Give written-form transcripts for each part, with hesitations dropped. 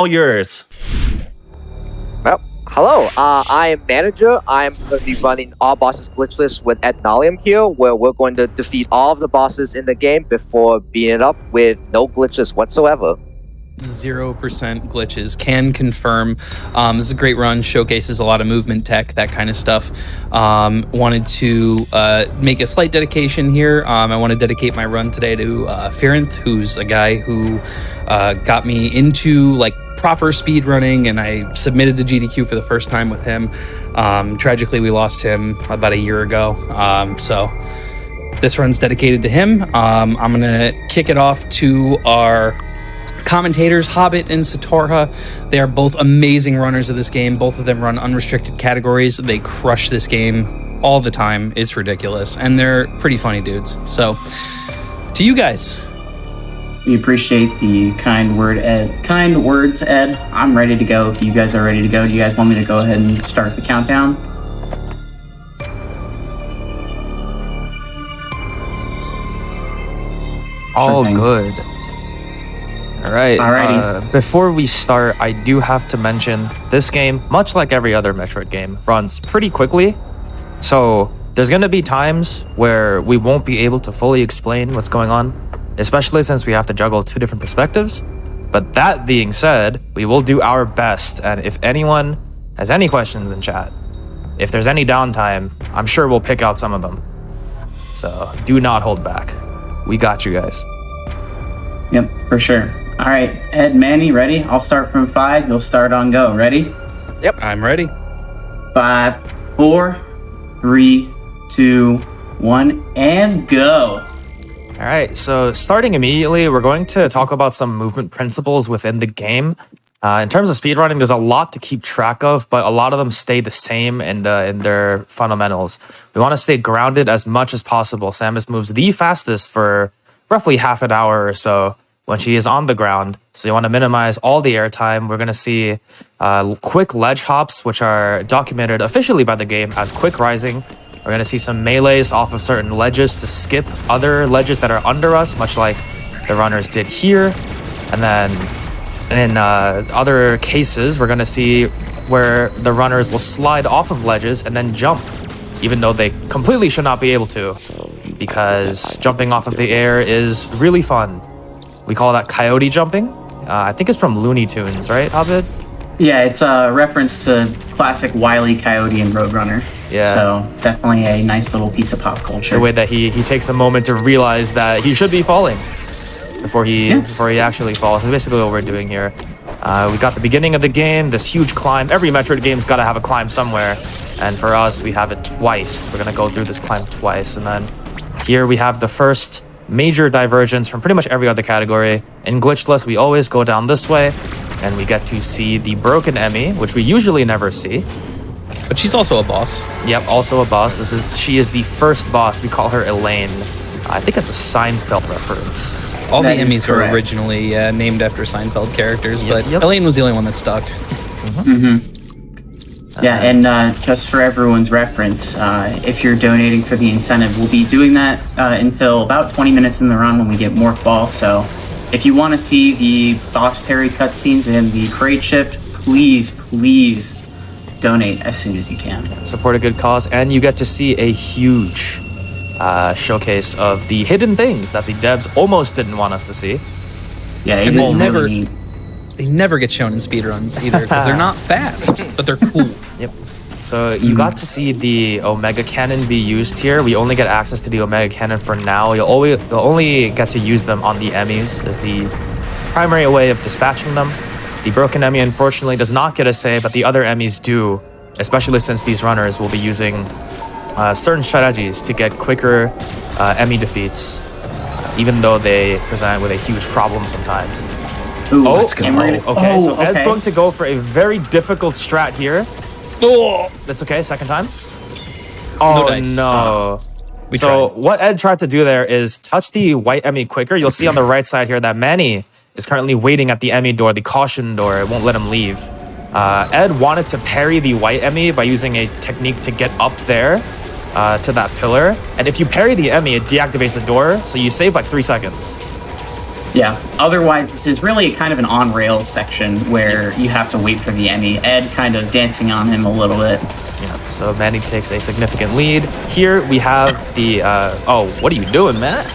all yours. Well, hello. I am Manijure. I'm going to be running all bosses glitchless with Ednolium here, where we're going to defeat all of the bosses in the game before beating it up with no glitches whatsoever. 0% glitches, can confirm. This is a great run, showcases a lot of movement tech, that kind of stuff. Wanted to make a slight dedication here. I want to dedicate my run today to Ferenth, who's a guy who got me into like proper speed running, and I submitted to GDQ for the first time with him. Tragically, we lost him about a year ago. So this run's dedicated to him. I'm gonna kick it off to our commentators, Hobbit and Satorha. They are both amazing runners of this game. Both of them run unrestricted categories. They crush this game all the time. It's ridiculous, and they're pretty funny dudes. So, to you guys. We appreciate the kind words, Ed. I'm ready to go. If you guys are ready to go, do you guys want me to go ahead and start the countdown? All good. All right. Alrighty. Before we start, I do have to mention this game, much like every other Metroid game, runs pretty quickly. So there's going to be times where we won't be able to fully explain what's going on, especially since we have to juggle two different perspectives. But that being said, we will do our best. And if anyone has any questions in chat, if there's any downtime, I'm sure we'll pick out some of them. So do not hold back. We got you guys. Yep, for sure. All right, Ed, Manny, ready? I'll start from 5. You'll start on go. Ready? Yep. I'm ready. 5, 4, 3, 2, 1, and go. All right, so starting immediately, we're going to talk about some movement principles within the game. In terms of speedrunning, there's a lot to keep track of, but a lot of them stay the same in their fundamentals. We want to stay grounded as much as possible. Samus moves the fastest for roughly half an hour or so when she is on the ground. So you want to minimize all the airtime. We're going to see quick ledge hops, which are documented officially by the game as quick rising. We're going to see some melees off of certain ledges to skip other ledges that are under us, much like the runners did here. And then in other cases, we're going to see where the runners will slide off of ledges and then jump, even though they completely should not be able to, because jumping off of the air is really fun. We call that coyote jumping. I think it's from Looney Tunes, right, Hobbit? Yeah, it's a reference to classic Wile E. Coyote and Roadrunner. Yeah. So definitely a nice little piece of pop culture. The way that he takes a moment to realize that he should be falling before he actually falls. That's basically what we're doing here. We got the beginning of the game, this huge climb. Every Metroid game's got to have a climb somewhere. And for us, we have it twice. We're going to go through this climb twice. And then here we have the first major divergence from pretty much every other category. In Glitchless, we always go down this way, and we get to see the broken Emmy, which we usually never see. But she's also a boss. Yep, also a boss. She is the first boss. We call her Elaine. I think it's a Seinfeld reference. All That the is Emmys were correct. originally named after Seinfeld characters, Yep, but yep. Elaine was the only one that stuck. Yeah, and just for everyone's reference, if you're donating for the incentive, we'll be doing that until about 20 minutes in the run when we get Morph Ball. So if you want to see the boss parry cutscenes and the crate shift, please donate as soon as you can. Support a good cause, and you get to see a huge showcase of the hidden things that the devs almost didn't want us to see. Yeah, it And was never- really neat. They never get shown in speedruns either, because they're not fast, but they're cool. Yep. So you got to see the Omega Cannon be used here. We only get access to the Omega Cannon for now. You'll only get to use them on the Emmys as the primary way of dispatching them. The Broken Emmy, unfortunately, does not get a say, but the other Emmys do, especially since these runners will be using certain strategies to get quicker Emmy defeats, even though they present with a huge problem sometimes. Ooh, Oh, let's go. okay, so Ed's okay. going to go for a very difficult strat here. Oh, That's okay, second time. Oh, dice. no. We So tried. what Ed tried to do there is touch the white Emmy quicker. You'll see on the right side here that Manny is currently waiting at the Emmy door, the caution door. It won't let him leave. Ed wanted to parry the white Emmy by using a technique to get up there to that pillar. And if you parry the Emmy, it deactivates the door, so you save like 3 seconds. Yeah. Otherwise, this is really kind of an on-rails section where you have to wait for the Emmy. Ed kind of dancing on him a little bit. Yeah, so Manny takes a significant lead. Here we have the, oh, what are you doing, Matt?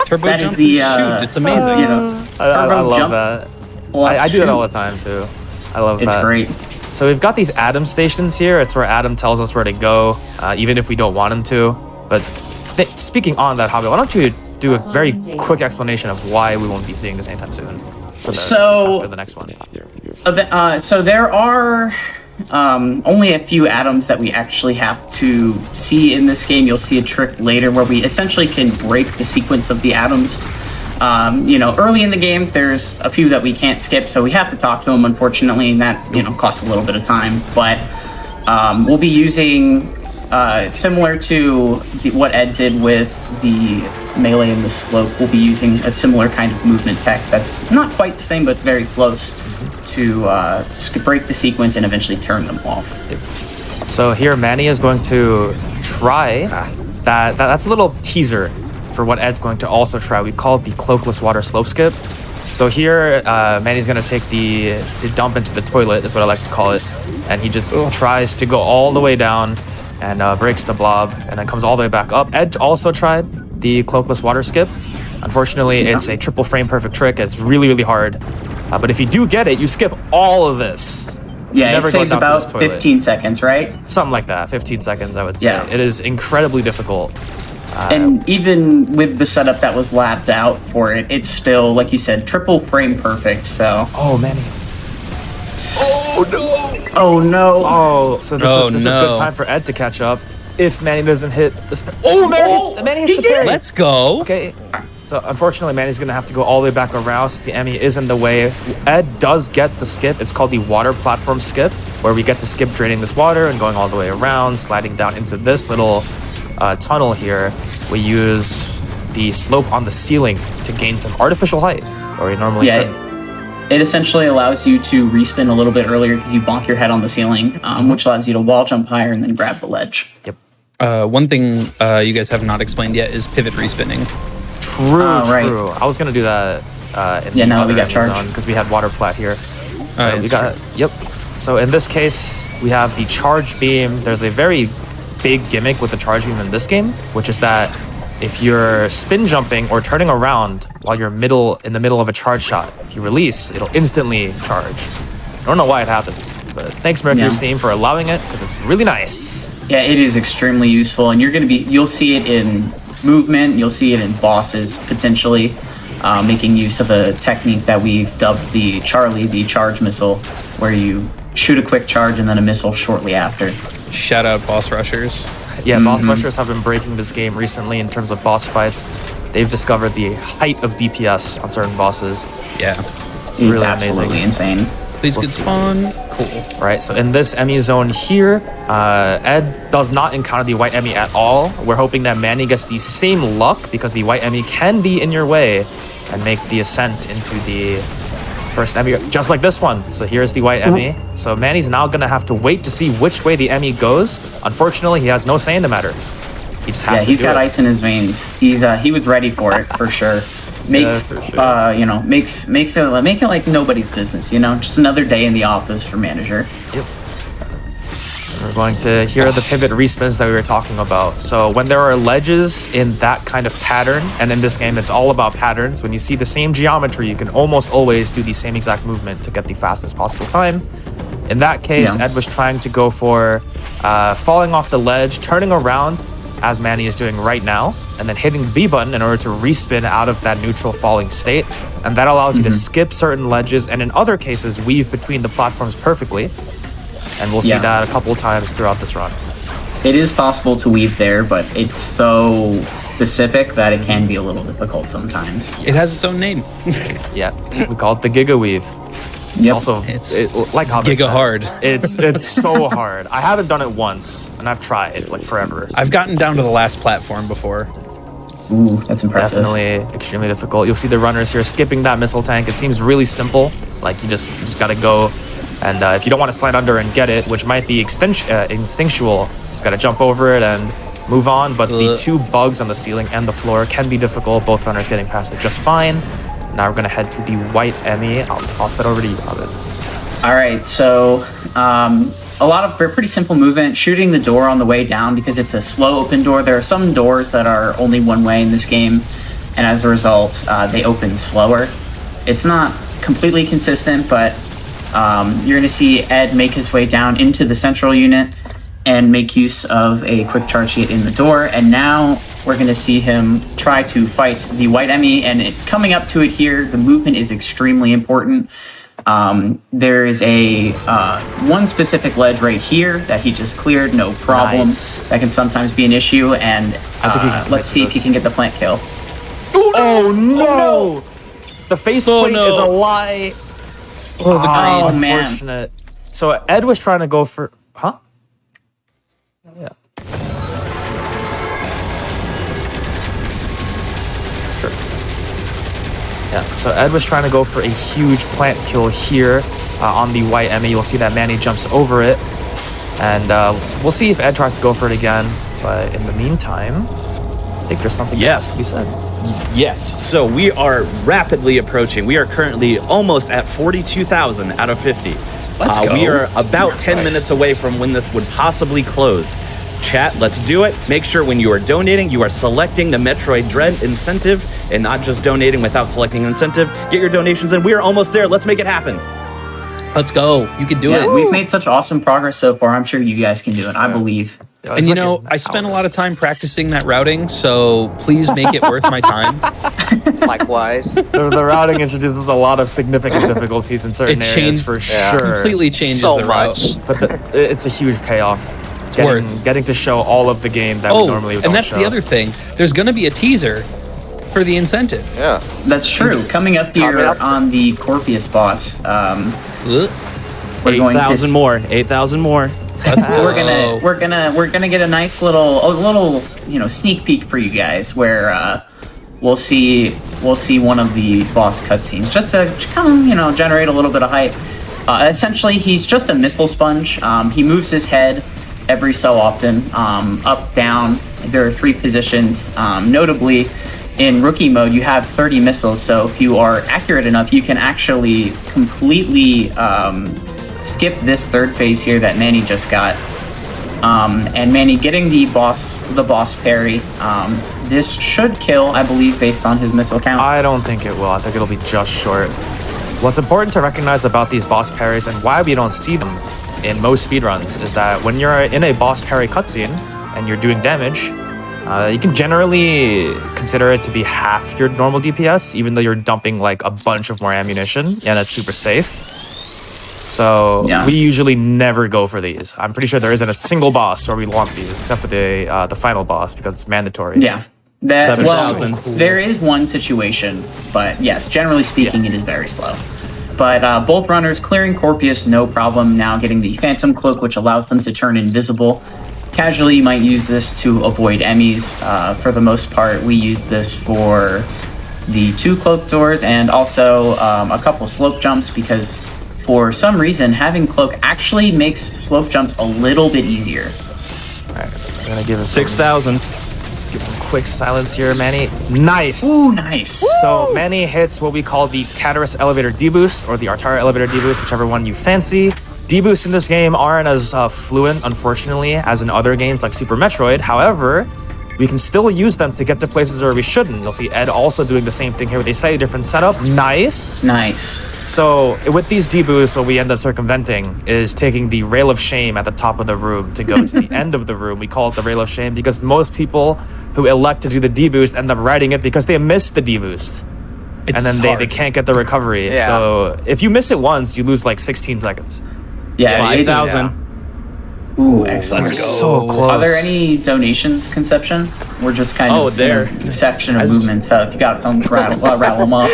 Turbo That is jump the, shoot. It's amazing. You know, I turbo love jump that. plus I do that shoot. all the time, too. I love that. It's great. So we've got these Adam stations here. It's where Adam tells us where to go, even if we don't want him to. But speaking on that, Hobbit, why don't you do a very quick explanation of why we won't be seeing this anytime soon? After the next one. So there are only a few atoms that we actually have to see in this game. You'll see a trick later where we essentially can break the sequence of the atoms. Early in the game, there's a few that we can't skip, so we have to talk to them, unfortunately, and that, costs a little bit of time. But we'll be using, similar to what Ed did with the melee and the slope, we'll be using a similar kind of movement tech that's not quite the same, but very close to break the sequence and eventually turn them off. So here, Manny is going to try that's a little teaser for what Ed's going to also try. We call it the cloakless water slope skip. So here, Manny's going to take the dump into the toilet, is what I like to call it. And he just tries to go all the way down and breaks the blob and then comes all the way back up. Ed also tried the cloakless water skip. Unfortunately, it's a triple frame perfect trick. It's really, really hard. But if you do get it, you skip all of this. Yeah, it saves about 15 seconds, right? Something like that, 15 seconds, I would say. Yeah. It is incredibly difficult. And even with the setup that was lapped out for it, it's still, like you said, triple frame perfect, so... Oh, Manny. Oh, no! Oh, no! Oh, so this is good time for Ed to catch up. If Manny doesn't hit the... Manny hits the parry! Let's go! Okay. So, unfortunately, Manny's going to have to go all the way back around since the Emmy is in the way. Ed does get the skip. It's called the water platform skip, where we get to skip draining this water and going all the way around, sliding down into this little tunnel here. We use the slope on the ceiling to gain some artificial height, where we normally couldn't. It essentially allows you to respin a little bit earlier because you bonk your head on the ceiling, which allows you to wall jump higher and then grab the ledge. Yep. One thing you guys have not explained yet is pivot respinning. True. I was gonna do that in the now we other got charged because we had water plat here. We got Yep. So in this case, we have the charge beam. There's a very big gimmick with the charge beam in this game, which is that if you're spin jumping or turning around while you're in the middle of a charge shot, if you release, it'll instantly charge. I don't know why it happens, but thanks Mercury Steam for allowing it because it's really nice. Yeah, it is extremely useful, and you'll see it in movement, you'll see it in bosses potentially, making use of a technique that we've dubbed the Charlie, the charge missile, where you shoot a quick charge and then a missile shortly after. Shout out boss rushers. Yeah, boss rushers have been breaking this game recently in terms of boss fights. They've discovered the height of DPS on certain bosses. Yeah. It's really absolutely amazing. insane. Please good spawn. Cool. Right, so in this Emmy zone here, Ed does not encounter the white Emmy at all. We're hoping that Manny gets the same luck because the white Emmy can be in your way and make the ascent into the first Emmy, just like this one. So here's the white Emmy. So Manny's now gonna have to wait to see which way the Emmy goes. Unfortunately, he has no say in the matter. He just has to do it. He's got ice in his veins. He was ready for it for sure. Make it like nobody's business. Just another day in the office for Manijure. Yep. We're going to hear the pivot respins that we were talking about. So when there are ledges in that kind of pattern, and in this game it's all about patterns, when you see the same geometry, you can almost always do the same exact movement to get the fastest possible time. In that case, Ed was trying to go for falling off the ledge, turning around, as Manny is doing right now, and then hitting the B button in order to respin out of that neutral falling state. And that allows you to skip certain ledges, and in other cases, weave between the platforms perfectly. And we'll see that a couple of times throughout this run. It is possible to weave there, but it's so specific that it can be a little difficult sometimes. It has its own name. Yeah, we call it the Giga Weave. It's also like Hobbit Giga hard. It's so hard. I haven't done it once, and I've tried like forever. I've gotten down to the last platform before. Ooh, that's impressive. Definitely extremely difficult. You'll see the runners here skipping that missile tank. It seems really simple. Like you just gotta go, and if you don't want to slide under and get it, which might be instinctual, just gotta jump over it and move on. But the two bugs on the ceiling and the floor can be difficult. Both runners getting past it just fine. Now we're gonna head to the white Emmy. I'll toss that over to you, Hobbit. All right, so a lot of pretty simple movement. Shooting the door on the way down because it's a slow open door. There are some doors that are only one way in this game, and as a result, they open slower. It's not completely consistent, but you're going to see Ed make his way down into the central unit and make use of a quick charge to get in the door. And now we're going to see him try to fight the white Emmy, and coming up to it here, the movement is extremely important. There is a one specific ledge right here that he just cleared, no problem. Nice. That can sometimes be an issue, and let's see if he can get the plant kill. Oh no! The faceplate is a lie. Oh, the green. Oh, man. Unfortunate. So Ed was trying to go for... Huh? Yeah. Sure. Yeah, so Ed was trying to go for a huge plant kill here on the white Emmy. You'll see that Manny jumps over it. And we'll see if Ed tries to go for it again. But in the meantime, I think there's something Yes. to be said. Yes, so we are rapidly approaching. We are currently almost at 42,000 out of 50. Let's go. We are about 10 minutes away from when this would possibly close. Chat, let's do it. Make sure when you are donating, you are selecting the Metroid Dread incentive and not just donating without selecting incentive. Get your donations in. We are almost there. Let's make it happen. Let's go. You can do Yeah, it. we've made such awesome progress so far. I'm sure you guys can do it. I believe. Yeah, And it's you like know, an I spent a hour. lot of time practicing that routing, so please make it worth my time. Likewise. The routing introduces a lot of significant difficulties in certain It areas changed for yeah. sure. Completely changes So the route. much. But it's a huge payoff. It's worth. Getting to show all of the game that we Oh, normally don't and that's show. the other thing. There's going to be a teaser for the incentive. Yeah. That's true. Coming up here Coming up. on the Corpius boss, Ugh. we're going to 8,000 more. 8,000 more. Let's go. we're gonna get a nice little sneak peek for you guys where we'll see one of the boss cutscenes just to kind of generate a little bit of hype. Essentially, he's just a missile sponge. He moves his head every so often, up, down. There are 3 positions. Notably, in rookie mode, you have 30 missiles. So if you are accurate enough, you can actually completely skip this third phase here that Manny just got. And Manny getting the boss parry. This should kill, I believe, based on his missile count. I don't think it will. I think it'll be just short. What's important to recognize about these boss parries and why we don't see them in most speedruns is that when you're in a boss parry cutscene and you're doing damage, you can generally consider it to be half your normal DPS, even though you're dumping like a bunch of more ammunition, and it's super safe. So Yeah. we usually never go for these. I'm pretty sure there isn't a single boss where we want these, except for the final boss because it's mandatory. Yeah. That, well, 7,000. there is one situation, but yes, generally speaking, it is very slow. But both runners clearing Corpius, no problem. Now getting the Phantom Cloak, which allows them to turn invisible. Casually, you might use this to avoid enemies. For the most part, we use this for the 2 cloak doors and also a couple slope jumps because for some reason, having cloak actually makes slope jumps a little bit easier. All right, I'm gonna give us some 6,000. Give some quick silence here, Manny. Nice. Ooh, nice. So Manny hits what we call the Catarus Elevator D-Boost or the Artara Elevator D-Boost, whichever one you fancy. D-Boosts in this game aren't as fluent, unfortunately, as in other games like Super Metroid. However, we can still use them to get to places where we shouldn't. You'll see Ed also doing the same thing here with a slightly different setup. Nice. Nice. So with these D-Boosts, what we end up circumventing is taking the Rail of Shame at the top of the room to go to the end of the room. We call it the Rail of Shame because most people who elect to do the D-Boost end up riding it because they missed the D-Boost. And then they can't get the recovery. Yeah. So if you miss it once, you lose like 16 seconds. Yeah, 5,000. Ooh, excellent. Let's go. So close. Are there any donations, Konception? We're just kind of there. section of As- movements. So if you got them, rattle them off.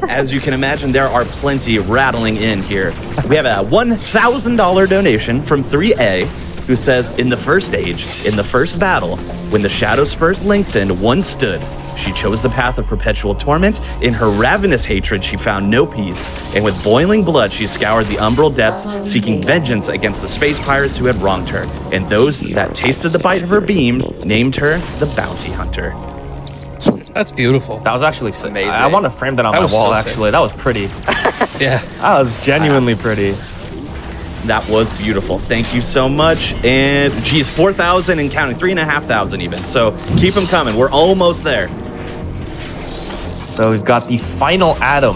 As you can imagine, there are plenty rattling in here. We have a $1,000 donation from 3A who says, in the first age, in the first battle, when the shadows first lengthened, one stood. She chose the path of perpetual torment. In her ravenous hatred, she found no peace. And with boiling blood, she scoured the umbral depths, seeking vengeance against the space pirates who had wronged her. And those that tasted the bite of her beam named her the Bounty Hunter. That's beautiful. That was actually sick. Amazing. I want to frame that on That my was wall, so sick. actually. That was pretty. Yeah. That was genuinely pretty. That was beautiful. Thank you so much. And geez, 4,000 and counting, 3,500 even. So keep them coming. We're almost there. So we've got the final atom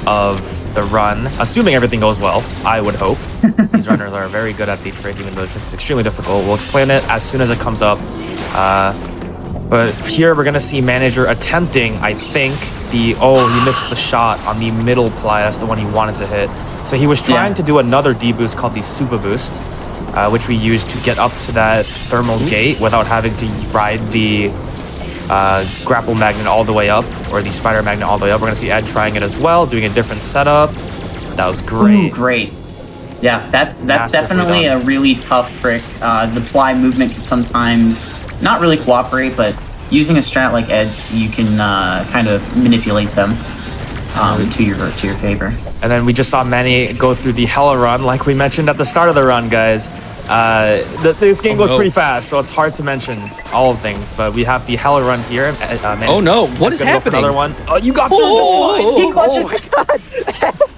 of the run, assuming everything goes well, I would hope. These runners are very good at the trick, even though the trick is extremely difficult. We'll explain it as soon as it comes up. But here we're going to see Manager attempting, I think, he missed the shot on the middle ply. That's the one he wanted to hit. So he was trying to do another D-boost called the Super Boost, which we used to get up to that thermal gate without having to ride the grapple magnet all the way up, or the spider magnet all the way up. We're going to see Ed trying it as well, doing a different setup. That was great. Ooh, great. Yeah, that's Masterfully definitely done. a really tough trick. The ply movement can sometimes not really cooperate, but using a strat like Ed's, you can kind of manipulate them to your favor. And then we just saw Manny go through the Hella run, like we mentioned at the start of the run, guys. This game goes pretty fast, so it's hard to mention all of things. But we have the Hella run here. Oh no! What is happening? Another one. Oh, you got through just fine. He clutches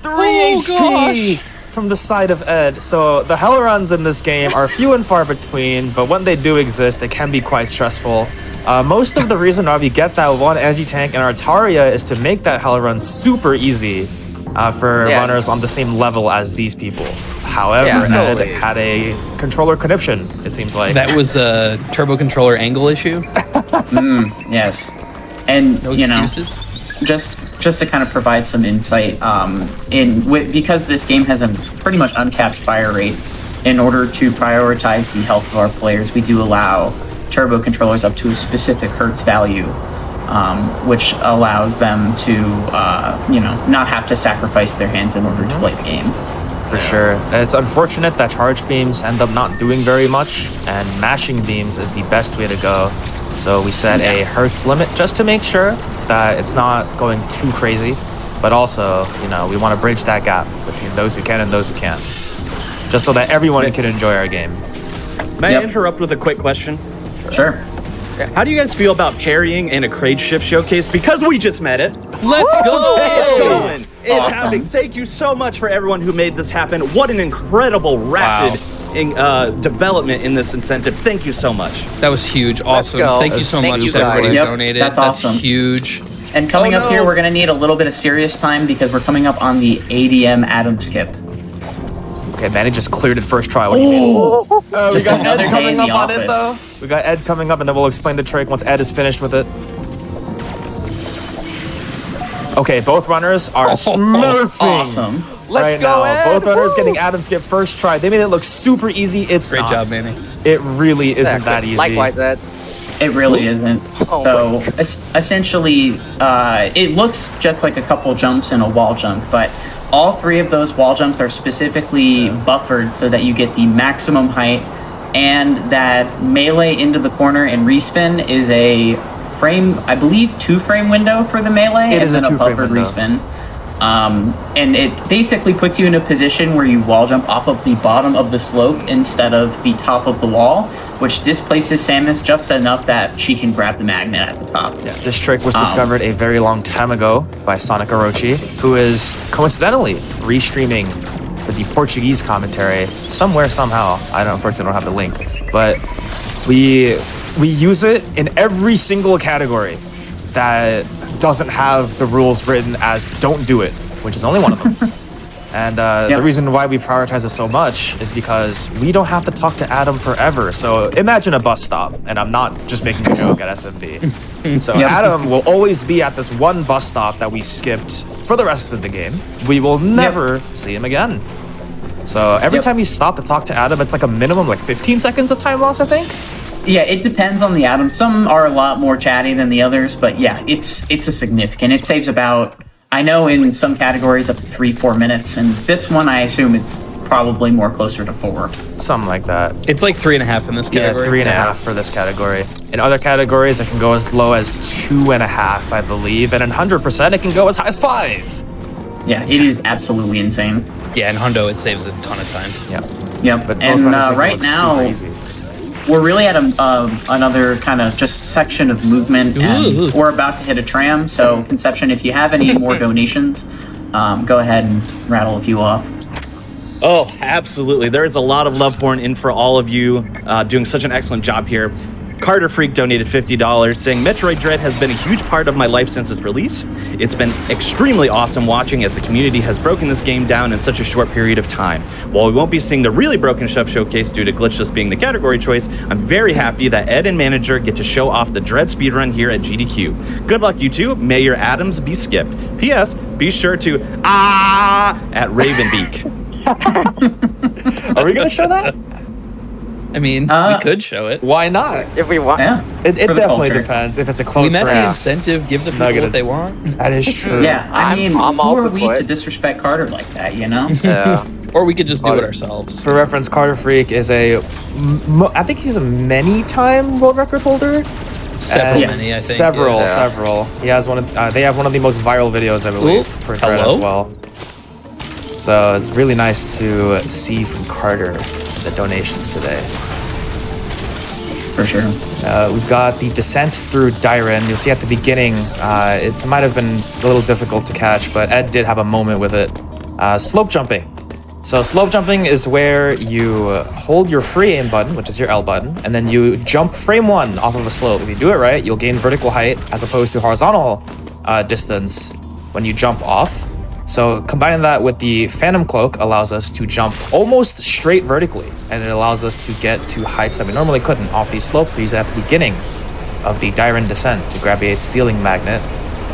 3 HP from the side of Ed. So the Hella runs in this game are few and far between, but when they do exist, they can be quite stressful. Most of the reason why we get that one energy tank in our Taria is to make that Hella run super easy for runners on the same level as these people. However, Ed had a controller conniption, it seems like. That was a turbo controller angle issue. Yes, and No you know, excuses. just to kind of provide some insight, because this game has a pretty much uncapped fire rate. In order to prioritize the health of our players, we do allow turbo controllers up to a specific hertz value, which allows them to, not have to sacrifice their hands in order to play the game. For sure. It's unfortunate that charge beams end up not doing very much, and mashing beams is the best way to go. So we set a hertz limit just to make sure that it's not going too crazy, but also, we want to bridge that gap between those who can and those who can't, just so that everyone can enjoy our game. May I interrupt with a quick question? Sure. How do you guys feel about parrying in a Crate Shift showcase? Because we just met it. Let's go! It's going. It's Awesome. happening. Thank you so much for everyone who made this happen. What an incredible rapid development in this incentive. Thank you so much. That was huge. Awesome. go. Thank you so Thank much you to everybody who guys. Yep, donated. that's awesome. Huge. And coming Oh, up here, no. we're going to need a little bit of serious time because we're coming up on the ADM Atom Skip. Okay, Manny just cleared it first try. What do you mean? We Just got another Ed day coming in up the on it, though. office. We got Ed coming up, and then we'll explain the trick once Ed is finished with it. Okay, both runners are smurfing. Awesome. Let's go, Ed. Both runners getting Atom Skip first try. They made it look super easy. It's Great not. job, Manny. It really isn't that easy. Likewise, Ed. It really isn't. Oh So essentially, it looks just like a couple jumps and a wall jump, but all three of those wall jumps are specifically buffered so that you get the maximum height, and that melee into the corner and respin is a frame, I believe, 2-frame window for the melee, It is and a then 2-frame buffered window. respin. And it basically puts you in a position where you wall jump off of the bottom of the slope instead of the top of the wall, which displaces Samus just enough that she can grab the magnet at the top. Yeah, this trick was discovered a very long time ago by Sonic Orochi, who is coincidentally restreaming for the Portuguese commentary somewhere, somehow. Unfortunately, don't have the link, but we use it in every single category that doesn't have the rules written as "don't do it," which is only one of them. And the reason why we prioritize it so much is because we don't have to talk to Adam forever. So imagine a bus stop, and I'm not just making a joke at SMB. So Adam will always be at this one bus stop that we skipped for the rest of the game. We will never see him again. So every time you stop to talk to Adam, it's like a minimum 15 seconds of time loss, I think. Yeah, it depends on the atoms. Some are a lot more chatty than the others, but yeah, it's a significant. It saves about, I know in some categories up to 3-4 minutes, and this one I assume it's probably more closer to 4. Something like that. It's like 3.5 in this category. Yeah, 3.5 for this category. In other categories, it can go as low as 2.5, I believe, and in 100%, it can go as high as 5. Yeah, it is absolutely insane. Yeah, in Hundo, it saves a ton of time. Yeah. Yep. But both And runners make it right look now, super easy. we're really at another kind of just section of movement, and we're about to hit a tram. So, Konception, if you have any more donations, go ahead and rattle a few off. Oh, absolutely. There is a lot of love pouring in for all of you, doing such an excellent job here. Carter Freak donated $50, saying, Metroid Dread has been a huge part of my life since its release. It's been extremely awesome watching as the community has broken this game down in such a short period of time. While we won't be seeing the really broken stuff showcased due to glitchless being the category choice, I'm very happy that Ed and Manager get to show off the Dread speedrun here at GDQ. Good luck, you two. May your atoms be skipped. P.S. Be sure to at Ravenbeak. Are we gonna show that? I mean, we could show it. Why not? If we want. Yeah. It For the definitely culture. depends if it's a We close met the race. incentive, give the people Nugget. what they want. That is true. Yeah, I mean, I'm who all are for we it. to disrespect Carter like that, you know? Yeah. Or we could just do it ourselves. For reference, Carter Freak is I think he's a many-time world record holder. Several And many, I think. Several, yeah. several. He has one. They have one of the most viral videos, I believe, Ooh, for Dread hello? as well. So it's really nice to see from Carter the donations today. For sure. We've got the descent through Dyren. You'll see at the beginning, it might have been a little difficult to catch, but Ed did have a moment with it. Slope jumping. So slope jumping is where you hold your free aim button, which is your L button, and then you jump frame one off of a slope. If you do it right, you'll gain vertical height as opposed to horizontal distance when you jump off. So combining that with the Phantom Cloak allows us to jump almost straight vertically, and it allows us to get to heights that we normally couldn't off these slopes. We use it at the beginning of the Dyren descent to grab a ceiling magnet.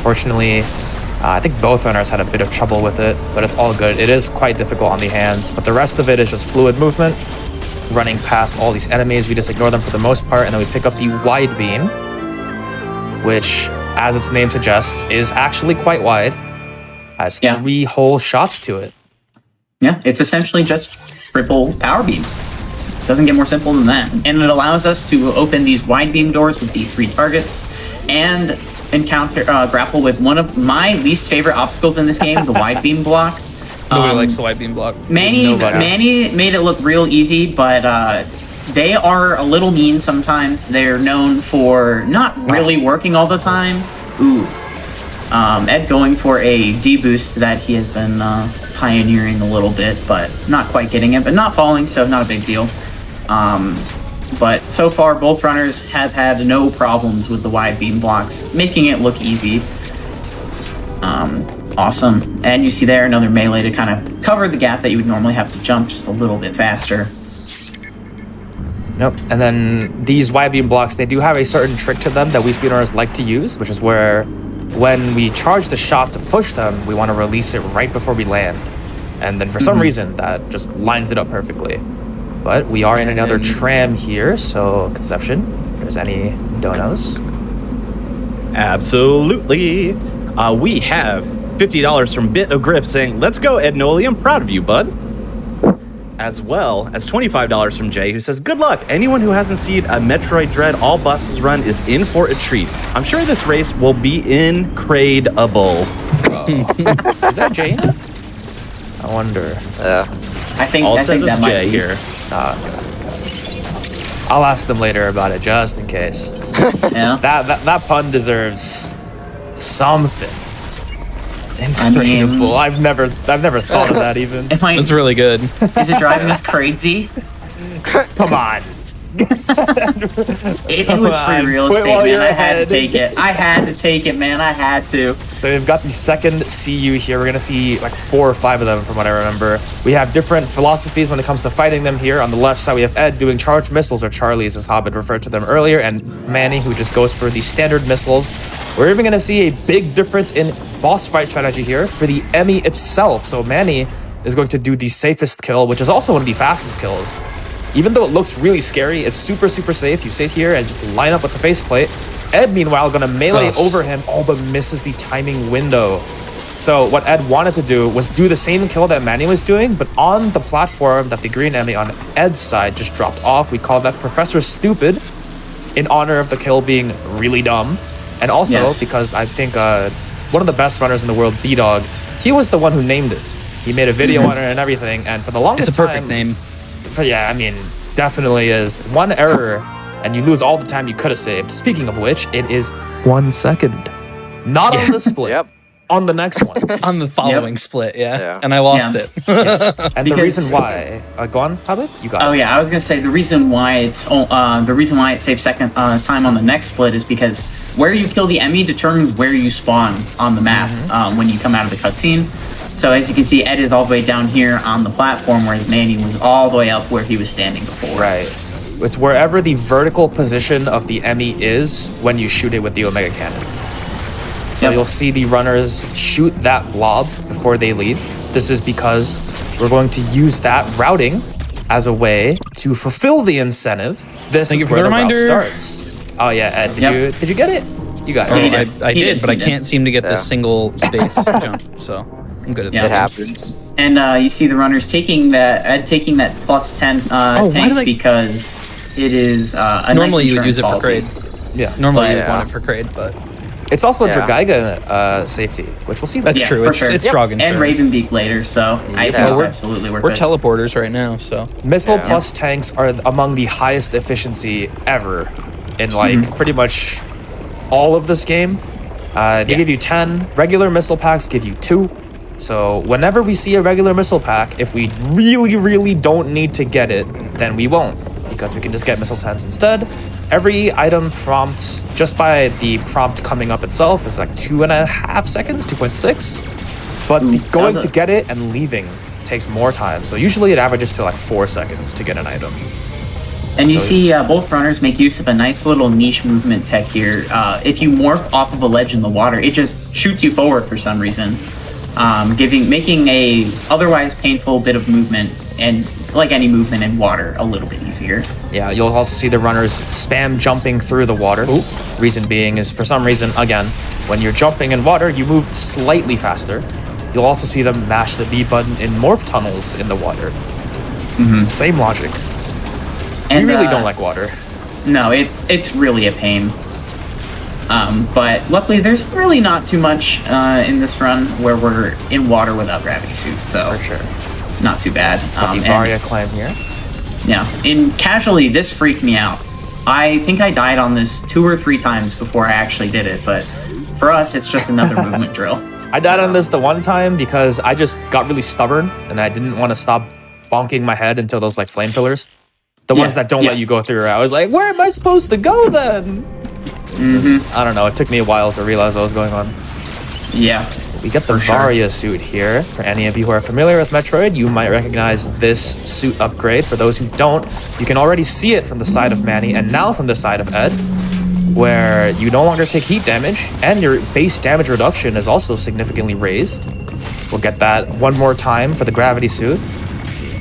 Fortunately, I think both runners had a bit of trouble with it, but it's all good. It is quite difficult on the hands, but the rest of it is just fluid movement, running past all these enemies. We just ignore them for the most part, and then we pick up the wide beam, which, as its name suggests, is actually quite wide. Has 3 whole shots to it. Yeah, it's essentially just triple power beam. Doesn't get more simple than that. And it allows us to open these wide beam doors with the 3 targets and encounter grapple with one of my least favorite obstacles in this game, the wide beam block. Nobody likes the wide beam block. Manny made it look real easy, but they are a little mean sometimes. They're known for not really working all the time. Ooh. Ed going for a D-boost that he has been pioneering a little bit, but not quite getting it, but not falling, so not a big deal. But so far, both runners have had no problems with the wide beam blocks, making it look easy. Awesome. And you see there another melee to kind of cover the gap that you would normally have to jump just a little bit faster. Nope. And then these wide beam blocks, they do have a certain trick to them that we speedrunners like to use, which is where when we charge the shot to push them, we want to release it right before we land. And then for some reason, that just lines it up perfectly. But we are in another tram here, so Konception, if there's any donos? Absolutely. We have $50 from Bit of Grip saying, let's go, Ednolium, proud of you, bud. As well as $25 from Jay, who says, good luck. Anyone who hasn't seen a Metroid Dread all buses run is in for a treat. I'm sure this race will be incredible. Is that Jay? I wonder. I think that might Jay be here. I'll ask them later about it, just in case. Yeah. That pun deserves something. I mean- Incredible. I've never thought of that even. That's really good. Is it driving us crazy? Come on. It was free on. real Quit estate, while man. you're I had to ahead. take it. I had to take it, man. I had to. So we've got the second CU here. We're gonna see like 4 or 5 of them from what I remember. We have different philosophies when it comes to fighting them here. On the left side, we have Ed doing charged missiles, or Charlies as Hobbit referred to them earlier, and Manny, who just goes for the standard missiles. We're even gonna see a big difference in boss fight strategy here for the Emmy itself. So Manny is going to do the safest kill, which is also one of the fastest kills. Even though it looks really scary, it's super, super safe. You sit here and just line up with the faceplate. Ed, meanwhile, gonna melee over him, but misses the timing window. So what Ed wanted to do was do the same kill that Manny was doing, but on the platform that the green enemy on Ed's side just dropped off. We call that Professor Stupid in honor of the kill being really dumb. And also because I think one of the best runners in the world, B-Dog, he was the one who named it. He made a video on it and everything, and for the longest It's a perfect time, name. Yeah, I mean, definitely is. One error, and you lose all the time you could have saved. Speaking of which, it is 1 second. Not on the split. Yep. On the next one. On the following split, Yeah. and I lost Yeah. it. And the Because- reason why. Go on, Hobbit? You got Oh it. yeah, I was gonna say the reason why it saves second time on the next split is because where you kill the enemy determines where you spawn on the map when you come out of the cutscene. So as you can see, Ed is all the way down here on the platform, whereas Manny was all the way up where he was standing before. Right. It's wherever the vertical position of the enemy is when you shoot it with the Omega Cannon. So Yep. you'll see the runners shoot that blob before they leave. This is because we're going to use that routing as a way to fulfill the incentive. This Thank is you for where the the route reminder. starts. Oh yeah, Ed, did you get it? You got Oh, it. He did. I He did, did. but I He did. can't seem to get Yeah. this single space jump. So I'm good at Yeah. this. It happens. And you see the runners taking that plus 10 why tank did I- because it is a Normally nice you would use it for insurance Kraid. Yeah. Normally you would Yeah. want it for Kraid, but It's also a Yeah. Dragaiga safety, which we'll see. That's Yeah, true. for It's sure. it's Yep. strong And insurance. Ravenbeak later, so I think Yeah. it's We're- absolutely worth We're it. teleporters right now, so Missile Yeah. plus tanks are among the highest efficiency ever in like pretty much all of this game. They Yeah. give you 10. Regular missile packs give you 2. So whenever we see a regular missile pack, if we really, really don't need to get it, then we won't. Because we can just get missile 10s instead. Every item prompt, just by the prompt coming up itself, is like 2.5 seconds, 2.6. But going sounds to get it and leaving takes more time. So usually it averages to like 4 seconds to get an item. And you So- see both runners make use of a nice little niche movement tech here. If you morph off of a ledge in the water, it just shoots you forward for some reason, making a otherwise painful bit of movement, and like any movement in water, a little bit easier. Yeah, you'll also see the runners spam jumping through the water. Reason being is for some reason, again, when you're jumping in water, you move slightly faster. You'll also see them mash the B button in morph tunnels in the water. Same logic. And We really don't like water. No, it's really a pain. But luckily, there's really not too much in this run where we're in water without gravity suit, so For sure. not too bad. The And- Varia climb here. Yeah, in casually, this freaked me out. I think I died on this 2 or 3 times before I actually did it, but for us, it's just another movement drill. I died on this the one time because I just got really stubborn and I didn't want to stop bonking my head until those like flame pillars. The ones Yeah, that don't yeah. let you go through. I was like, where am I supposed to go then? I don't know. It took me a while to realize what was going on. Yeah, We get the Varia suit here. For any of you who are familiar with Metroid, you might recognize this suit upgrade. For those who don't, you can already see it from the side of Manny and now from the side of Ed, where you no longer take heat damage and your base damage reduction is also significantly raised. We'll get that one more time for the gravity suit,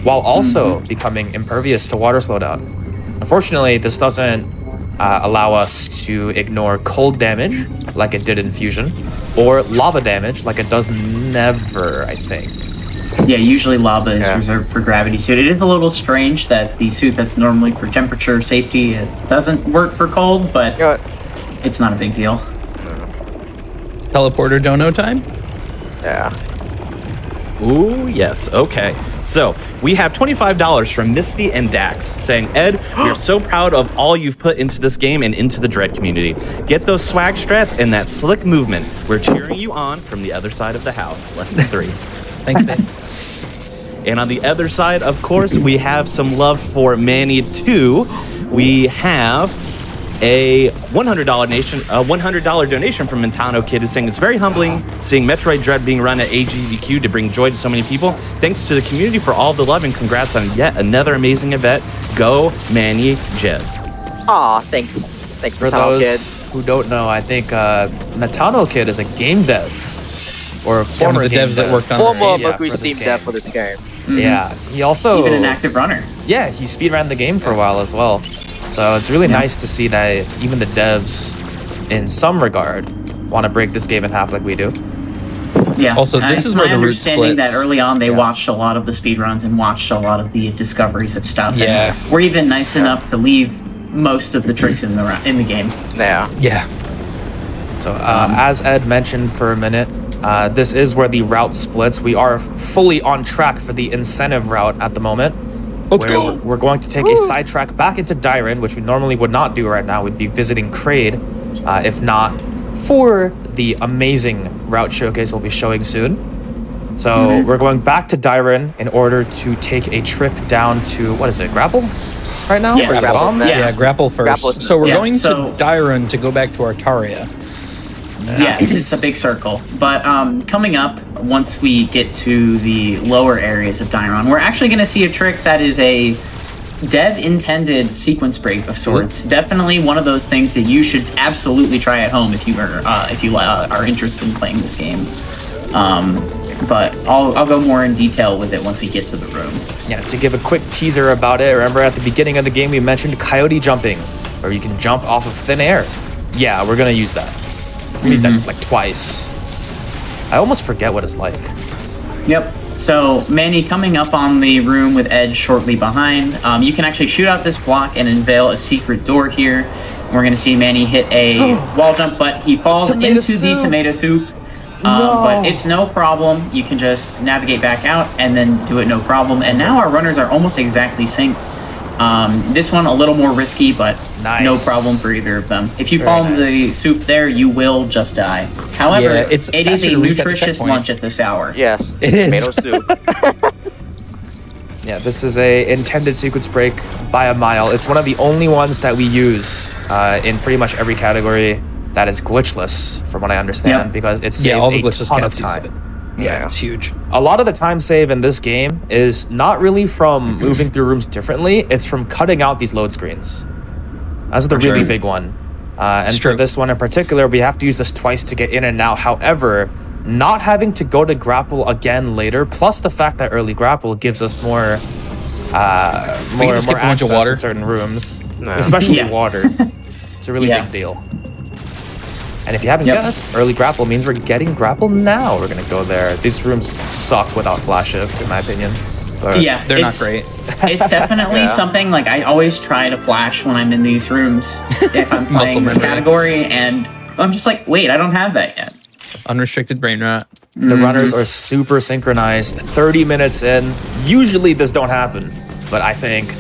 while also becoming impervious to water slowdown. Unfortunately, this doesn't allow us to ignore cold damage like it did in Fusion, or lava damage like it does never, I think. yeah. Usually lava is Yeah. reserved for gravity suit. It is a little strange that the suit that's normally for temperature safety it doesn't work for cold, but You know what? it's not a big deal. teleporter dono time. Yeah. Ooh, yes. Okay. So we have $25 from Misty and Dax saying, Ed, we are so proud of all you've put into this game and into the Dread community. Get those swag strats and that slick movement. We're cheering you on from the other side of the house. Less than 3. Thanks, babe. And on the other side, of course, we have some love for Manny 2. We have a $100 donation from Mentano Kid who's saying it's very humbling seeing Metroid Dread being run at AGDQ to bring joy to so many people. Thanks to the community for all the love and congrats on yet another amazing event. Go Manny Jed. Aw, thanks. Thanks For for Kid. those who don't know, I think Metano Kid is a game dev, or a One former of the game devs that dev. worked on this Former game. Yeah, Mercury for this Steam game. dev for this game. Yeah, he also Even an active runner. Yeah, he speedran the game for a while as well. So it's really nice to see that even the devs, in some regard, want to break this game in half like we do. Yeah. Also, this It's is where my the root understanding splits. that early on they Yeah. watched a lot of the speedruns and watched a lot of the discoveries of stuff. Yeah. And were even nice enough to leave most of the tricks in the game. Yeah. Yeah. So as Ed mentioned for a minute, this is where the route splits. We are fully on track for the incentive route at the moment. Let's where go. we're going to take a sidetrack back into Dyren, which we normally would not do right now. We'd be visiting Kraid, if not for the amazing route showcase we'll be showing soon. So we're going back to Dyren in order to take a trip down to, what is it, Grapple? Right now? Yes. Or Grapple's Bombs? next. Yeah, grapple first. Grapple's- So we're yeah, going so- to Dyren to go back to Artaria. Yes, it's a big circle. But coming up, once we get to the lower areas of Dyron, we're actually going to see a trick that is a dev-intended sequence break of sorts. Definitely one of those things that you should absolutely try at home if you are interested in playing this game. But I'll go more in detail with it once we get to the room. Yeah, to give a quick teaser about it, remember at the beginning of the game we mentioned coyote jumping, where you can jump off of thin air. Yeah, we're gonna use that. We need that like twice. I almost forget what it's like. Yep. So, Manny, coming up on the room with Edge shortly behind, you can actually shoot out this block and unveil a secret door here. We're going to see Manny hit a wall jump, but he falls Tomato into soup. the tomato soup. But it's no problem. You can just navigate back out and then do it no problem. And now our runners are almost exactly synced. This one a little more risky, but Nice. no problem for either of them. If you Very fall in nice. the soup there, you will just die. However, Yeah, it's it is faster a to reset the nutritious checkpoint. lunch at this hour. Yes. It is. Tomato soup. Yeah, this is a intended sequence break by a mile. It's one of the only ones that we use in pretty much every category that is glitchless, from what I understand, Yep. because it saves Yeah, all the a glitchless ton of cats use time. it. Yeah, it's huge. A lot of the time save in this game is not really from moving through rooms differently, it's from cutting out these load screens. That's the really big one. And It's for true. this one in particular, we have to use this twice to get in and out. However, not having to go to grapple again later, plus the fact that early grapple gives us more more just skip a bunch of access water. in certain rooms, No. especially Yeah. water. It's a really Yeah. big deal. And if you haven't Yep. guessed, early grapple means we're getting grapple now. We're gonna go there. These rooms suck without flash shift, in my opinion. But Yeah, They're not great. It's definitely Yeah. something like I always try to flash when I'm in these rooms if I'm Muscle playing this memory. category, and I'm just like, wait, I don't have that yet. Unrestricted brain rot. the runners are super synchronized. 30 minutes in, usually this don't happen, but I think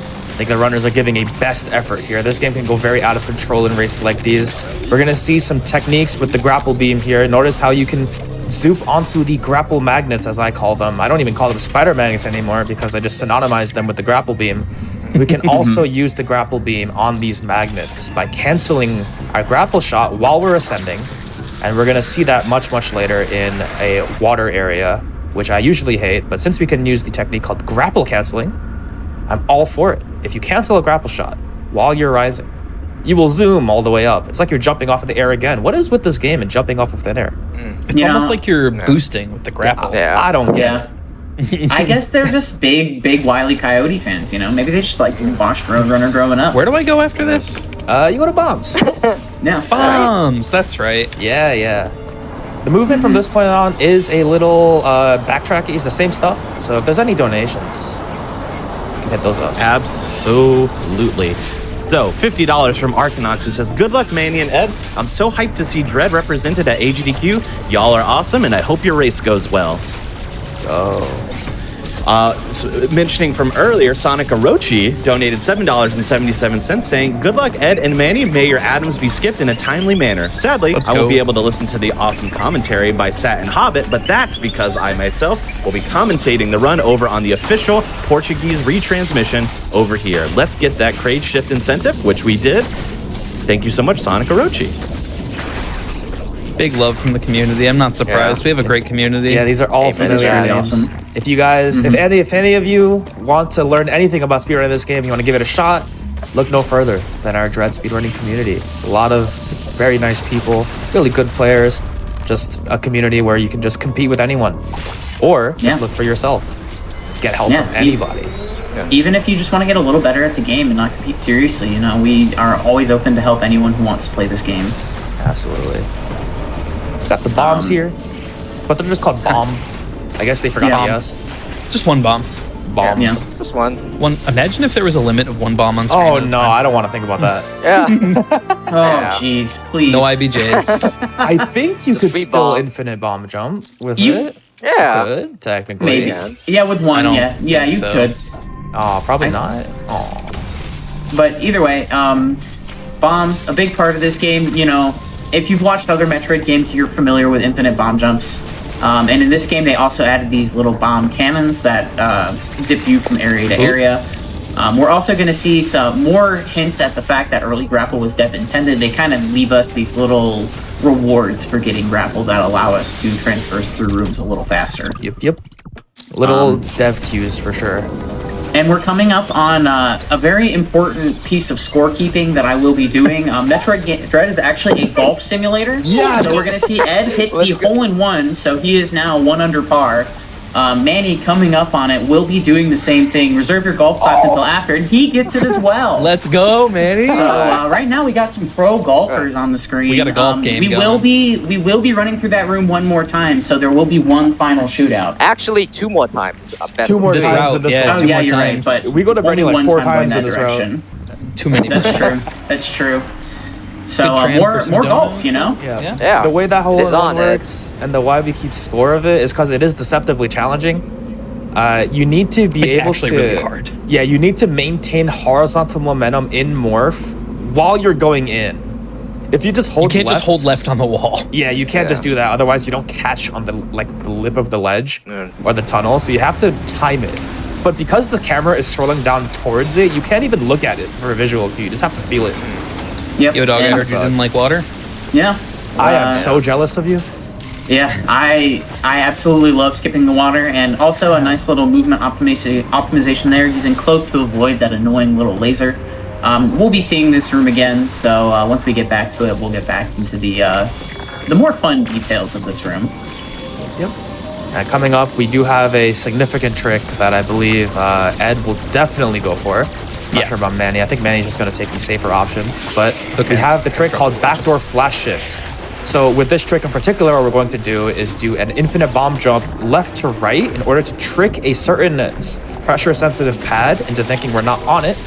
the runners are giving a best effort here. This game can go very out of control in races like these. We're gonna see some techniques with the grapple beam here. Notice how you can zoop onto the grapple magnets, as I call them. I don't even call them spider magnets anymore because I just synonymize them with the grapple beam. We can also use the grapple beam on these magnets by canceling our grapple shot while we're ascending. And we're gonna see that much, much later in a water area, which I usually hate, but since we can use the technique called grapple canceling, I'm all for it. If you cancel a grapple shot while you're rising, you will zoom all the way up. It's like you're jumping off of the air again. What is with this game and jumping off of thin air? It's You almost know- like you're boosting with the grapple. Yeah. I don't get Yeah. it. I guess they're just big Wile E. Coyote fans, you know? Maybe they just like watched Roadrunner growing up. Where do I go after this? You go to bombs. Yeah. Bombs. That's right. Yeah. The movement from this point on is a little backtracky. It's the same stuff. So if there's any donations, you can hit those up. Absolutely. So, $50 from Arcanox, who says, "Good luck, Manny and Ed. I'm so hyped to see Dread represented at AGDQ. Y'all are awesome, and I hope your race goes well." Oh. Mentioning from earlier, Sonic Orochi donated $7.77, saying, "Good luck, Ed and Manny. May your atoms be skipped in a timely manner. Sadly, Let's I won't go. be able to listen to the awesome commentary by Sat and Hobbit, but that's because I myself will be commentating the run over on the official Portuguese retransmission over here. Let's get that Kraid shift incentive, which we did. Thank you so much, Sonic Orochi." Big love from the community. I'm not surprised. Yeah. We have a great community. Yeah, these are all Amen. familiar That's really names. awesome. If you guys, if any of you want to learn anything about speedrunning this game, you want to give it a shot, look no further than our Dread speedrunning community. A lot of very nice people, really good players, just a community where you can just compete with anyone, or just Yeah. look for yourself, get help Yeah, from anybody. Even if you just want to get a little better at the game and not compete seriously, you know, we are always open to help anyone who wants to play this game. Absolutely. Got the bombs here, but they're just called bomb. I guess they forgot Yeah. the S. Just one bomb. Bomb. Yeah. Just one. One. Imagine if there was a limit of one bomb on screen. Oh at a no, time. I don't want to think about that. Yeah. Oh, Yeah. jeez, please. No IBJs. I think you Just could free still bomb. infinite bomb jump with You- it. Yeah. Good, technically. Maybe. Yeah. Yeah, with one. don't Yeah, think you so. could. Oh, probably not. Oh. But either way, bombs, a big part of this game. You know, if you've watched other Metroid games, you're familiar with infinite bomb jumps. And in this game, they also added these little bomb cannons that zip you from area to area. We're also going to see some more hints at the fact that early grapple was dev intended. They kind of leave us these little rewards for getting grapple that allow us to transverse through rooms a little faster. Yep. Little dev cues for sure. And we're coming up on a very important piece of scorekeeping that I will be doing. Metroid Dread is actually a golf simulator. Yes! So we're going to see Ed hit the hole-in-one, so he is now 1 under par. Manny, coming up on it, will be doing the same thing. Reserve your golf clap until after, and he gets it as well. Let's go, Manny. So right now we got some pro golfers on the screen. We got a golf game We will be running through that room one more time, so there will be one final shootout. Actually, 2 more times. 2 more This times route, in this yeah. one. Oh Two yeah, more you're times. right. But We go to Bernie only like one 4 time going times in that this direction. Too many. That's true. That's true. So Good tram more for some golf, donuts. you know. Yeah. Yeah. The way that whole It's on, one works and the why we keep score of it is because it is deceptively challenging. You need to be It's able actually to. really hard. Yeah, you need to maintain horizontal momentum in morph while you're going in. If you just hold, You can't just hold left on the wall. Yeah, you can't just do that. Otherwise, you don't catch on the lip of the ledge or the tunnel. So you have to time it. But because the camera is scrolling down towards it, you can't even look at it for a visual cue. You just have to feel it. Yep. Yo, dog, I and- heard you didn't like water. Yeah. I am so jealous of you. Yeah, I absolutely love skipping the water, and also a nice little movement optimization there, using cloak to avoid that annoying little laser. We'll be seeing this room again, so once we get back to it, we'll get back into the more fun details of this room. Yep. And coming up, we do have a significant trick that I believe Ed will definitely go for. Not sure about Manny. I think Manny's just going to take the safer option. But we have the trick called backdoor flash shift. So with this trick in particular, what we're going to do is do an infinite bomb jump left to right in order to trick a certain pressure-sensitive pad into thinking we're not on it.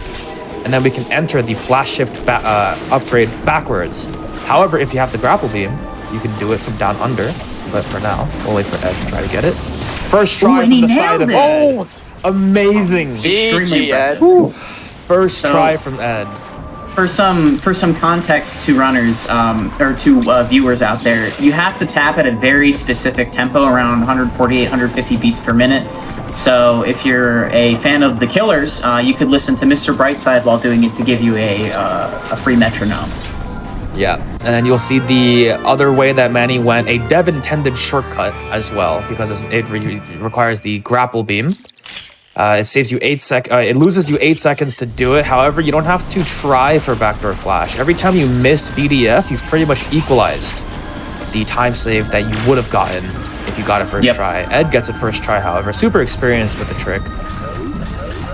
And then we can enter the flash shift upgrade backwards. However, if you have the grapple beam, you can do it from down under. But for now, we'll wait for Ed to try to get it. First try and from he the side of nailed Ed. Amazing. Extremely Ed. impressive. First try from Ed. For some context to runners or to viewers out there, you have to tap at a very specific tempo, around 148, 150 beats per minute. So if you're a fan of The Killers, you could listen to Mr. Brightside while doing it to give you a free metronome. Yeah, and you'll see the other way that Manny went, a dev-intended shortcut as well, because it requires the grapple beam. It saves you 8 it loses you 8 seconds to do it. However, you don't have to try for backdoor flash. Every time you miss BDF, you've pretty much equalized the time save that you would have gotten if you got it first try. Ed gets it first try, however, super experienced with the trick.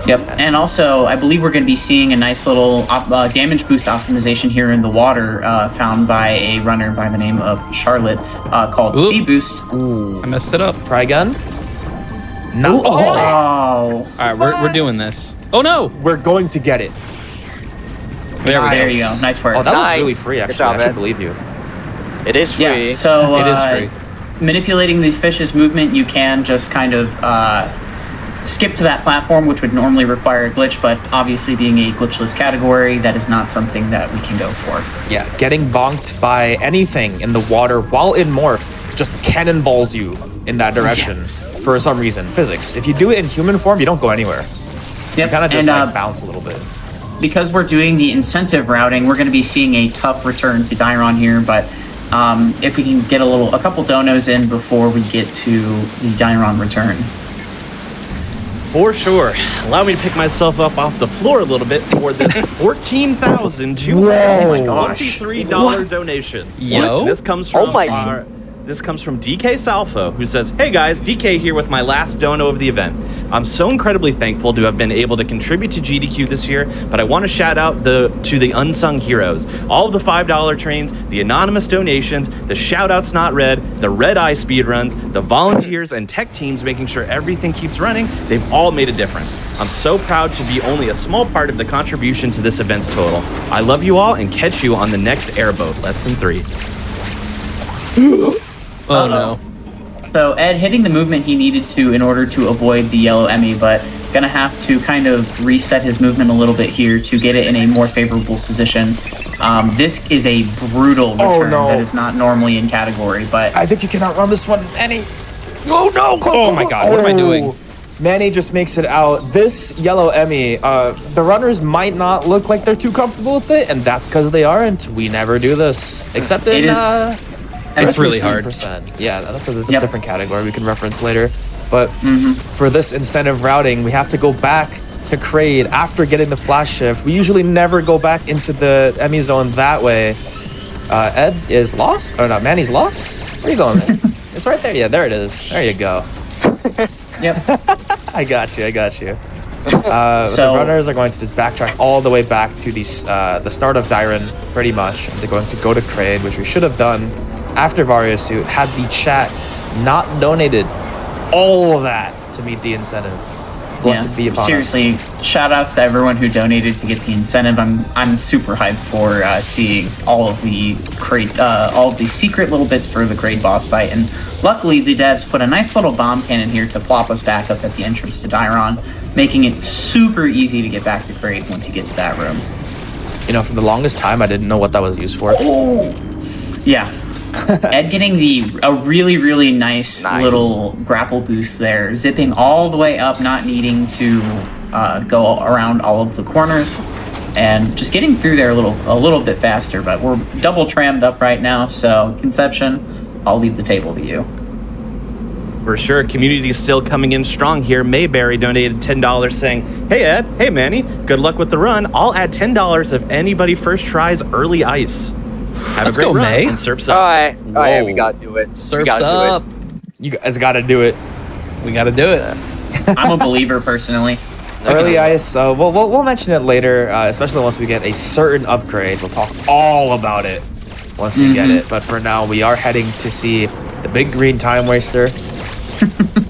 Yep, and also I believe we're going to be seeing a nice little damage boost optimization here in the water, found by a runner by the name of Charlotte, called C Boost. Ooh. I messed it up. Try again. No. Oh, All right, we're doing this. Oh no! We're going to get it. There we go. there you go. Nice work. Oh, that looks Nice. really free, Good actually. job, I should Ed. believe you. It is free. Yeah, so It is free. manipulating the fish's movement, you can just kind of skip to that platform, which would normally require a glitch, but obviously being a glitchless category, that is not something that we can go for. Yeah, getting bonked by anything in the water while in morph just cannonballs you in that direction for some reason. Physics. If you do it in human form, you don't go anywhere. You Yep, kind of just and bounce a little bit. because we're doing the incentive routing, we're going to be seeing a tough return to Dairon here, but if we can get a couple donos in before we get to the Dairon return. For sure. Allow me to pick myself up off the floor a little bit for this $14,223 donation. Yo. This comes from Oh my- This comes from DK Salfo, who says, "Hey guys, DK here with my last dono of the event. I'm so incredibly thankful to have been able to contribute to GDQ this year, but I want to shout out to the unsung heroes. All of the $5 trains, the anonymous donations, the shout-outs not read, the red-eye speedruns, the volunteers and tech teams making sure everything keeps running. They've all made a difference. I'm so proud to be only a small part of the contribution to this event's total. I love you all and catch you on the next airboat, less than 3. Oh no. So Ed hitting the movement he needed to in order to avoid the yellow Emmy, but Gonna have to kind of reset his movement a little bit here to get it in a more favorable position. This is a brutal return that is not normally in category, but I think you cannot run this one, Manny. Oh no! Oh my god, what am I doing? Manny just makes it out. This yellow Emmy, the runners might not look like they're too comfortable with it, and that's because they aren't. We never do this. Except in, it's really hard. Yeah, that's a different category we can reference later. But for this incentive routing, we have to go back to Kraid after getting the flash shift. We usually never go back into the Emmy zone that way. Ed is lost? Or not, Manny's lost? Where are you going, man? It's right there. Yeah, there it is. There you go. Yep. I got you. So the runners are going to just backtrack all the way back to the start of Dyron, pretty much. They're going to go to Kraid, which we should have done after Vario Suit, had the chat not donated all of that to meet the incentive. Blessed be upon seriously, shout outs to everyone who donated to get the incentive. I'm super hyped for seeing all of the secret little bits for the Kraid boss fight. And luckily, the devs put a nice little bomb cannon here to plop us back up at the entrance to Dyron, making it super easy to get back to Kraid once you get to that room. You know, for the longest time, I didn't know what that was used for. Oh, yeah. Ed getting a really, really nice little grapple boost there, zipping all the way up, not needing to go around all of the corners, and just getting through there a little bit faster. But we're double trammed up right now, so Konception, I'll leave the table to you. For sure, community is still coming in strong here. Mayberry donated $10 saying, "Hey Ed, hey Manny, good luck with the run. I'll add $10 if anybody first tries early ice. Have Let's a great go, run May. and surfs up." All right, we gotta do it. Surfs up. You guys got to do it. We gotta do it. I'm a believer personally. Early ice, we'll mention it later, especially once we get a certain upgrade. We'll talk all about it once we get it. But for now, we are heading to see the big green time waster.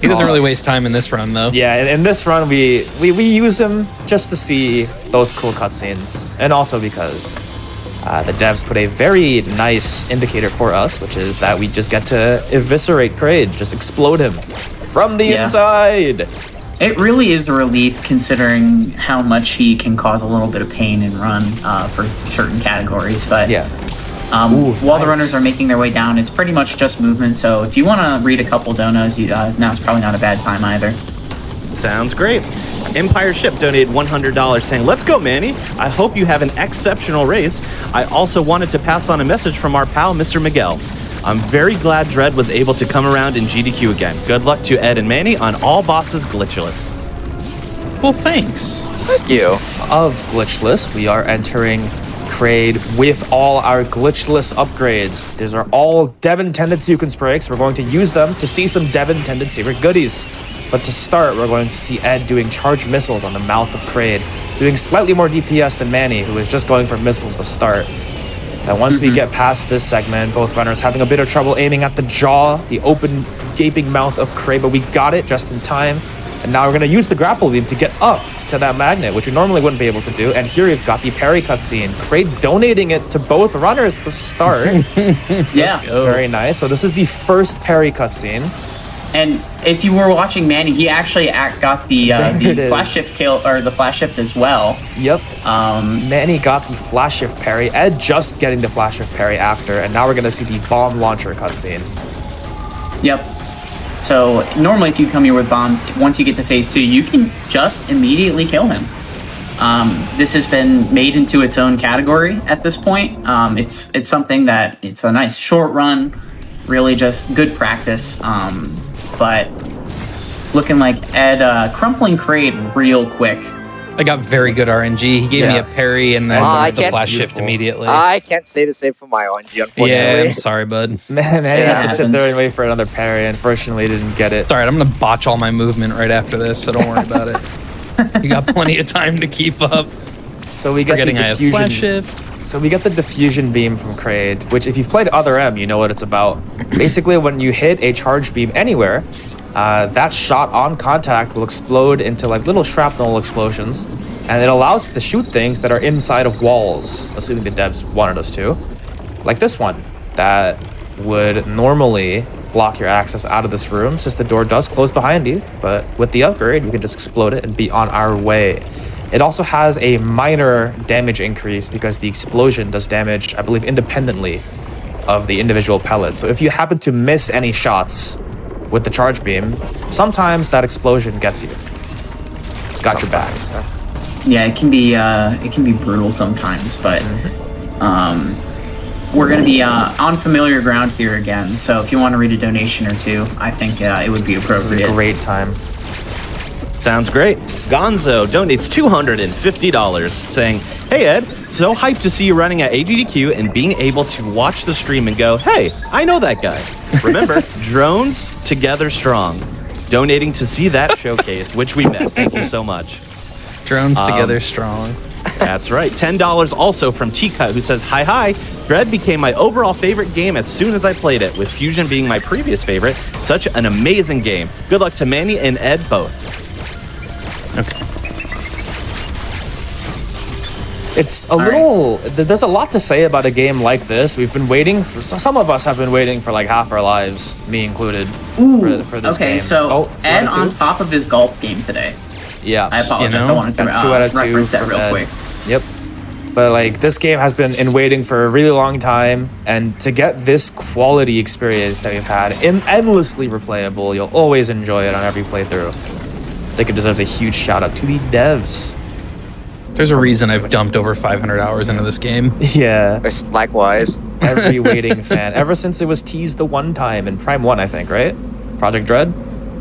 He doesn't really waste time in this run, though. Yeah, in this run, we use him just to see those cool cutscenes. And also because the devs put a very nice indicator for us, which is that we just get to eviscerate Kraid, just explode him from the inside. It really is a relief considering how much he can cause a little bit of pain and run for certain categories. But while the runners are making their way down, it's pretty much just movement. So if you want to read a couple donos, now's probably not a bad time either. Sounds great. Empire Ship donated $100 saying, "Let's go, Manny. I hope you have an exceptional race. I also wanted to pass on a message from our pal, Mr. Miguel. I'm very glad Dread was able to come around in GDQ again. Good luck to Ed and Manny on all bosses glitchless." Well, thanks. Thank you. Of glitchless, we are entering Kraid with all our glitchless upgrades. These are all dev-intended Sukin Sprays. We're going to use them to see some dev-intended secret goodies. But to start, we're going to see Ed doing charged missiles on the mouth of Kraid, doing slightly more DPS than Manny, who is just going for missiles at the start. And once we get past this segment, both runners having a bit of trouble aiming at the jaw, the open, gaping mouth of Kraid, but we got it just in time. And now we're going to use the grapple beam to get up to that magnet, which we normally wouldn't be able to do. And here we've got the parry cutscene. Kraid donating it to both runners at the start. Yeah. Very nice. So this is the first parry cutscene. And if you were watching Manny, he actually got the flash shift kill, or the flash shift as well. Yep. Manny got the flash shift parry. Ed just getting the flash shift parry after, and now we're gonna see the bomb launcher cutscene. Yep. So normally, if you come here with bombs, once you get to phase 2, you can just immediately kill him. This has been made into its own category at this point. It's something that it's a nice short run, really just good practice. But looking like Ed crumpling Kraid real quick. I got very good RNG. He gave me a parry and then the flash shift immediately. I can't say the same for my RNG, unfortunately. Yeah, I'm sorry, bud. Man, I had to sit there and wait for another parry. Unfortunately, didn't get it. It's all right, I'm going to botch all my movement right after this, so don't worry about it. You got plenty of time to keep up. So we get the diffusion. Flash shift. So we get the diffusion beam from Kraid, which if you've played Other M, you know what it's about. Basically, when you hit a charged beam anywhere, that shot on contact will explode into like little shrapnel explosions, and it allows us to shoot things that are inside of walls, assuming the devs wanted us to. Like this one, that would normally block your access out of this room since the door does close behind you. But with the upgrade, we can just explode it and be on our way. It also has a minor damage increase because the explosion does damage, I believe, independently of the individual pellets. So if you happen to miss any shots with the charge beam, sometimes that explosion gets you. It's got your back. Yeah, it can be brutal sometimes, but we're going to be on familiar ground here again. So if you want to read a donation or two, I think it would be appropriate. This is a great time. Sounds great. Gonzo donates $250, saying, "Hey Ed, so hyped to see you running at AGDQ and being able to watch the stream and go, hey, I know that guy. Remember, drones together strong. Donating to see that showcase, which we met. Thank you so much." Drones together strong. That's right. $10 also from Tika, who says, Hi. Dread became my overall favorite game as soon as I played it, with Fusion being my previous favorite. Such an amazing game. Good luck to Manny and Ed both. Okay. It's a little, there's a lot to say about a game like this. We've been waiting for, some of us have been waiting for like half our lives, me included, for this game. Okay, so Ed on top of his golf game today. Yeah. I apologize. I wanted to 2 out of 2 reference that from real Ed. quick. Yep. But like this game has been in waiting for a really long time, and to get this quality experience that we've had, endlessly replayable, you'll always enjoy it on every playthrough. I think it deserves a huge shout out to the devs. There's a reason I've dumped over 500 hours into this game. Yeah. Likewise. Every waiting fan, ever since it was teased the one time in Prime 1, I think, right? Project Dread?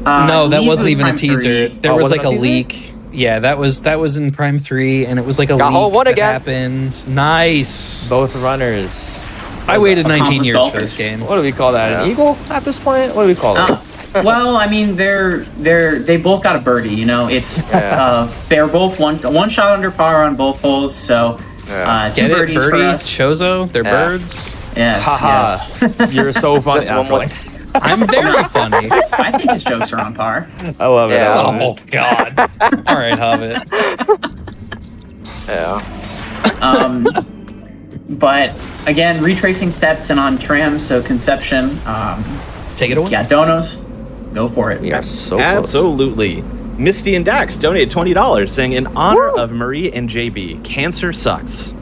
No, that Lee's wasn't was even a Prime teaser. 3. There Oh, was was it like a a teaser? leak. Yeah, that was in Prime 3, and it was like a Got hole leak one that again. happened. Nice. Both runners. I waited 19 accomplished years for golfers. this game. What do we call that? An Yeah. eagle at this point? What do we call it? Well, I mean, they both got a birdie. You know, it's they're both one shot under par on both holes. So two Get it, birdies birdie, for us. Chozo? They're Yeah. birds. Yes, Haha. yes. You're so funny. Just one more- I'm very funny. I think his jokes are on par. I love it. Yeah. I love it. Oh, God. All right, Hobbit. Yeah. But again, retracing steps and on trim. So Konception. Take it away. Yeah, Donos. Go for it. We are so close. Absolutely. Misty and Dax donated $20, saying, in honor of Marie and JB, cancer sucks.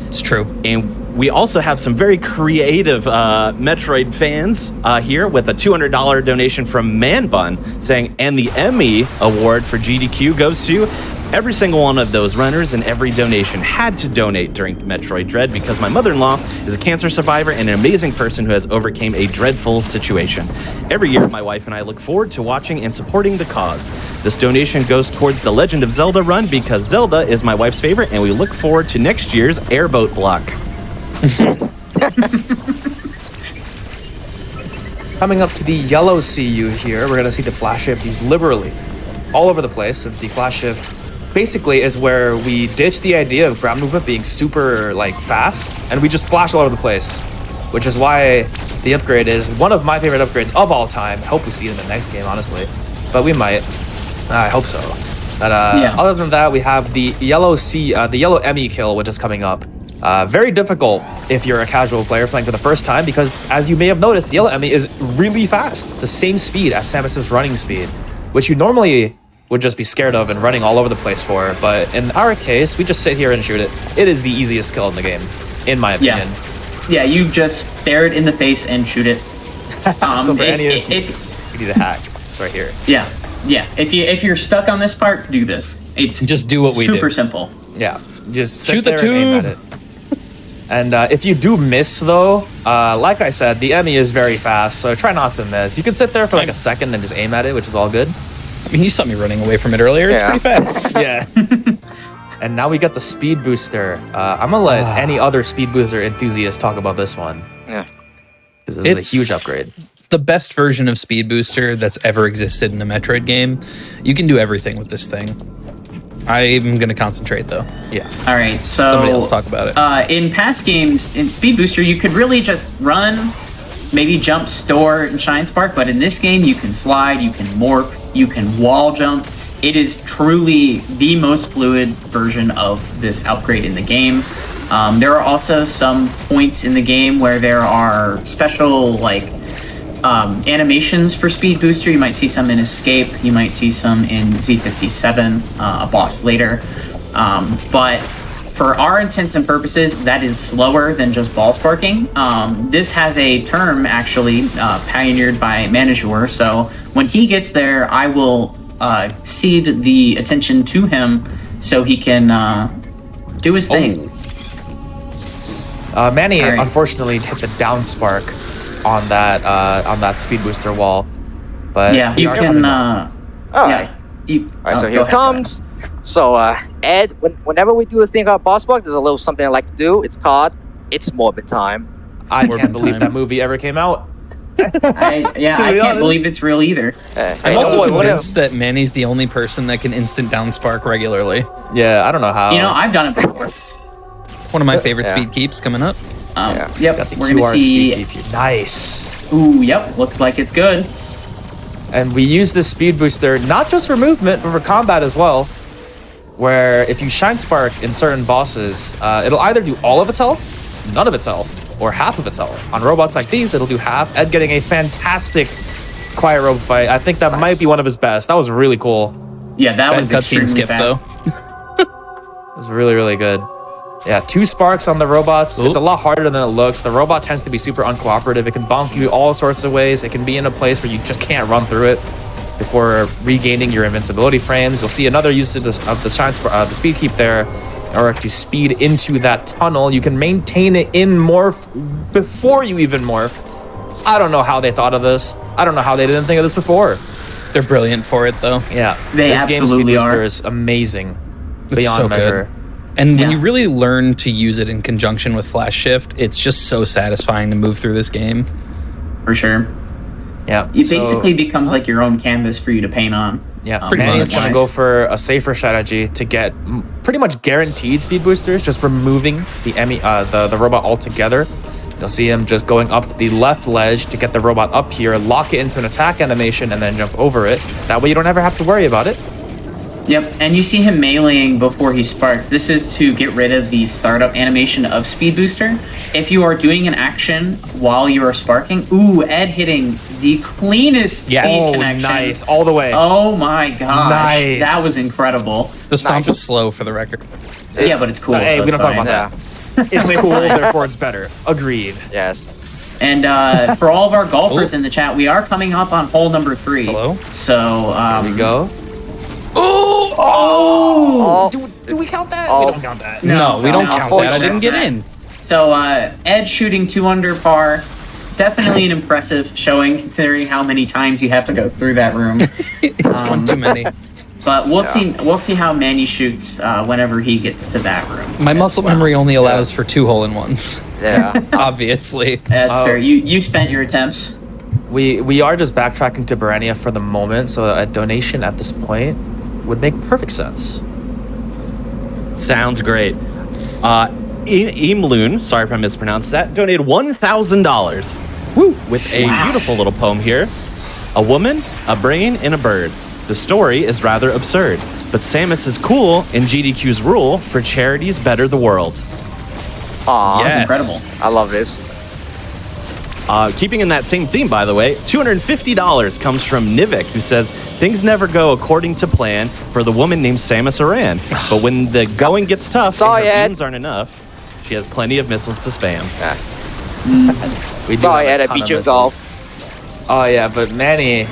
It's true. And we also have some very creative Metroid fans here with a $200 donation from Man Bun, saying, and the Emmy award for GDQ goes to every single one of those runners, and every donation had to donate during Metroid Dread because my mother-in-law is a cancer survivor and an amazing person who has overcame a dreadful situation. Every year, my wife and I look forward to watching and supporting the cause. This donation goes towards the Legend of Zelda run because Zelda is my wife's favorite, and we look forward to next year's airboat block. Coming up to the yellow CU here, we're going to see the flash shift used liberally all over the place, since the flash shift basically is where we ditch the idea of ground movement being super like fast, and we just flash all over the place, which is why the upgrade is one of my favorite upgrades of all time. I hope we see it in the next game, honestly, but we might. I hope so. But Yeah. other than that, we have the yellow the yellow Emmy kill, which is coming up. Very difficult if you're a casual player playing for the first time, because as you may have noticed, the yellow Emmy is really fast, the same speed as Samus's running speed, which you normally would just be scared of and running all over the place for. But in our case, we just sit here and shoot it. It is the easiest kill in the game, in my opinion. Yeah, you just stare it in the face and shoot it. So for any of you, if, you need a hack. It's right here. yeah. If you're stuck on this part, do this. It's Just do what we do. super simple. Yeah, just sit Shoot the there and aim tube. at it. And if you do miss, though, like I said, the Emmy is very fast, so try not to miss. You can sit there for like a second and just aim at it, which is all good. I mean, you saw me running away from it earlier. It's Yeah. pretty fast. Yeah. And now we got the speed booster. I'm gonna let any other speed booster enthusiast talk about this one. Yeah. 'Cause this is It's a huge upgrade. The best version of Speed Booster that's ever existed in a Metroid game. You can do everything with this thing. I'm going to concentrate, though. Yeah. All right, so Somebody else talk about it. In past games, in Speed Booster, you could really just run, maybe jump, store, and Shine Spark. But in this game, you can slide, you can morph, you can wall jump. It is truly the most fluid version of this upgrade in the game. There are also some points in the game where there are special, like, animations for Speed Booster. You might see some in Escape. You might see some in Z57, a boss later. But for our intents and purposes, that is slower than just ball sparking. This has a term actually pioneered by Manijure. So when he gets there, I will cede the attention to him so he can do his thing. Manny All right. unfortunately hit the down spark on that speed booster wall, but Yeah, we you are can. coming up. Alright. Yeah. Alright, so go here ahead, it comes. So, Ed, whenever we do a thing called boss spark, there's a little something I like to do. It's called It's Morbid Time. I Morbid can't believe time. that movie ever came out. I be can't honest. believe it's real either. I'm Hey, also whatever. convinced that Manny's the only person that can instant down spark regularly. Yeah, I don't know how. You know, I've done it before. One of my favorite Yeah. speed keeps coming up. Yeah. Yep, got the we're gonna QR see. speed keep. Nice. Ooh, yep, looks like it's good. And we use this speed booster not just for movement, but for combat as well. Where if you shine spark in certain bosses, it'll either do all of its health, none of its health, or half of its health. On robots like these, it'll do half. Ed getting a fantastic quiet robe fight. I think that might be one of his best. That was really cool. Yeah, that Bad was cutscene extremely skip fast. though. It was really, really good. Yeah, 2 sparks on the robots. It's a lot harder than it looks. The robot tends to be super uncooperative. It can bonk you all sorts of ways. It can be in a place where you just can't run through it before regaining your invincibility frames. You'll see another use of the speed keep there. In order to speed into that tunnel, you can maintain it in morph before you even morph. I don't know how they thought of this. I don't know how they didn't think of this before. They're brilliant for it though. Yeah, They this game's absolutely speed booster are. is amazing It's beyond so measure. good. And when Yeah. you really learn to use it in conjunction with flash shift, it's just so satisfying to move through this game. For sure. Yeah, It so- basically becomes like your own canvas for you to paint on. Yeah, Pretty Manny's much. gonna go for a safer strategy to get pretty much guaranteed speed boosters, just removing the robot altogether. You'll see him just going up to the left ledge to get the robot up here, lock it into an attack animation, and then jump over it. That way you don't ever have to worry about it. Yep, and you see him meleeing before he sparks. This is to get rid of the startup animation of Speed Booster. If you are doing an action while you are sparking, ooh, Ed hitting the cleanest Yes. speed Oh, connection. nice, all the way. Oh my gosh, Nice. that was incredible. The stomp Nice. is slow for the record. Yeah, but it's cool. Hey, so we it's don't talk fine. about Yeah. It's It's cool, fine. therefore it's better. Agreed. Yes. And for all of our golfers Oh. in the chat, we are coming up on hole number 3. Hello? So Here we go. Oh, Do we count that? Oh. We don't count that. No, we don't count that. I didn't get That's in. So Ed shooting 2 under par, definitely an impressive showing considering how many times you have to go through that room. It's one too many. But we'll see how Manny shoots whenever he gets to that room. My muscle memory only allows for 2 hole-in-ones. yeah. Obviously. That's Oh. fair. You spent your attempts. We are just backtracking to Barania for the moment, so a donation at this point would make perfect sense. Sounds great. Imloon, sorry if I mispronounced that, donated $1,000. Woo! With a beautiful little poem here. A woman, a brain, and a bird. The story is rather absurd, but Samus is cool and GDQ's rule for charities better the world. Aw, Yes. Incredible. I love this. Keeping in that same theme, by the way, $250 comes from Nivik, who says, things never go according to plan for the woman named Samus Aran. But when the going gets tough Sorry, and her Ed. beams aren't enough, she has plenty of missiles to spam. We do Sorry, have a Ed, I ton beat of you in missiles. golf. Oh yeah, but Manny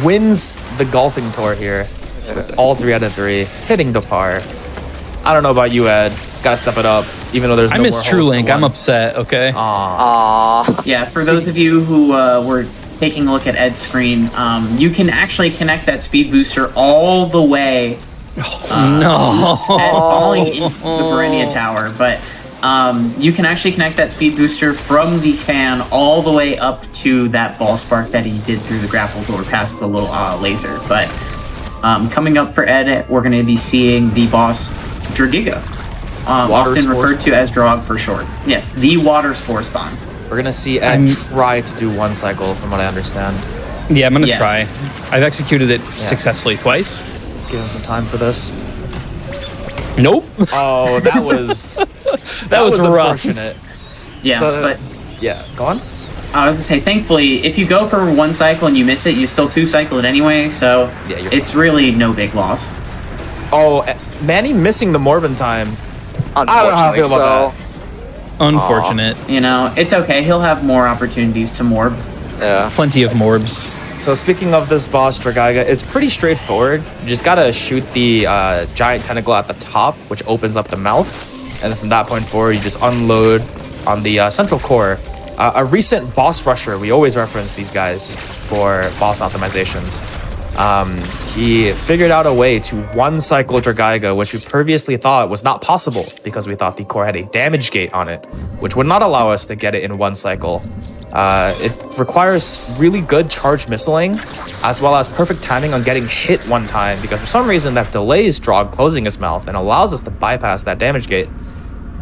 wins the golfing tour here with all 3 out of 3, hitting the par. I don't know about you, Ed. Gotta step it up, even though there's I no miss more True holes to Link. I'm one. upset, okay? Aw. Yeah, for those of you who were taking a look at Ed's screen, you can actually connect that speed booster all the way No. and falling into the Barania Tower, but you can actually connect that speed booster from the fan all the way up to that ball spark that he did through the grapple door past the little laser. But coming up for Ed, we're going to be seeing the boss Dragiga, Water often Spore referred to as Drog for short. Yes, the water spore spawn. We're gonna see Ed try to do 1 cycle, from what I understand. Yeah, I'm gonna Yes. try. I've executed it successfully twice. Give him some time for this. Nope. Oh, that was That was rough. unfortunate. Yeah, So- but Yeah, go on. I was gonna say, thankfully, if you go for one cycle and you miss it, you still 2-cycle it anyway, so Yeah, you're it's really no big loss. Oh, Manny missing the Morbin time. I don't know how I feel about Unfortunate. You know, it's okay. He'll have more opportunities to morb. Yeah. Plenty of morbs. So speaking of this boss, Dragaiga, it's pretty straightforward. You just gotta shoot the giant tentacle at the top, which opens up the mouth. And then from that point forward, you just unload on the central core. A recent boss rusher, we always reference these guys for boss optimizations. He figured out a way to one-cycle Dragaiga, which we previously thought was not possible because we thought the core had a damage gate on it, which would not allow us to get it in one cycle. It requires really good charge missiling, as well as perfect timing on getting hit one time, because for some reason that delays Drog closing his mouth and allows us to bypass that damage gate.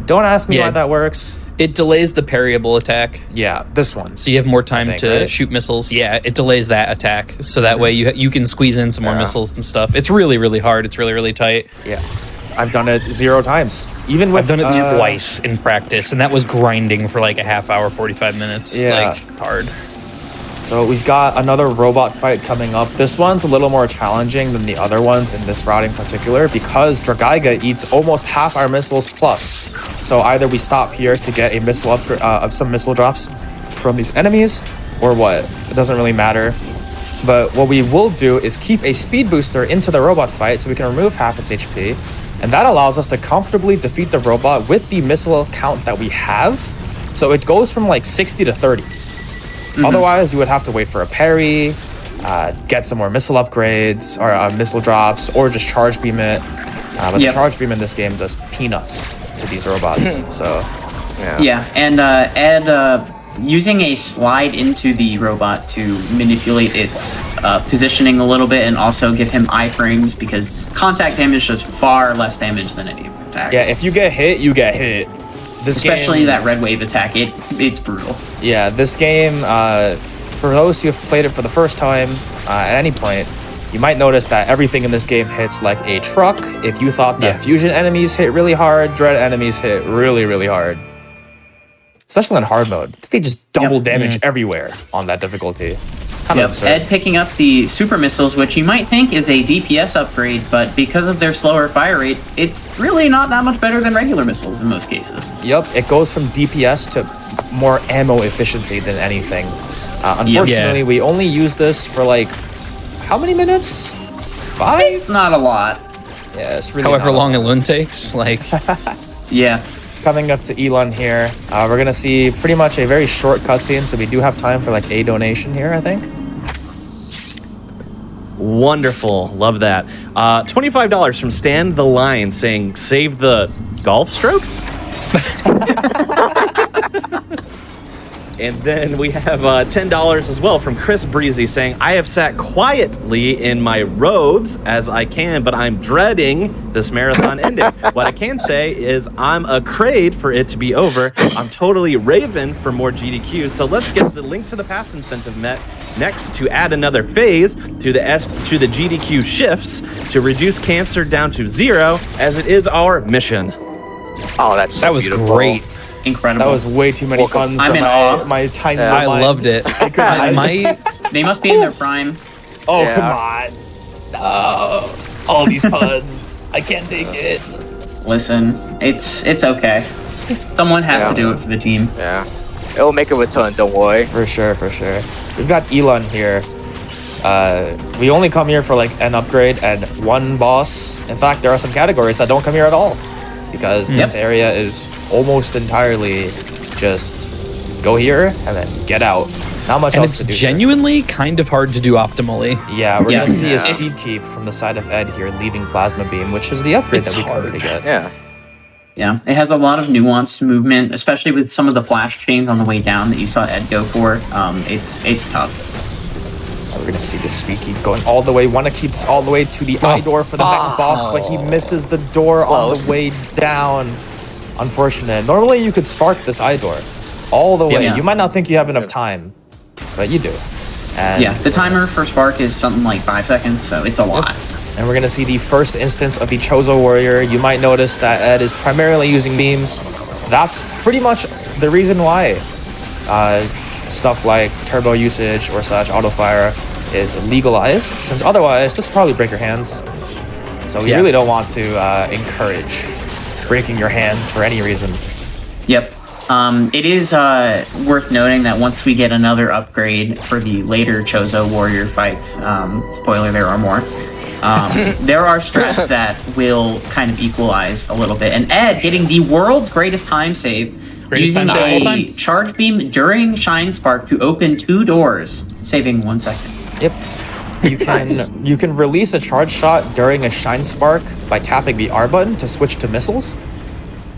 Don't ask me why that works. It delays the parryable attack. Yeah, this one. So you have more time to right? shoot missiles. Yeah, it delays that attack. So that way you can squeeze in some more missiles and stuff. It's really, really hard. It's really, really tight. Yeah. I've done it 0 times. Even with I've done it twice in practice, and that was grinding for like a half hour, 45 minutes. Yeah. Like, it's hard. So we've got another robot fight coming up. This one's a little more challenging than the other ones in this route in particular because Dragaiga eats almost half our missiles plus. So either we stop here to get a missile some missile drops from these enemies, or what? It doesn't really matter. But what we will do is keep a speed booster into the robot fight so we can remove half its HP. And that allows us to comfortably defeat the robot with the missile count that we have. So it goes from like 60 to 30. Otherwise, you would have to wait for a parry, get some more missile upgrades, or missile drops, or just charge beam it. But the charge beam in this game does peanuts to these robots. So, Yeah, and add using a slide into the robot to manipulate its positioning a little bit and also give him iframes, because contact damage does far less damage than any of his attacks. yeah, if you get hit, you get hit. This Especially game, that red wave attack, it's brutal. Yeah, this game, for those who have played it for the first time at any point, you might notice that everything in this game hits like a truck. If you thought that fusion enemies hit really hard, dread enemies hit really, really hard. Especially in hard mode. They just double damage everywhere on that difficulty. Kind of absurd. Ed picking up the super missiles, which you might think is a DPS upgrade, but because of their slower fire rate, it's really not that much better than regular missiles in most cases. Yep, it goes from DPS to more ammo efficiency than anything. Unfortunately, we only use this for like, how many minutes? 5? It's not a lot. Yeah, it's really However not a long lot. a loon takes, like, Yeah. Coming up to Elon here, we're gonna see pretty much a very short cutscene, so we do have time for like a donation here, I think. Wonderful. Love that. $25 from Stand the Line saying, save the golf strokes? And then we have $10 as well from Chris Breezy saying, I have sat quietly in my robes as I can, but I'm dreading this marathon ending. What I can say is I'm afraid for it to be over. I'm totally raving for more GDQs. So let's get the link to the pass incentive met next to add another phase to the GDQ shifts to reduce cancer down to 0, as it is our mission. Oh, that's so that was beautiful. great. Incredible. That was way too many puns I'm for in awe. my tiny I mind. loved it. They must be in their prime. Oh, Yeah. come on. No. All these puns. I can't take it. Listen, it's okay. Someone has to do it for the team. Yeah. It'll make a return, don't worry. For sure, for sure. We've got Elon here. We only come here for like an upgrade and one boss. In fact, there are some categories that don't come here at all, because this area is almost entirely just go here and then get out. Not much And else it's to do. genuinely kind of hard to do optimally. Yeah, we're Yeah. gonna see Yeah. a speed keep from the side of Ed here, leaving Plasma Beam, which is the upgrade It's that we come here to hard. get. Yeah. Yeah, it has a lot of nuanced movement, especially with some of the flash chains on the way down that you saw Ed go for. It's tough. We're gonna see the speed keep going all the way. Want to keep this all the way to the eye door for the next boss, but he misses the door on the Close. way down. Unfortunate. Normally you could spark this eye door all the way. Yeah. You might not think you have enough time, but you do. And Yeah, the timer for Spark is something like 5 seconds, so it's a lot. And we're gonna see the first instance of the Chozo Warrior. You might notice that Ed is primarily using beams. That's pretty much the reason why. stuff like turbo usage or such auto fire is legalized, since otherwise this would probably break your hands. So we really don't want to encourage breaking your hands for any reason. Yep. It is worth noting that once we get another upgrade for the later Chozo warrior fights, spoiler, there are more, there are strats that will kind of equalize a little bit. And Ed getting the world's greatest time save, using a charge beam during Shine Spark to open 2 doors, saving 1 second. Yep. You can release a charge shot during a Shine Spark by tapping the R button to switch to missiles.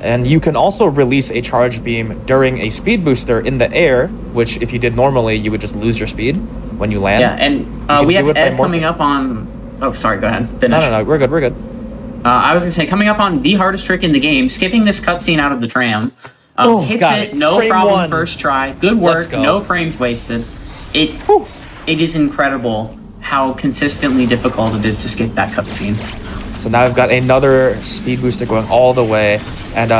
And you can also release a charge beam during a speed booster in the air, which if you did normally, you would just lose your speed when you land. Yeah, and we have Ed coming up on... Oh, sorry, go ahead. Finish. No, we're good. I was going to say, coming up on the hardest trick in the game, skipping this cutscene out of the tram. Hits it, no Frame problem, 1. First try. Good work, no frames wasted. It is incredible how consistently difficult it is to skip that cutscene. So now I've got another speed booster going all the way. And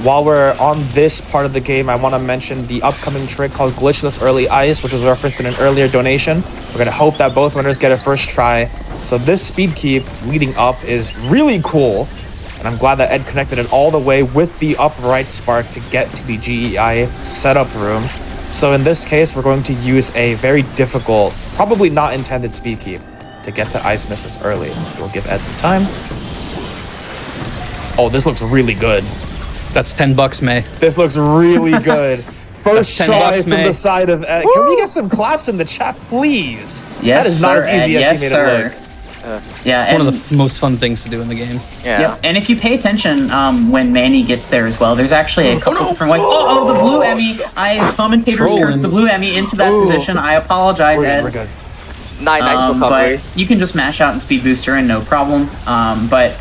while we're on this part of the game, I want to mention the upcoming trick called Glitchless Early Ice, which was referenced in an earlier donation. We're going to hope that both runners get a first try. So this speed keep leading up is really cool. And I'm glad that Ed connected it all the way with the upright spark to get to the GEI setup room. So in this case, we're going to use a very difficult, probably not intended speed keep to get to ice missiles early. We'll give Ed some time. Oh, this looks really good. That's $10, May. This looks really good. First try from the side of Ed. Can we get some claps in the chat, please? Yes, that is not as easy as he made it look. Yeah, it's one of the most fun things to do in the game. Yeah. Yep. And if you pay attention when Manny gets there as well, there's actually a couple different ways. Oh, the blue Emmy. Commentators cursed the blue Emmy into that position. I apologize, Ed. We're good. Nice recovery. But you can just mash out and speed booster and no problem. But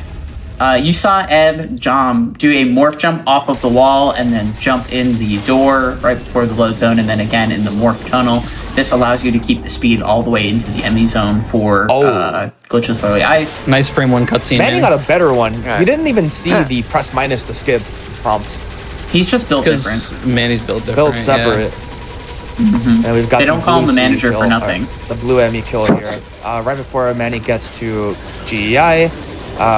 you saw Ed do a morph jump off of the wall and then jump in the door right before the load zone and then again in the morph tunnel. This allows you to keep the speed all the way into the Emmy zone for Glitchless Early Ice. Nice frame 1 cutscene. Manny got a better one. We didn't even see the press minus to skip prompt. He's just built different. Manny's built different. Built separate. Mm-hmm. And we've got they don't call him the manager for nothing. The blue Emmy kill here. Right before Manny gets to GEI.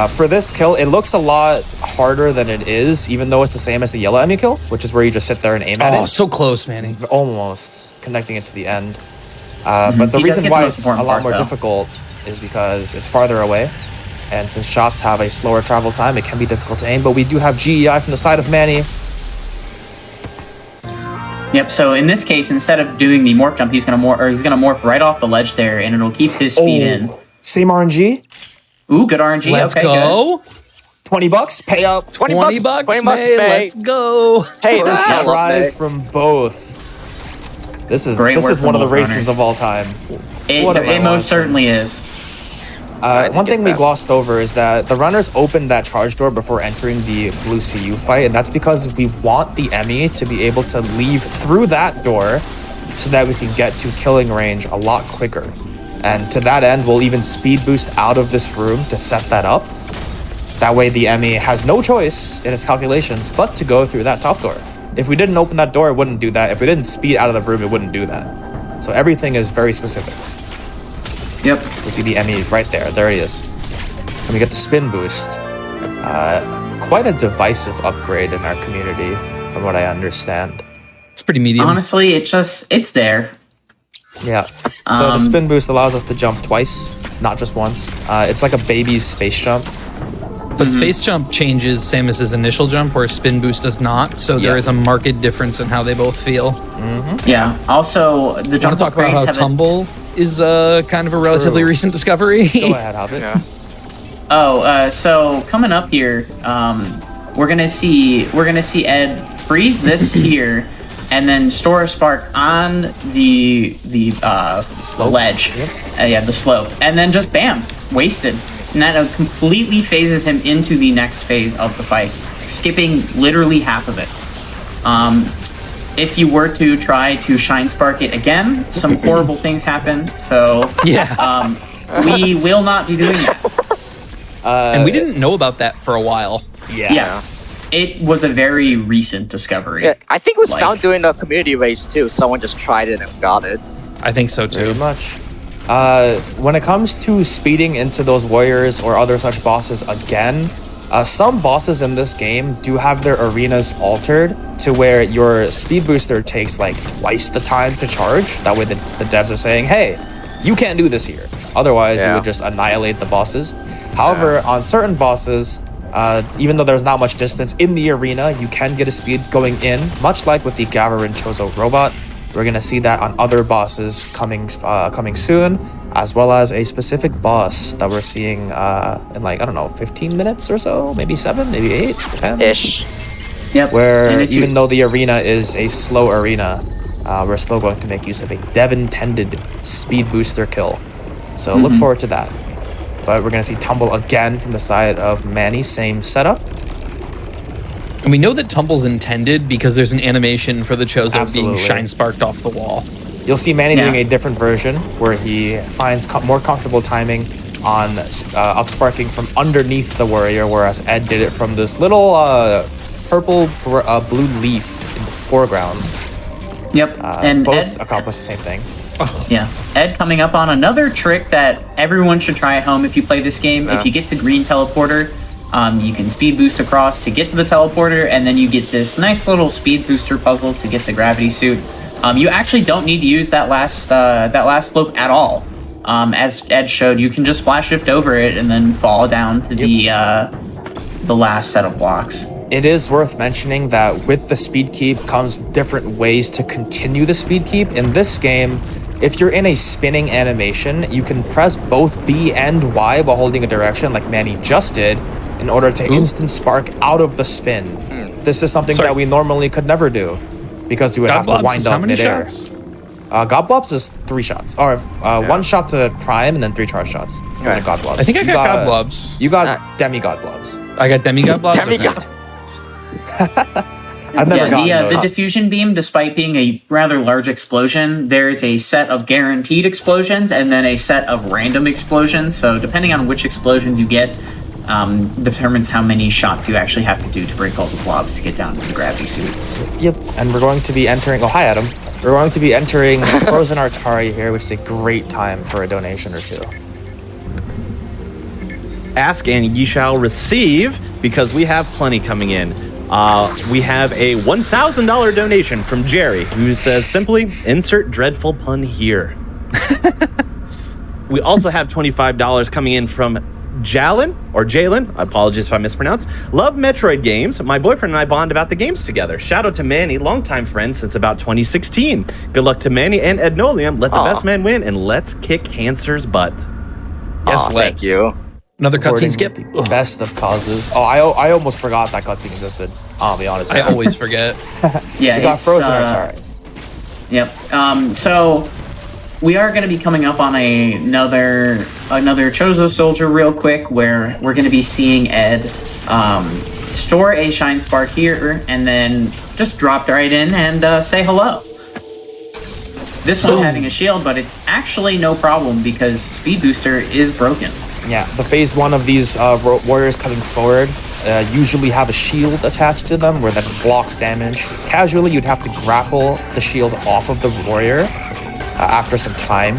For this kill, it looks a lot harder than it is, even though it's the same as the yellow Emmy kill, which is where you just sit there and aim at it. Oh, so close, Manny. Almost connecting it to the end. But the reason why it's a lot more difficult is because it's farther away. And since shots have a slower travel time, it can be difficult to aim. But we do have GEI from the side of Manny. Yep. So in this case, instead of doing the morph jump, he's gonna morph right off the ledge there, and it'll keep his speed in. Same RNG. Ooh, good RNG. Let's okay, go. Good. $20. Pay up. 20 bucks, May. Let's go. Hey, first try from both. This is one of the races runners. Of all time. It most certainly is. One thing we glossed over is that the runners opened that charge door before entering the blue CU fight, and that's because we want the Emmy to be able to leave through that door so that we can get to killing range a lot quicker. And to that end, we'll even speed boost out of this room to set that up. That way the Emmy has no choice in its calculations but to go through that top door. If we didn't open that door, it wouldn't do that. If we didn't speed out of the room, it wouldn't do that. So everything is very specific. Yep. You see the Emmy right there. There he is. And we get the spin boost. Quite a divisive upgrade in our community, from what I understand. It's pretty medium. Honestly, it's there. Yeah. So the spin boost allows us to jump twice, not just once. It's like a baby's space jump. But space jump changes Samus's initial jump, where spin boost does not. So there is a marked difference in how they both feel. Yeah. Also, the jump Want to talk about how tumble is kind of a relatively recent discovery? Go ahead, Hobbit. Yeah. So coming up here, we're gonna see Ed freeze this here, and then store a spark on the ledge. Yep. The slope, and then just bam, wasted. And that completely phases him into the next phase of the fight, skipping literally half of it. If you were to try to Shine Spark it again, some horrible things happen. So we will not be doing that. And we didn't know about that for a while. Yeah. It was a very recent discovery. Yeah, I think it was Like- found during the community race too. Someone just tried it and got it. I think so too. Very much. When it comes to speeding into those warriors or other such bosses again, some bosses in this game do have their arenas altered to where your speed booster takes like twice the time to charge. That way the devs are saying, hey, you can't do this here. Otherwise, you would just annihilate the bosses. However, on certain bosses, even though there's not much distance in the arena, you can get a speed going in, much like with the Gavarin Chozo robot. We're gonna see that on other bosses coming soon, as well as a specific boss that we're seeing in like, I don't know, 15 minutes or so, maybe 7, maybe 8, 10. Ish. Yep. Where And if you- even though the arena is a slow arena, we're still going to make use of a dev-intended speed booster kill. So look forward to that. But we're gonna see Tumble again from the side of Manny, same setup. And we know that Tumble's intended because there's an animation for the Chozo being Absolutely. shine sparked off the wall. You'll see Manny Yeah. doing a different version where he finds more comfortable timing on up-sparking from underneath the warrior, whereas Ed did it from this little blue leaf in the foreground. Yep. And Both Ed, accomplish the same thing. yeah, Ed coming up on another trick that everyone should try at home if you play this game. Yeah. If you get the green teleporter, you can speed boost across to get to the teleporter, and then you get this nice little speed booster puzzle to get to Gravity Suit. You actually don't need to use that last slope at all. As Ed showed, you can just flash shift over it and then fall down to the last set of blocks. It is worth mentioning that with the speed keep comes different ways to continue the speed keep. In this game, if you're in a spinning animation, you can press both B and Y while holding a direction like Manny just did in order to instant spark out of the spin. This is something that we normally could never do because you would have to Godblobs wind is up how many midair. shots? Godblobs is 3 shots, or 1 shot to Prime and then 3 charge shots. Those are Okay. Godblobs. I think I You got Godblobs. You got Demigod blobs. I got Demigod blobs. Demigod. I've never gotten the those. diffusion beam, despite being a rather large explosion, there's a set of guaranteed explosions and then a set of random explosions. So depending on which explosions you get, determines how many shots you actually have to do to break all the blobs to get down to the Gravity Suit. Yep, and we're going to be entering. Oh, hi, Adam. We're going to be entering Frozen Artari here, which is a great time for a donation or two. Ask and ye shall receive, because we have plenty coming in. We have a $1,000 donation from Jerry, who says simply, insert dreadful pun here. We also have $25 coming in from Jalen. Apologies if I mispronounce. Love Metroid games. My boyfriend and I bond about the games together. Shout out to Manny, longtime friend since about 2016. Good luck to Manny and Ednolium. Let the best man win, and let's kick cancer's butt. Yes, Aw, let's. thank you. Another cutscene Supporting skip. the Best of causes. Oh, I almost forgot that cutscene existed. I'll be honest with I you. always forget. Yeah, We got it's, Frozen Artari. Yep. So we are going to be coming up on another Chozo Soldier real quick, where we're going to be seeing Ed store a Shine Spark here and then just drop right in and say hello. This one having a shield, but it's actually no problem because Speed Booster is broken. Yeah, the phase 1 of these warriors coming forward usually have a shield attached to them where that just blocks damage. Casually, you'd have to grapple the shield off of the warrior after some time.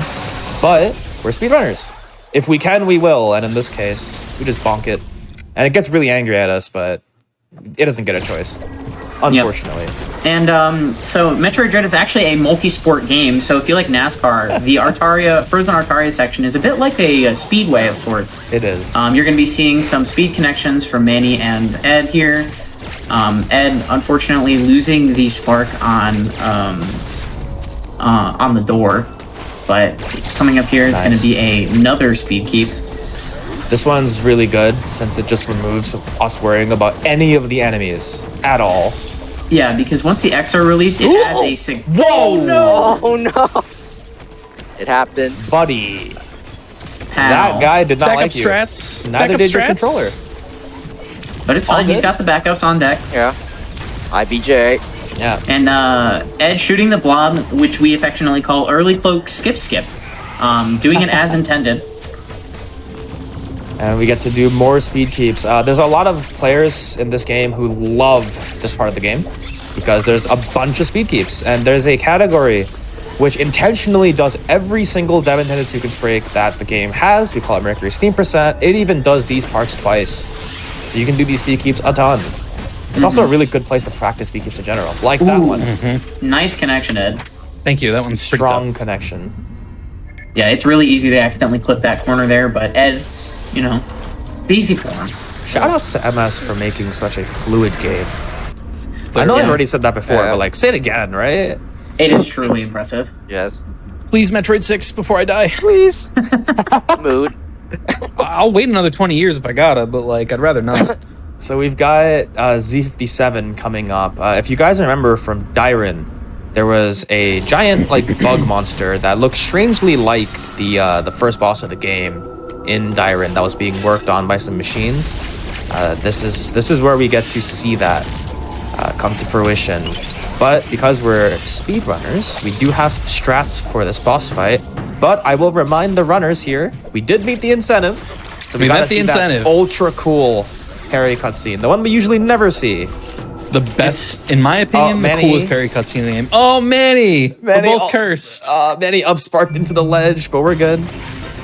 But we're speedrunners. If we can, we will. And in this case, we just bonk it. And it gets really angry at us, but it doesn't get a choice. Unfortunately. And so Metroid Dread is actually a multi-sport game. So if you like NASCAR, the Frozen Artaria section is a bit like a speedway of sorts. It is. You're going to be seeing some speed connections from Manny and Ed here. Ed, unfortunately, losing the spark on the door, but coming up here is going to be another speed keep. This one's really good since it just removes us worrying about any of the enemies at all. Yeah, because once the X are released, it adds a Oh no! It happens. Buddy, How? that guy did not Backup like you. strats. Neither Backup did your strats. controller. But it's fine. All He's good. got the backups on deck. Yeah. IBJ. Yeah. And Ed shooting the blob, which we affectionately call early cloak skip. Doing it as intended. And we get to do more speed keeps. There's a lot of players in this game who love this part of the game because there's a bunch of speed keeps. And there's a category which intentionally does every single dev-intended sequence break that the game has. We call it Mercury Steam %. It even does these parts twice. So you can do these speed keeps a ton. It's also a really good place to practice speed keeps in general, like that one. Nice connection, Ed. Thank you. That one's pretty Strong tough. connection. Yeah, it's really easy to accidentally clip that corner there, but Ed, you know, easy for him. Shoutouts to MS for making such a fluid game. I know I already said that before, but like, say it again, right? It is truly impressive. Yes. Please, Metroid 6 before I die. Please. Mood. I'll wait another 20 years if I gotta, but like, I'd rather not. So we've got Z57 coming up. If you guys remember from Dairon, there was a giant like bug monster that looked strangely like the first boss of the game in Dairon that was being worked on by some machines. This is where we get to see that come to fruition. But because we're speedrunners, we do have some strats for this boss fight. But I will remind the runners here, we did meet the incentive. So we got met the incentive. That ultra cool parry cutscene, the one we usually never see. The best, in my opinion, the Manny. coolest parry cutscene in the game. Oh, Manny! We're both oh, cursed. Manny up-sparked into the ledge, but we're good.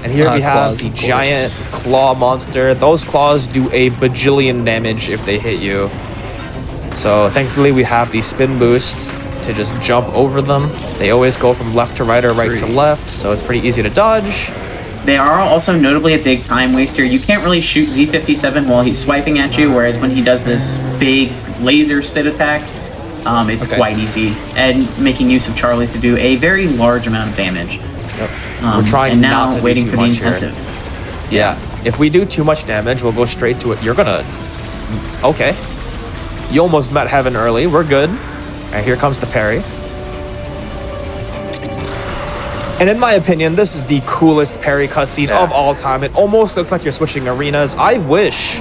And here we have Claws, the of course. giant claw monster. Those claws do a bajillion damage if they hit you. So thankfully we have the spin boost to just jump over them. They always go from left to right or right to left, so it's pretty easy to dodge. They are also notably a big time waster. You can't really shoot Z57 while he's swiping at you, whereas when he does this big laser spit attack, it's quite easy. And making use of Charlie's to do a very large amount of damage. Yep. We're trying and now not to waiting do for too the much here. incentive. Yeah, if we do too much damage, we'll go straight to it. You're gonna... Okay. You almost met heaven early. We're good. All right, here comes the parry. And in my opinion, this is the coolest parry cutscene of all time. It almost looks like you're switching arenas. I wish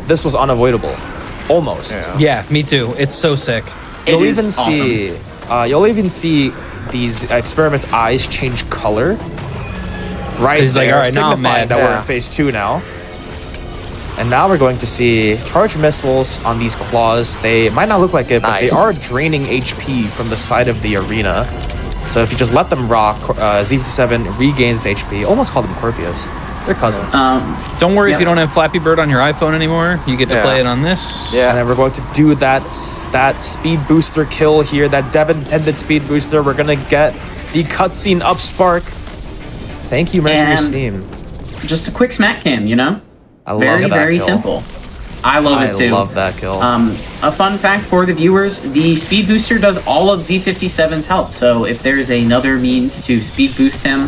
this was unavoidable. Almost. Yeah, me too. It's so sick. You'll It is even see... you'll even see these experiments' eyes change color. Right He's like, there, all right, now I'm signifying mad. that we're Yeah. in phase 2 now. And now we're going to see charged missiles on these claws. They might not look like it, but they Nice. are draining HP from the side of the arena. So if you just let them rock, Z57 regains HP. Almost call them Corpius. They're cousins. Don't worry if Yeah. you don't have Flappy Bird on your iPhone anymore. You get to Yeah. play it on this. Yeah. And then we're going to do that speed booster kill here, that dev-intended speed booster. We're going to get the cutscene up spark. Thank you, Mercury And- Steam. Just a quick smack cam, you know? I love Very, that very kill. simple. I love it too. I love that kill. A fun fact for the viewers, the speed booster does all of Z57's health, so if there's another means to speed boost him,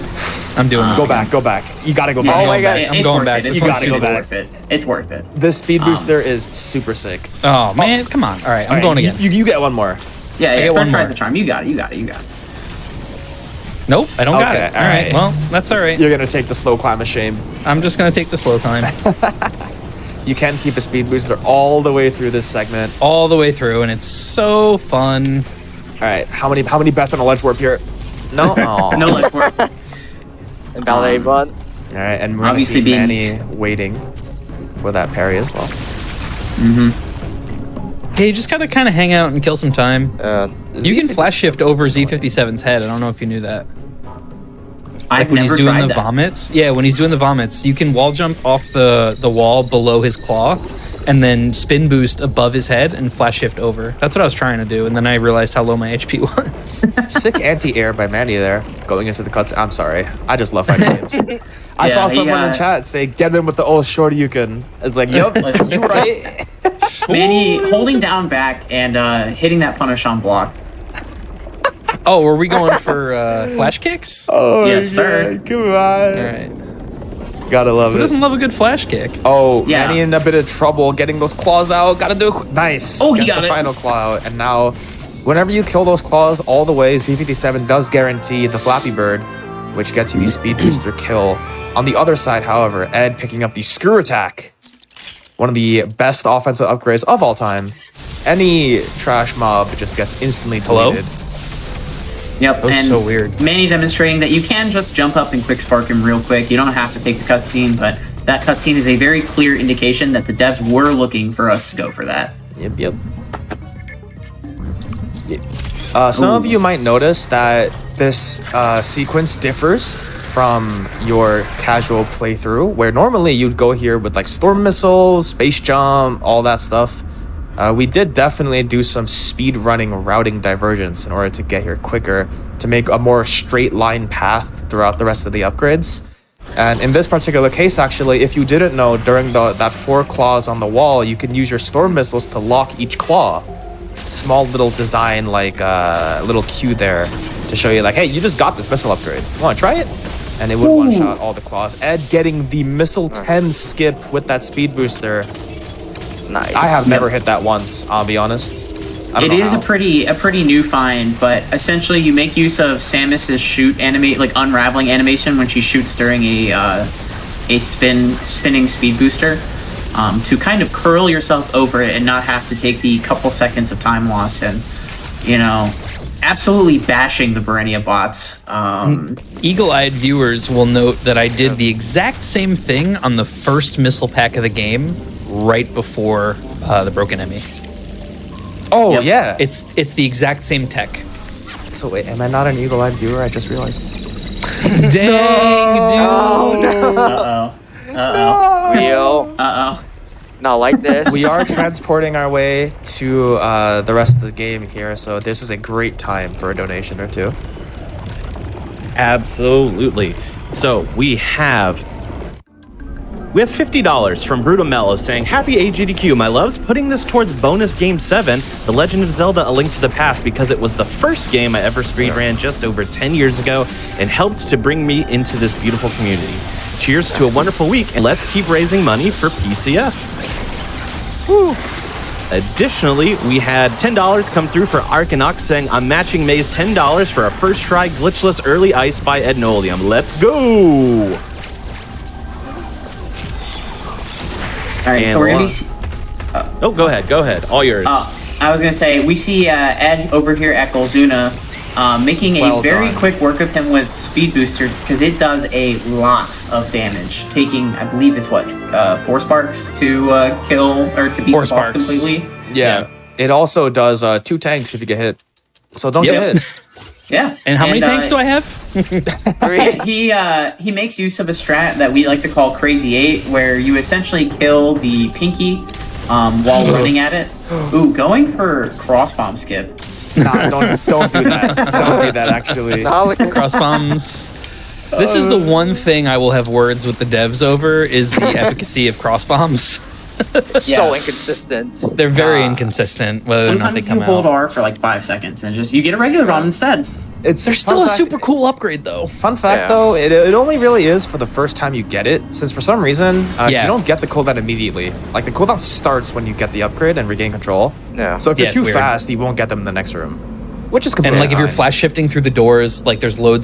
I'm doing this. Go again. back, go back. You gotta go Yeah, back. I'm going God. back. I'm it's going worth back. it. This It's one's gotta go super worth back. it. It's worth it. This speed booster is super sick. Oh, man, come on. All right, I'm All right, going again. You get one more. Yeah, get yeah. one Try more. the charm. You got it. You got it. You got it. Nope, I don't got Okay, it. all All right, right. well, that's all right. You're gonna take the slow climb of shame. I'm just going to take the slow climb You can keep a speed booster all the way through this segment. all the way through, and it's so fun. All right, how many bets on a ledge warp here? No. Aw. No ledge work. And ballet run. All right, and we're gonna Obviously see being- Manny waiting for that parry as well. Okay, you just got to kind of hang out and kill some time. You can Z57 flash shift over Z57's head. I don't know if you knew that. I've When never he's doing tried the that. vomits. Yeah, when he's doing the vomits, you can wall jump off the wall below his claw and then spin boost above his head and flash shift over. That's what I was trying to do, and then I realized how low my HP was. Sick anti-air by Manny there, going into the cuts. I'm sorry. I just love fighting games. I Yeah, saw he, someone in chat say, get him with the old shorty you can. It's like, yup, Listen. you right. Manny holding down back and hitting that punish on block. Oh, were we going for flash kicks? Oh, Yes, sir. God, come on. All right. Gotta love Who it. doesn't love a good flash kick? Oh, Yeah. Manny in a bit of trouble getting those claws out. Gotta do it. Nice. Oh, he Gets got the it. final claw out. And now, whenever you kill those claws all the way, Z57 does guarantee the Flappy Bird, which gets you the speed booster kill. On the other side, however, Ed picking up the screw attack. One of the best offensive upgrades of all time. Any trash mob just gets instantly Hello? deleted. Yep, was and so weird. Manny demonstrating that you can just jump up and quick spark him real quick. You don't have to take the cutscene, but that cutscene is a very clear indication that the devs were looking for us to go for that. Yep. Some of you might notice that this sequence differs from your casual playthrough, where normally you'd go here with like storm missiles, space jump, all that stuff. We did definitely do some speed running routing divergence in order to get here quicker, to make a more straight line path throughout the rest of the upgrades. And in this particular case, actually, if you didn't know, during that 4 claws on the wall, you can use your storm missiles to lock each claw. Small little design, like little cue there to show you like, hey, you just got this missile upgrade. You want to try it? And it would one-shot all the claws. Ed getting the missile 10 skip with that speed booster. Nice. I have never hit that once, I'll be honest. It is a pretty new find, but essentially you make use of Samus's unraveling animation when she shoots during a spinning speed booster, to kind of curl yourself over it and not have to take the couple seconds of time loss and, absolutely bashing the Barenia bots. Eagle-eyed viewers will note that I did the exact same thing on the first missile pack of the game, right before the Broken Emmy. Oh, Yep. yeah. It's the exact same tech. So wait, am I not an eagle-eyed viewer? I just realized. Dang, dude. Oh, no. Uh-oh. Real. Uh-oh. Not like this. We are transporting our way to the rest of the game here, so this is a great time for a donation or two. Absolutely. So we have $50 from Bruto Mello saying, "Happy AGDQ, my loves. Putting this towards bonus game 7, The Legend of Zelda: A Link to the Past, because it was the first game I ever speedran just over 10 years ago and helped to bring me into this beautiful community. Cheers to a wonderful week, and let's keep raising money for PCF." Woo. Additionally, we had $10 come through for Arcanok saying, "I'm matching May's $10 for a first try glitchless early ice by Ednolium. Let's go!" All right, so we're going to be... Oh, go ahead. All yours. I was gonna say we see Ed over here at Golzuna making a Well very done. quick work of him with Speed Booster because it does a lot of damage, taking I believe it's 4 sparks to kill or to beat 4 the boss sparks. completely. Yeah. It also does 2 tanks if you get hit. So don't Yep. get hit. Yeah. And how many tanks do I have? 3. He makes use of a strat that we like to call Crazy 8, where you essentially kill the Pinky while running at it. Ooh, going for cross bomb skip. Nah, don't do that. Don't do that, actually. Cross bombs. This is the one thing I will have words with the devs over is the efficacy of cross bombs. So Yeah. inconsistent. They're very inconsistent whether or not they Sometimes come you hold out. R for like 5 seconds and just you get a regular run instead. It's They're still a super cool upgrade though. Fun fact Yeah. though, it only really is for the first time you get it, since for some reason Yeah. you don't get the cooldown immediately. Like the cooldown starts when you get the upgrade and regain control. Yeah. So if Yeah, you're it's too weird. fast, you won't get them in the next room, which is And completely like if you're fine. flash shifting through the doors, like there's load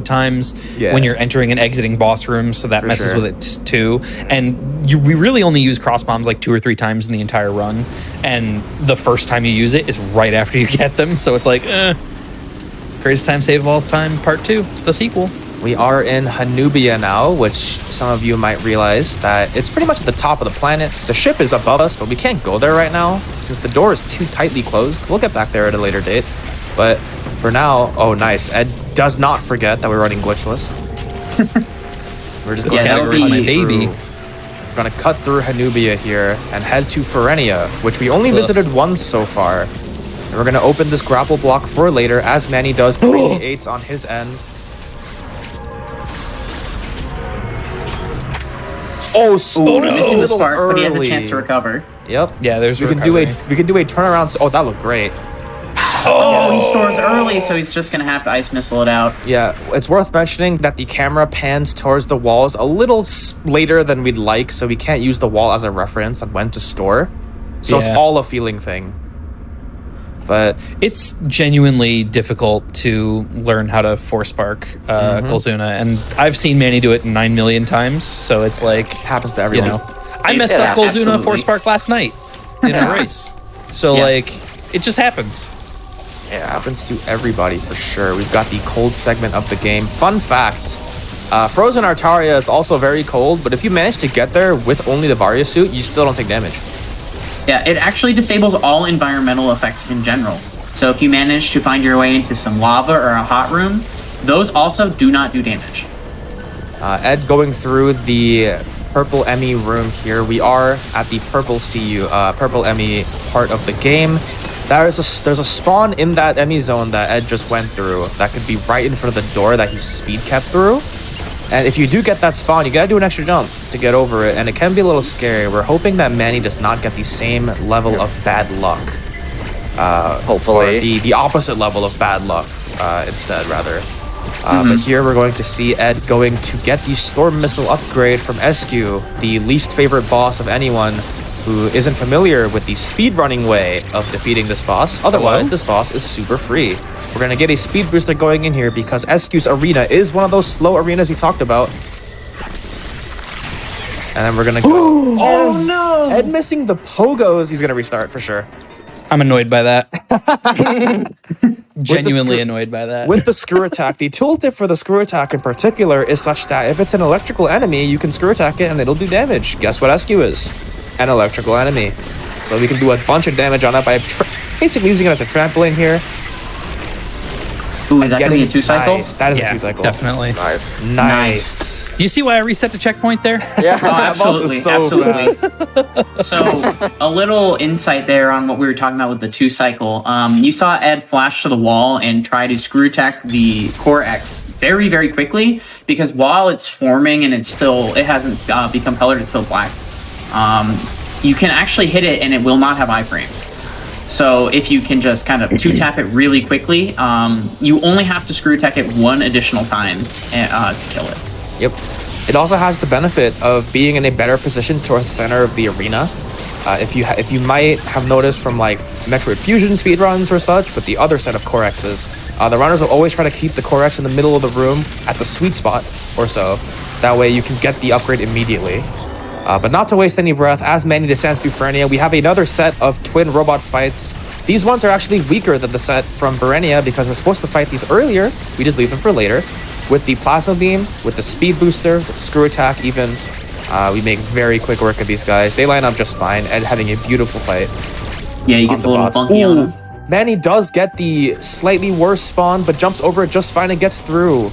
times Yeah. when you're entering and exiting boss rooms, so that For messes sure. with it too. And we really only use cross bombs like 2 or 3 times in the entire run, and the first time you use it is right after you get them. So it's like, Greatest Time Save of All Time Part 2, the sequel. We are in Hanubia now, which some of you might realize that it's pretty much at the top of the planet. The ship is above us, but we can't go there right now since the door is too tightly closed. We'll get back there at a later date. But for now, oh nice. Ed does not forget that we're running glitchless. We're just This going category is to my cut baby. through- We're going to cut through Hanubia here and head to Ferenia, which we only visited once so far. And we're going to open this grapple block for later, as Manny does crazy 8s on his end. Oh, Ooh, missing the spark, but he has a early. chance to recover. Yep. Yeah, there's we can recovery. do a turnaround. Oh, that looked great. Oh, he stores early, so he's just gonna have to ice missile it out. Yeah, it's worth mentioning that the camera pans towards the walls a little later than we'd like, so we can't use the wall as a reference on when to store. So it's Yeah. all a feeling thing. But It's genuinely difficult to learn how to force spark Golzuna, and I've seen Manny do it 9 million times, so it's like, it happens to you everyone. know, I messed Yeah, up Golzuna absolutely. force spark last night in a race. So Yeah. like, it just happens. It happens to everybody for sure. We've got the cold segment of the game. Fun fact, Frozen Artaria is also very cold, but if you manage to get there with only the Varia suit, you still don't take damage. Yeah, it actually disables all environmental effects in general. So if you manage to find your way into some lava or a hot room, those also do not do damage. Ed, going through the purple Emmy room here, we are at the purple purple Emmy part of the game. There's a spawn in that Emmy zone that Ed just went through that could be right in front of the door that he speed kept through. And if you do get that spawn, you gotta do an extra jump to get over it, and it can be a little scary. We're hoping that Manny does not get the same level of bad luck. Hopefully. Or the opposite level of bad luck instead, rather. But here we're going to see Ed going to get the Storm Missile upgrade from SQ, the least favorite boss of anyone who isn't familiar with the speedrunning way of defeating this boss. Otherwise, this boss is super free. We're going to get a speed booster going in here because SQ's arena is one of those slow arenas we talked about. And then we're going to go... Oh no! Ed missing the pogos. He's going to restart for sure. I'm annoyed by that. Genuinely annoyed by that. With the screw attack, the tooltip for the screw attack in particular is such that if it's an electrical enemy, you can screw attack it and it'll do damage. Guess what SQ is? An electrical enemy. So we can do a bunch of damage on that by basically using it as a trampoline here. Ooh, is that going to be a 2-cycle? Nice. That is a 2-cycle. Definitely. Nice. Do you see why I reset the checkpoint there? Yeah. Oh, absolutely, so absolutely. fast. So, a little insight there on what we were talking about with the 2-cycle. You saw Ed flash to the wall and try to screw attack the Core X very, very quickly because while it's forming and it hasn't become colored, it's still black. You can actually hit it and it will not have iframes. So if you can just kind of 2-tap it really quickly, you only have to screw attack it one additional time to kill it. Yep. It also has the benefit of being in a better position towards the center of the arena. If you might have noticed from like Metroid Fusion speedruns or such, with the other set of Core X's, the runners will always try to keep the Core X in the middle of the room at the sweet spot or so. That way you can get the upgrade immediately. But not to waste any breath, as Manny descends through Ferenia, we have another set of twin robot fights. These ones are actually weaker than the set from Berenia because we're supposed to fight these earlier. We just leave them for later. With the Plasma Beam, with the Speed Booster, with the Screw Attack even, we make very quick work of these guys. They line up just fine, and having a beautiful fight. Yeah, he gets a little funky on him. Manny does get the slightly worse spawn, but jumps over it just fine and gets through.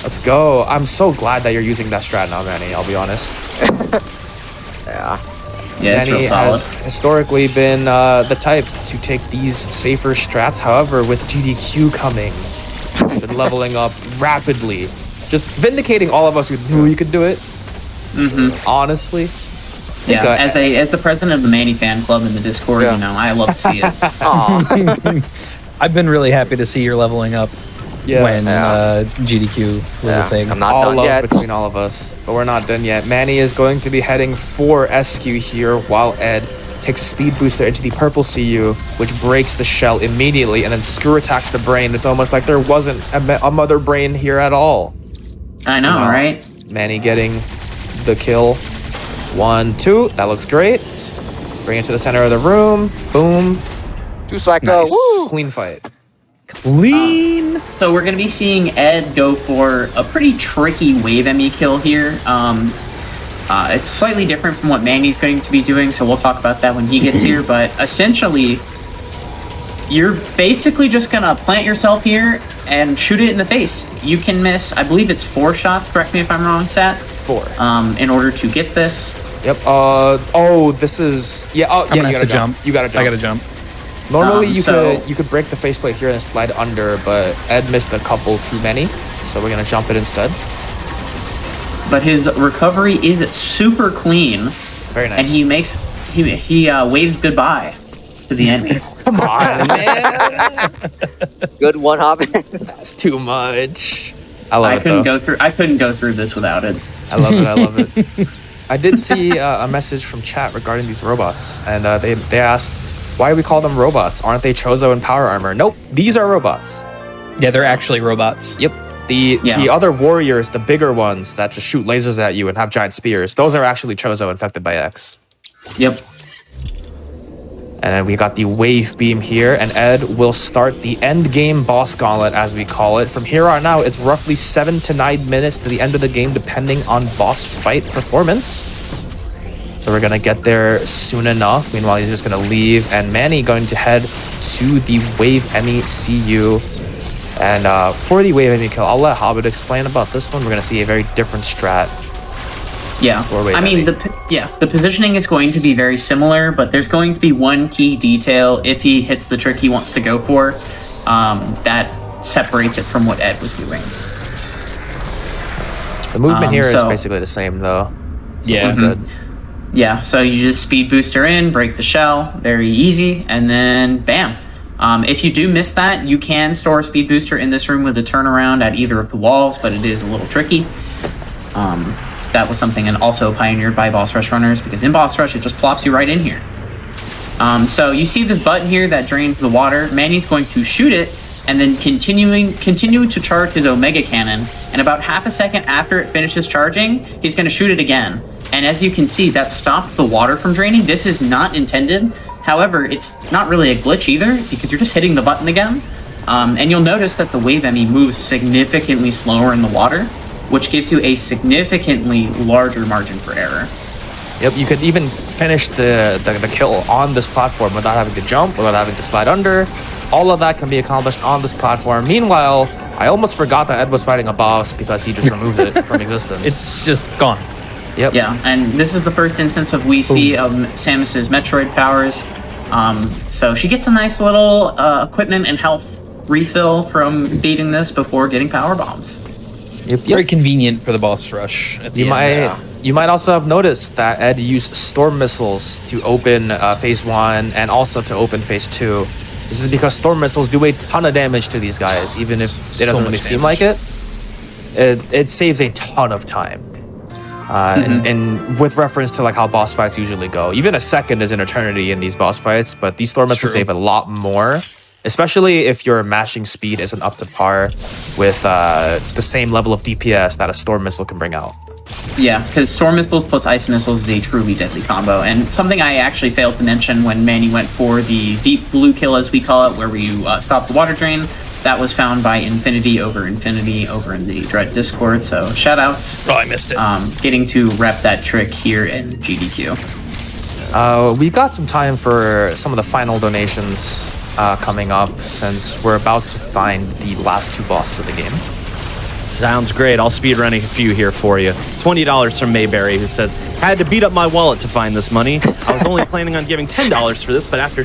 Let's go. I'm so glad that you're using that strat now, Manny, I'll be honest. Yeah. Yeah, it's Manny real solid. has historically been the type to take these safer strats. However, with GDQ coming, he's been leveling up rapidly. Just vindicating all of us who knew you could do it. Honestly. Yeah, Okay. as the president of the Manny fan club in the Discord, Yeah. you know, I love to see it. Aw. I've been really happy to see your leveling up when Yeah. GDQ was a thing. I'm not All done love yet. between all of us, but we're not done yet. Manny is going to be heading for SQ here while Ed takes a speed booster into the purple CU, which breaks the shell immediately and then screw attacks the brain. It's almost like there wasn't a mother brain here at all. I know, right? Manny getting the kill. 1, 2. That looks great. Bring it to the center of the room. Boom. 2-cycle. Nice. Woo! Clean fight. Clean. So we're going to be seeing Ed go for a pretty tricky wave ME kill here. It's slightly different from what Manny's going to be doing, so we'll talk about that when he gets here. But essentially, you're basically just going to plant yourself here and shoot it in the face. You can miss, I believe it's 4 shots, correct me if I'm wrong, Sat. 4. In order to get this. Yep. Oh, this is... Yeah, oh, I'm gonna you have to gotta jump. You gotta jump. I gotta jump. Normally, you so- could break the faceplate here and slide under, but Ed missed a couple too many, so we're gonna jump it instead. But his recovery is super clean, Very and nice. he waves goodbye to the enemy. Come on, man. Good one, Hobbit. That's too much. I love I it, couldn't though. go through this without it. I love it. I love it. I did see a message from chat regarding these robots, and they asked, why do we call them robots? Aren't they Chozo and Power Armor? Nope, these are robots. Yeah, they're actually robots. Yep. The other warriors, the bigger ones that just shoot lasers at you and have giant spears, those are actually Chozo infected by X. Yep. And then we got the wave beam here, and Ed will start the end game boss gauntlet, as we call it. From here on out, it's roughly 7 to 9 minutes to the end of the game, depending on boss fight performance. So we're gonna get there soon enough. Meanwhile, he's just gonna leave, and Manny going to head to the Wave Emmy CU. And for the Wave Emmy kill, I'll let Hobbit explain about this one. We're gonna see a very different strat. Yeah, I mean, the positioning is going to be very similar, but there's going to be one key detail if he hits the trick he wants to go for that separates it from what Ed was doing. The movement here is basically the same, though. So yeah, good. Yeah, so you just speed booster in, break the shell, very easy, and then bam. If you do miss that, you can store a speed booster in this room with a turnaround at either of the walls, but it is a little tricky. That was something and also pioneered by boss rush runners, because in boss rush it just plops you right in here. So you see this button here that drains the water. Manny's going to shoot it and then continue to charge his Omega Cannon, and about half a second after it finishes charging, he's going to shoot it again. And as you can see, that stopped the water from draining. This is not intended. However, it's not really a glitch either, because you're just hitting the button again. And you'll notice that the Wave Emmy moves significantly slower in the water, which gives you a significantly larger margin for error. Yep, you could even finish the kill on this platform without having to jump, without having to slide under. All of that can be accomplished on this platform. Meanwhile, I almost forgot that Ed was fighting a boss because he just removed it from existence. It's just gone. Yep. Yeah, and this is the first instance of we see of Samus's Metroid powers. So she gets a nice little equipment and health refill from beating this before getting power bombs. Yep. Very convenient for the boss rush at the end. You might also have noticed that Ed used storm missiles to open phase 1 and also to open phase 2. This is because storm missiles do a ton of damage to these guys, even if it doesn't really seem like it. It saves a ton of time. And with reference to like how boss fights usually go, even a second is an eternity in these boss fights, but these storm missiles save a lot more, especially if your mashing speed isn't up to par with the same level of DPS that a storm missile can bring out. Yeah, because storm missiles plus ice missiles is a truly deadly combo, and something I actually failed to mention when Manny went for the deep blue kill, as we call it, where we stop the water drain. That was found by Infinity over in the Dread Discord, so shoutouts. Oh, I missed it. Getting to rep that trick here in GDQ. We got some time for some of the final donations coming up, since we're about to find the last 2 bosses of the game. Sounds great. I'll speed running a few here for you. $20 from Mayberry, who says, had to beat up my wallet to find this money. I was only planning on giving $10 for this, but after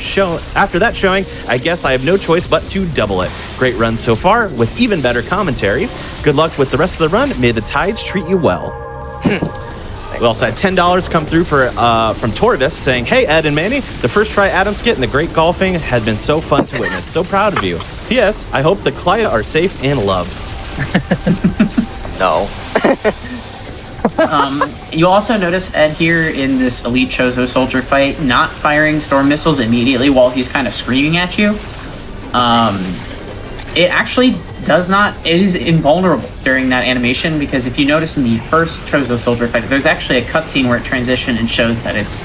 that showing, I guess I have no choice but to double it. Great run so far, with even better commentary. Good luck with the rest of the run. May the tides treat you well. We also had $10 come through from Torvis, saying, hey, Ed and Manny, the first try Adam skit and the great golfing had been so fun to witness. So proud of you. P.S. I hope the Clyde are safe and loved. No. You also notice Ed here in this Elite Chozo Soldier fight not firing storm missiles immediately while he's kind of screaming at you. It actually does not. It is invulnerable during that animation, because if you notice in the first Chozo Soldier fight, there's actually a cutscene where it transitions and shows that it's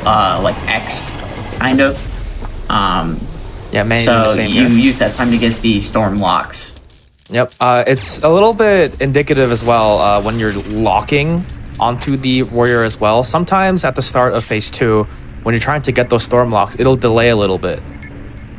like X'd, kind of. Yeah, Manny so doing the same you here. use that time to get the storm locks. Yep, it's a little bit indicative as well when you're locking onto the warrior as well. Sometimes at the start of phase 2, when you're trying to get those storm locks, it'll delay a little bit.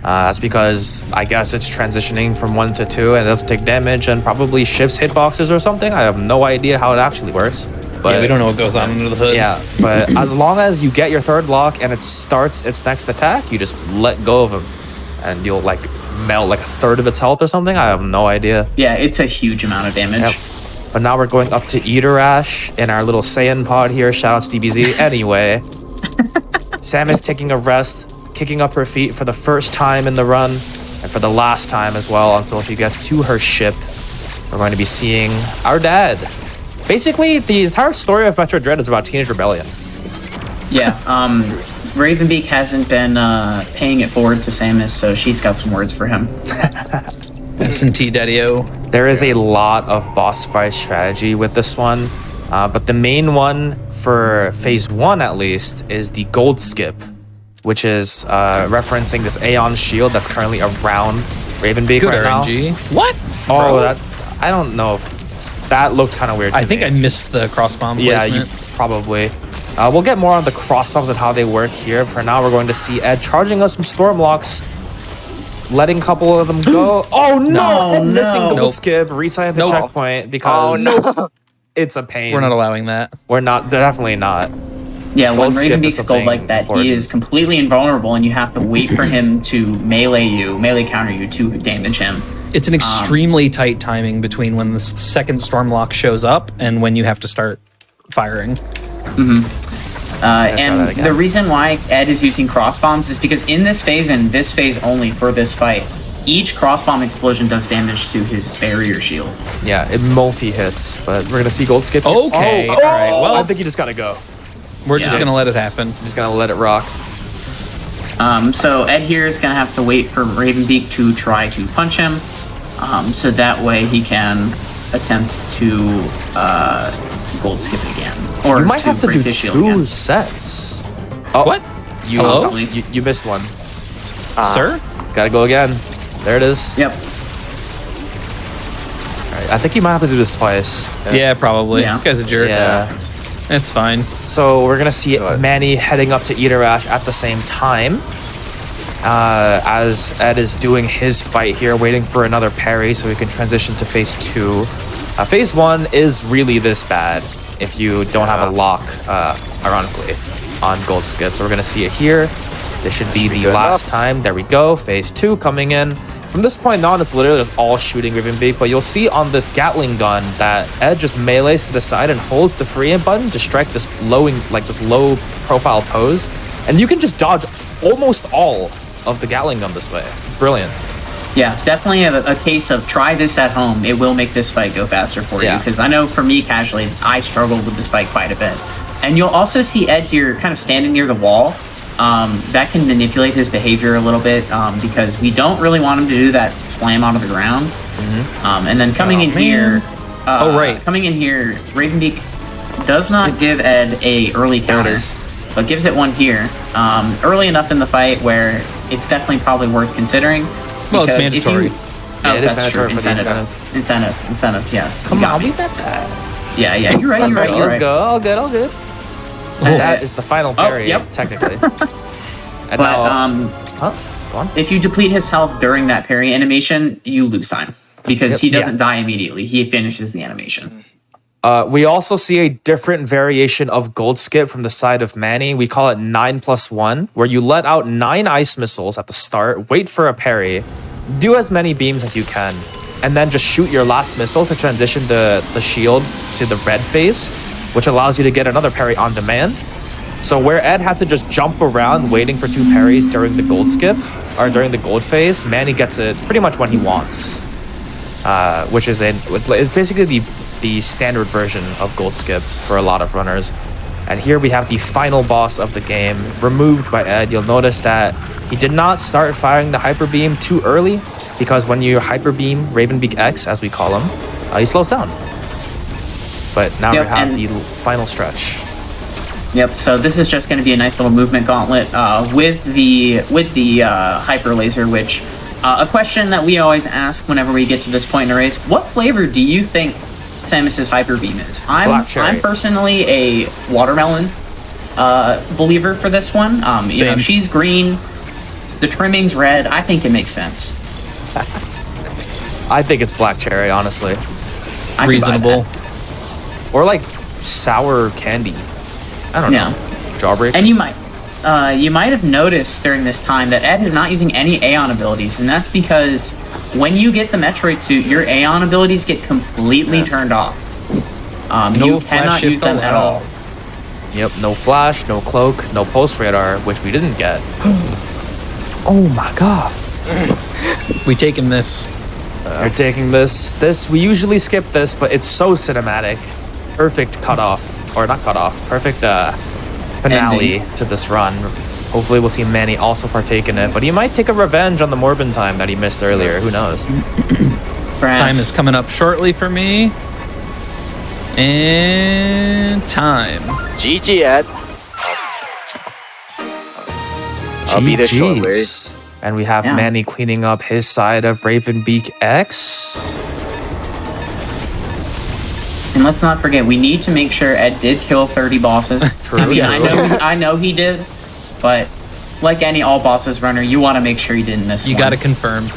That's because I guess it's transitioning from 1 to 2 and it doesn't take damage and probably shifts hitboxes or something. I have no idea how it actually works. But yeah, we don't know what goes on under the hood. Yeah, but as long as you get your 3rd lock and it starts its next attack, you just let go of him and you'll like melt like a 1/3 of its health or something. I have no idea. Yeah, it's a huge amount of damage. Yep. But now we're going up to Eaterash in our little Saiyan pod here. Shoutouts DBZ. Anyway, Sam is taking a rest, kicking up her feet for the first time in the run, and for the last time as well until she gets to her ship. We're going to be seeing our dad. Basically, the entire story of Metroid Dread is about Teenage Rebellion. Yeah, Ravenbeak hasn't been paying it forward to Samus, so she's got some words for him. Absentee Daddy-O. There is a lot of boss fight strategy with this one, but the main one for phase 1 at least is the gold skip. which is referencing this Aeon shield that's currently around Ravenbeak Good right now. RNG. What? Oh, Bro. that I don't know if that looked kind of weird to I think me. I missed the cross bomb Yeah, placement. you probably. We'll get more on the cross bombs and how they work here. For now, we're going to see Ed charging up some storm locks, letting a couple of them go. Oh no! Ed missing gold Nope. skip, resigning the Nope. checkpoint because it's a pain. We're not allowing that. We're not. Definitely not. Yeah, when Gold skip is Ravenbeak's gold something like that, important. he is completely invulnerable, and you have to wait for him to melee counter you to damage him. It's an extremely tight timing between when the second storm lock shows up and when you have to start firing. that And again. the reason why Ed is using cross bombs is because in this phase and this phase only for this fight, each cross bomb explosion does damage to his barrier shield. Yeah, it multi hits, but we're gonna see gold skip. Okay, Oh, all right, well- I think you just gotta go. We're just Yeah. gonna let it happen. Just gonna let it rock. So Ed here is gonna have to wait for Ravenbeak to try to punch him, so that way he can attempt to gold skip again. Or You might have to break do his shield two again. sets. Oh, What? You, Hello? you missed one. Sir? Gotta go again. There it is. Yep. All right, I think you might have to do this twice. Yeah, probably. Yeah. This guy's a jerk. Yeah. It's fine. So we're gonna see Manny heading up to Iterash at the same time. As Ed is doing his fight here, waiting for another parry so we can transition to phase 2. Phase 1 is really this bad if you don't have a lock, ironically, on gold skip. So we're gonna see it here. This should be the last time. There we go. Phase 2 coming in. From this point on, it's literally just all shooting Ravenbeak, but you'll see on this Gatling gun that Ed just melees to the side and holds the free aim button to strike this low profile pose, and you can just dodge almost all of the Gatling gun this way. It's brilliant. Yeah, definitely a case of try this at home. It will make this fight go faster for you. Yeah. Because I know for me, casually, I struggled with this fight quite a bit. And you'll also see Ed here kind of standing near the wall. That can manipulate his behavior a little bit because we don't really want him to do that slam onto the ground. And then coming in here, coming in here, Ravenbeak does not give Ed a early counter, is. but gives it one here early enough in the fight where it's definitely probably worth considering. Well, it's because if mandatory. Yeah, it is that's true. mandatory for the Incentive, yes. Come You got on, me. we got that. Yeah, you're right, you're right. Let's go. All good, all good. And that is the final parry, yep. technically. And But huh? Go on. if you deplete his health during that parry animation, you lose time because he doesn't die immediately. He finishes the animation. We also see a different variation of gold skip from the side of Manny. We call it 9+1, where you let out 9 ice missiles at the start, wait for a parry, do as many beams as you can, and then just shoot your last missile to transition the shield to the red phase, which allows you to get another parry on demand. So where Ed had to just jump around waiting for 2 parries during the gold skip, or during the gold phase, Manny gets it pretty much when he wants, which is it's basically the standard version of gold skip for a lot of runners. And here we have the final boss of the game, removed by Ed. You'll notice that he did not start firing the hyper beam too early, because when you hyper beam Ravenbeak X, as we call him, he slows down. But now we have the final stretch. Yep. So this is just going to be a nice little movement gauntlet with the hyper laser. Which a question that we always ask whenever we get to this point in a race: what flavor do you think Samus's hyper beam is? Black cherry. I'm personally a watermelon believer for this one. You know, Same. she's green, the trimming's red. I think it makes sense. I think it's black cherry, honestly. I can buy Reasonable. that. Or like sour candy. I don't know. Jawbreaker. And you might have noticed during this time that Ed is not using any Aeon abilities, and that's because when you get the Metroid suit, your Aeon abilities get completely turned off. You flash cannot shift use them at all. Yep, no flash, no cloak, no pulse radar, which we didn't get. Oh my god. We taking this. We're taking this. We usually skip this, but it's so cinematic. Perfect cutoff. Or not cutoff. Perfect finale Ending. to this run. Hopefully we'll see Manny also partake in it, but he might take a revenge on the Morbin time that he missed earlier. Who knows? Time is coming up shortly for me. And time. GG, Ed. I'll be there shortly. GG's. And we have Yeah. Manny cleaning up his side of Ravenbeak X. And let's not forget, we need to make sure Ed did kill 30 bosses. True, I mean, true. I know he did, but like any all bosses runner, you want to make sure he didn't miss You one. got to confirm.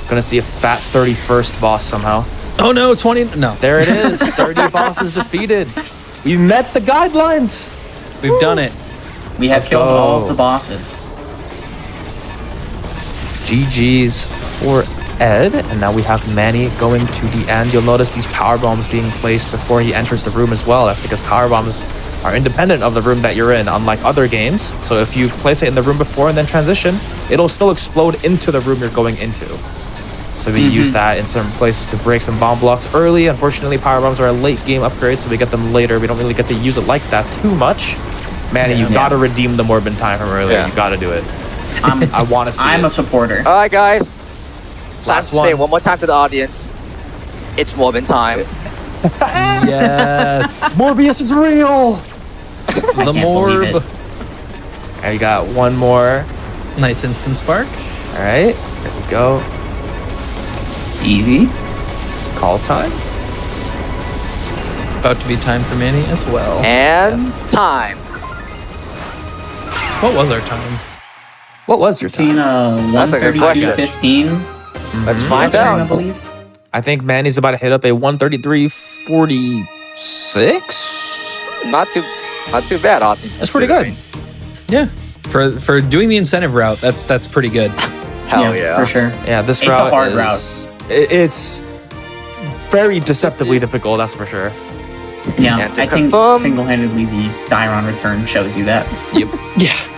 Gonna see a fat 31st boss somehow. Oh no, 20. No, There it is. 30 bosses defeated. We met the guidelines. we've done it. We have Let's killed all of go. the bosses. GG's for Ed. And now we have Manny going to the end. You'll notice these power bombs being placed before he enters the room as well. That's because power bombs are independent of the room that you're in, unlike other games. So if you place it in the room before and then transition, it'll still explode into the room you're going into. So we use that in certain places to break some bomb blocks early. Unfortunately, power bombs are a late game upgrade, so we get them later. We don't really get to use it like that too much. Manny, you gotta redeem the Morbin time from earlier. Yeah. You gotta do it. I'm, I want to see I'm it. a supporter. All right, guys. It's time Last to say one. one more time to the audience. It's Morbin time. Yes, Morbius is real. the Can't believe morb. it. There you got one more. Nice instant spark. All right, there we go. Easy. Call time. About to be time for Manny as well. And time. What was our time? What was your Between time? That's a good 132.15. Let's find I out. believe. I think Manny's about to hit up a 133.46. Not too bad, all things That's pretty good. considering. Yeah, for doing the incentive route, that's pretty good. Hell yeah. For sure. Yeah, this It's a route hard is, It's very deceptively difficult, that's for sure. Yeah, And to I think confirm- single-handedly the Dairon return shows you that. Yeah,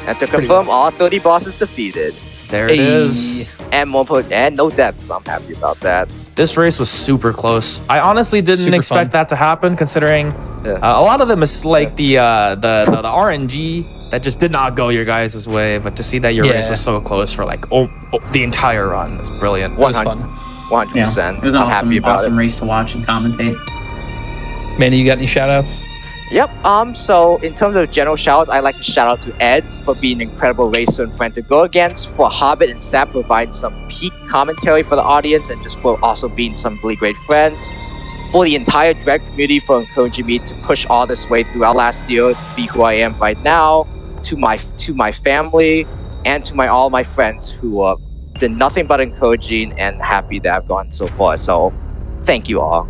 And to It's pretty confirm, rough. all 30 bosses defeated. There it is. And and no deaths. I'm happy about that. This race was super close. I honestly didn't Super expect fun. that to happen, considering Yeah. a lot of them is like the RNG that just did not go your guys' way. But to see that your race Yeah. was so close for like the entire run is brilliant. it was 100. fun. 100%. It was an I'm happy about awesome it. race to watch and commentate. Manny, you got any shout outs? Yep. So in terms of general shoutouts, I'd like to shout out to Ed for being an incredible racer and friend to go against, for Hobbit and Sap providing some peak commentary for the audience, and just for also being some really great friends. For the entire Dread community for encouraging me to push all this way throughout last year to be who I am right now. To my family and to all my friends who have been nothing but encouraging and happy that I've gone so far. So thank you all.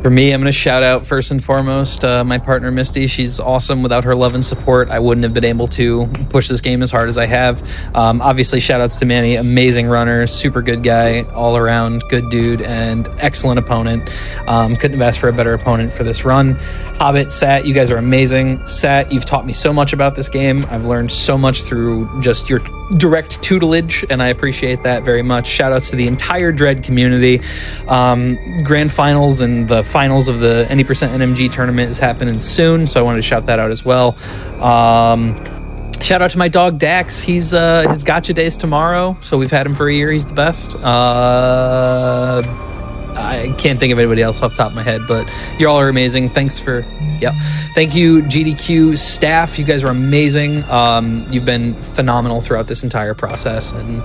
For me, I'm going to shout out first and foremost my partner Misty. She's awesome. Without her love and support, I wouldn't have been able to push this game as hard as I have. Obviously, shout outs to Manny, amazing runner, super good guy, all around good dude, and excellent opponent. Couldn't have asked for a better opponent for this run. Hobbit, Sat, you guys are amazing. Sat, you've taught me so much about this game. I've learned so much through just your direct tutelage, and I appreciate that very much. Shout outs to the entire Dread community. Grand finals and the finals of the Any Percent NMG tournament is happening soon, so I wanted to shout that out as well. Shout out to my dog Dax. He's his gotcha days tomorrow, so we've had him for a year. He's the best. I can't think of anybody else off the top of my head, but you all are amazing. Thanks for, thank you GDQ staff. You guys are amazing. You've been phenomenal throughout this entire process, and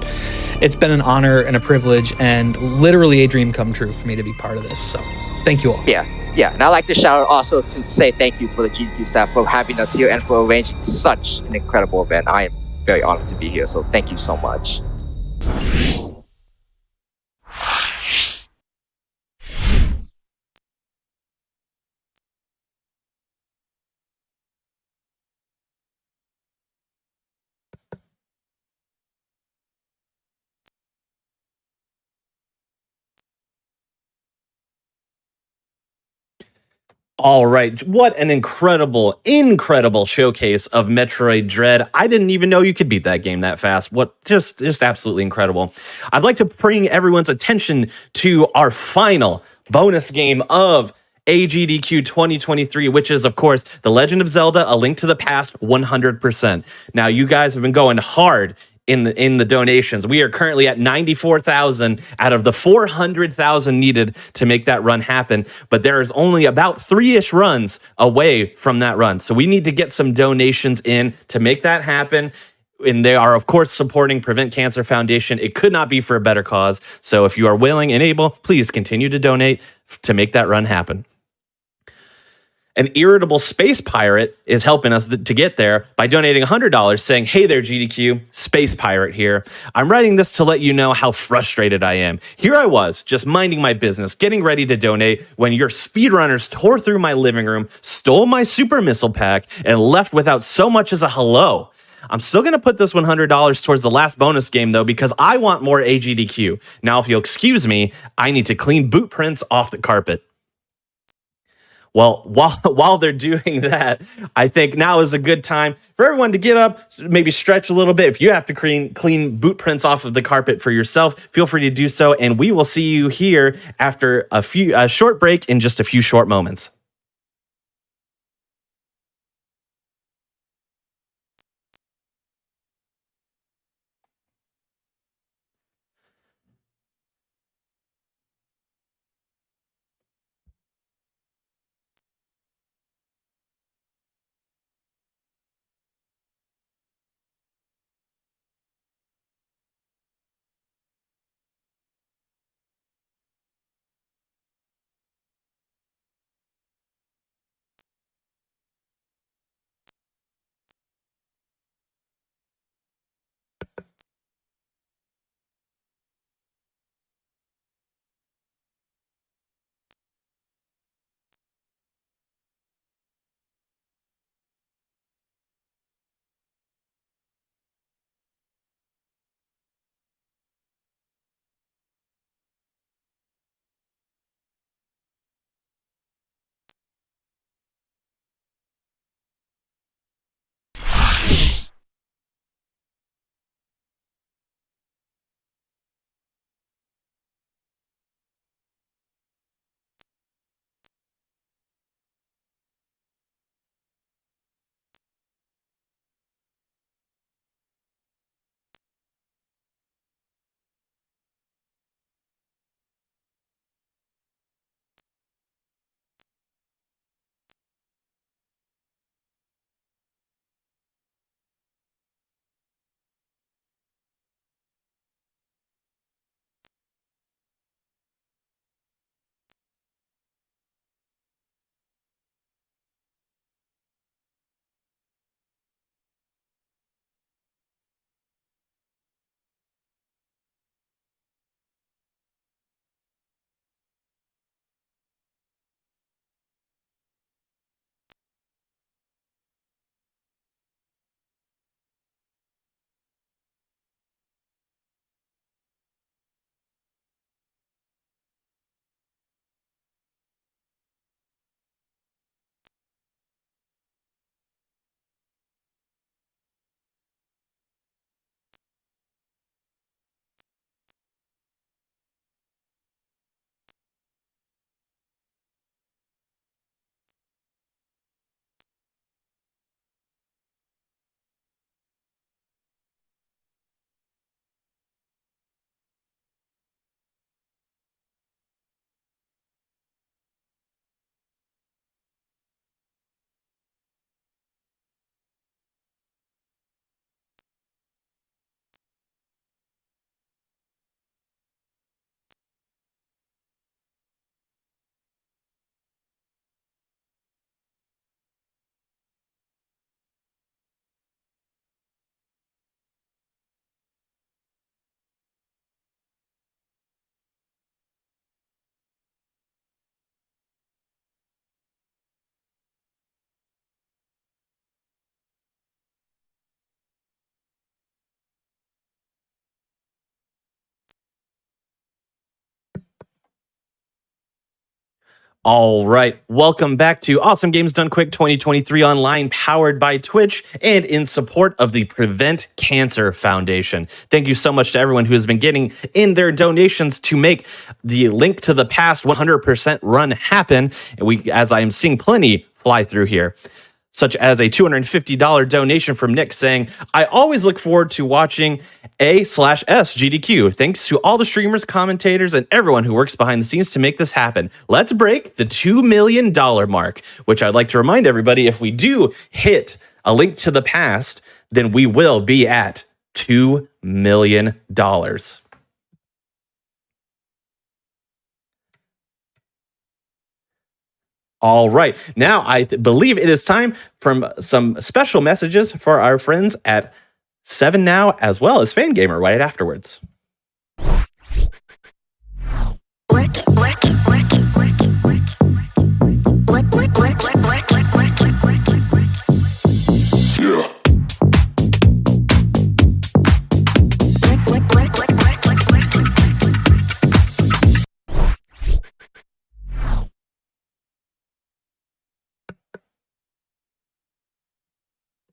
it's been an honor and a privilege and literally a dream come true for me to be part of this. So thank you all. Yeah, and I'd like to shout out also to say thank you for the GQ staff for having us here and for arranging such an incredible event. I am very honored to be here, so thank you so much. All right. What an incredible showcase of Metroid Dread. I didn't even know you could beat that game that fast. What just absolutely incredible. I'd like to bring everyone's attention to our final bonus game of AGDQ 2023, which is, of course, The Legend of Zelda: A Link to the Past 100%. Now, you guys have been going hard in the donations. We are currently at 94,000 out of the 400,000 needed to make that run happen. But there is only about 3-ish runs away from that run. So we need to get some donations in to make that happen. And they are, of course, supporting Prevent Cancer Foundation. It could not be for a better cause. So if you are willing and able, please continue to donate to make that run happen. An irritable space pirate is helping us to get there by donating $100, saying, "Hey there, GDQ, space pirate here. I'm writing this to let you know how frustrated I am. Here I was, just minding my business, getting ready to donate when your speedrunners tore through my living room, stole my super missile pack, and left without so much as a hello. I'm still going to put this $100 towards the last bonus game, though, because I want more AGDQ. Now, if you'll excuse me, I need to clean boot prints off the carpet." Well, while they're doing that, I think now is a good time for everyone to get up, maybe stretch a little bit. If you have to clean boot prints off of the carpet for yourself, feel free to do so. And we will see you here after a short break in just a few short moments. All right, welcome back to Awesome Games Done Quick 2023 online, powered by Twitch and in support of the Prevent Cancer Foundation. Thank you so much to everyone who has been getting in their donations to make the Link to the Past 100% run happen. And as I am seeing plenty fly through here. such as a $250 donation from Nick saying, I always look forward to watching A/S GDQ. Thanks to all the streamers, commentators, and everyone who works behind the scenes to make this happen. Let's break the $2 million mark, which I'd like to remind everybody, if we do hit a link to the past, then we will be at $2 million. All right. Now, I believe it is time for some special messages for our friends at 7 Now, as well as Fangamer right afterwards.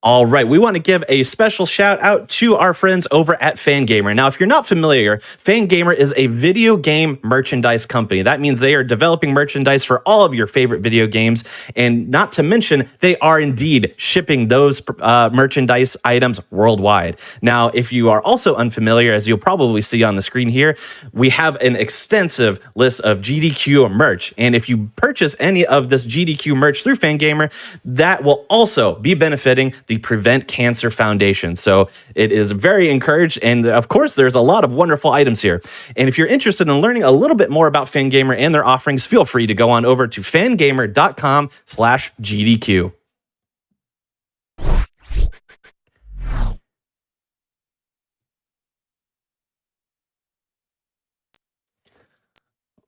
All right, we want to give a special shout out to our friends over at Fangamer. Now, if you're not familiar, Fangamer is a video game merchandise company. That means they are developing merchandise for all of your favorite video games. And not to mention, they are indeed shipping those merchandise items worldwide. Now, if you are also unfamiliar, as you'll probably see on the screen here, we have an extensive list of GDQ merch. And if you purchase any of this GDQ merch through Fangamer, that will also be benefiting the Prevent Cancer Foundation. So it is very encouraged. And of course, there's a lot of wonderful items here. And if you're interested in learning a little bit more about Fangamer and their offerings, feel free to go on over to fangamer.com/GDQ.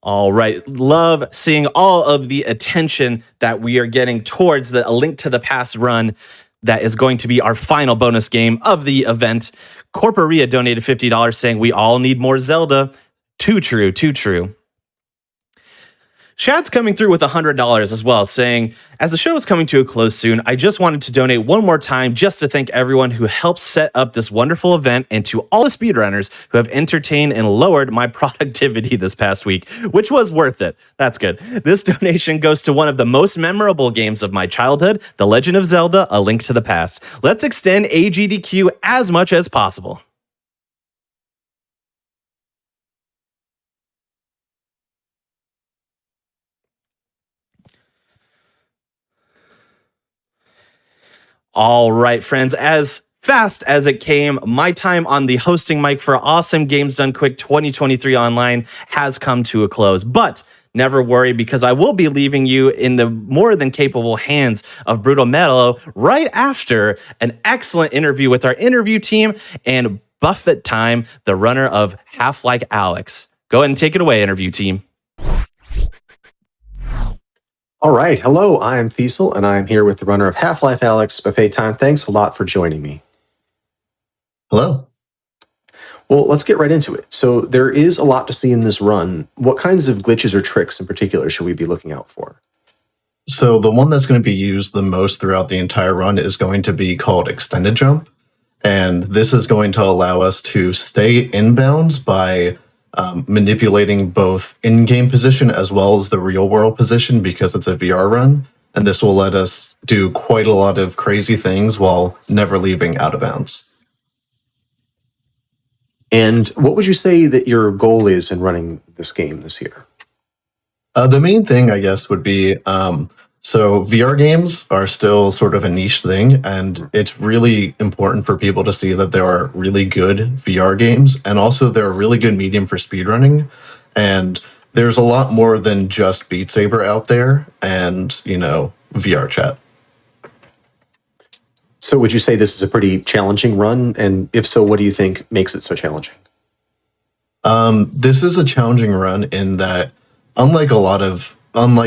All right. Love seeing all of the attention that we are getting towards the A Link to the Past run. That is going to be our final bonus game of the event. Corporea donated $50 saying we all need more Zelda. Too true, too true. Shad's coming through with $100 as well, saying, as the show is coming to a close soon, I just wanted to donate one more time just to thank everyone who helped set up this wonderful event and to all the speedrunners who have entertained and lowered my productivity this past week, which was worth it. That's good. This donation goes to one of the most memorable games of my childhood, The Legend of Zelda: A Link to the Past. Let's extend AGDQ as much as possible. All right, friends, as fast as it came, my time on the hosting mic for Awesome Games Done Quick 2023 Online has come to a close. But never worry, because I will be leaving you in the more than capable hands of Brutal Metal right after an excellent interview with our interview team and Buffett Time, the runner of Half-Like Alex. Go ahead and take it away, interview team. All right. Hello, I am Feasel, and I am here with the runner of Half-Life Alex, Buffet Time. Thanks a lot for joining me. Hello. Well, let's get right into it. So there is a lot to see in this run. What kinds of glitches or tricks in particular should we be looking out for? So the one that's going to be used the most throughout the entire run is going to be called Extended Jump. And this is going to allow us to stay inbounds by manipulating both in-game position as well as the real-world position because it's a VR run. And this will let us do quite a lot of crazy things while never leaving out of bounds. And what would you say that your goal is in running this game this year? The main thing, I guess, would be so VR games are still sort of a niche thing, and it's really important for people to see that there are really good VR games, and also they're a really good medium for speedrunning. And there's a lot more than just Beat Saber out there and, you know, VR chat. So would you say this is a pretty challenging run? And if so, what do you think makes it so challenging? This is a challenging run in that, unlike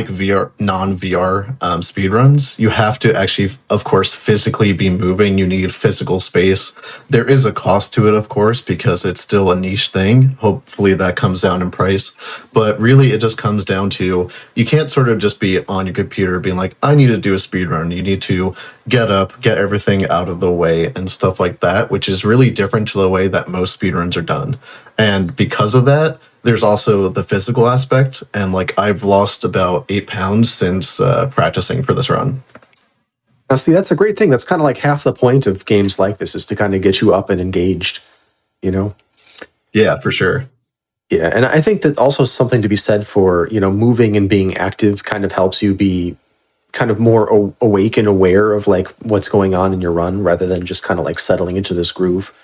VR, non-VR speedruns, you have to actually, of course, physically be moving. You need physical space. There is a cost to it, of course, because it's still a niche thing. Hopefully that comes down in price. But really, it just comes down to, you can't sort of just be on your computer being like, I need to do a speedrun. You need to get up, get everything out of the way and stuff like that, which is really different to the way that most speedruns are done. And because of that, there's also the physical aspect, and like I've lost about 8 pounds since practicing for this run. Now, see, that's a great thing. That's kind of like half the point of games like this is to kind of get you up and engaged, you know? Yeah, for sure. Yeah, and I think that also something to be said for, moving and being active kind of helps you be kind of more awake and aware of like what's going on in your run rather than just kind of like settling into this groove.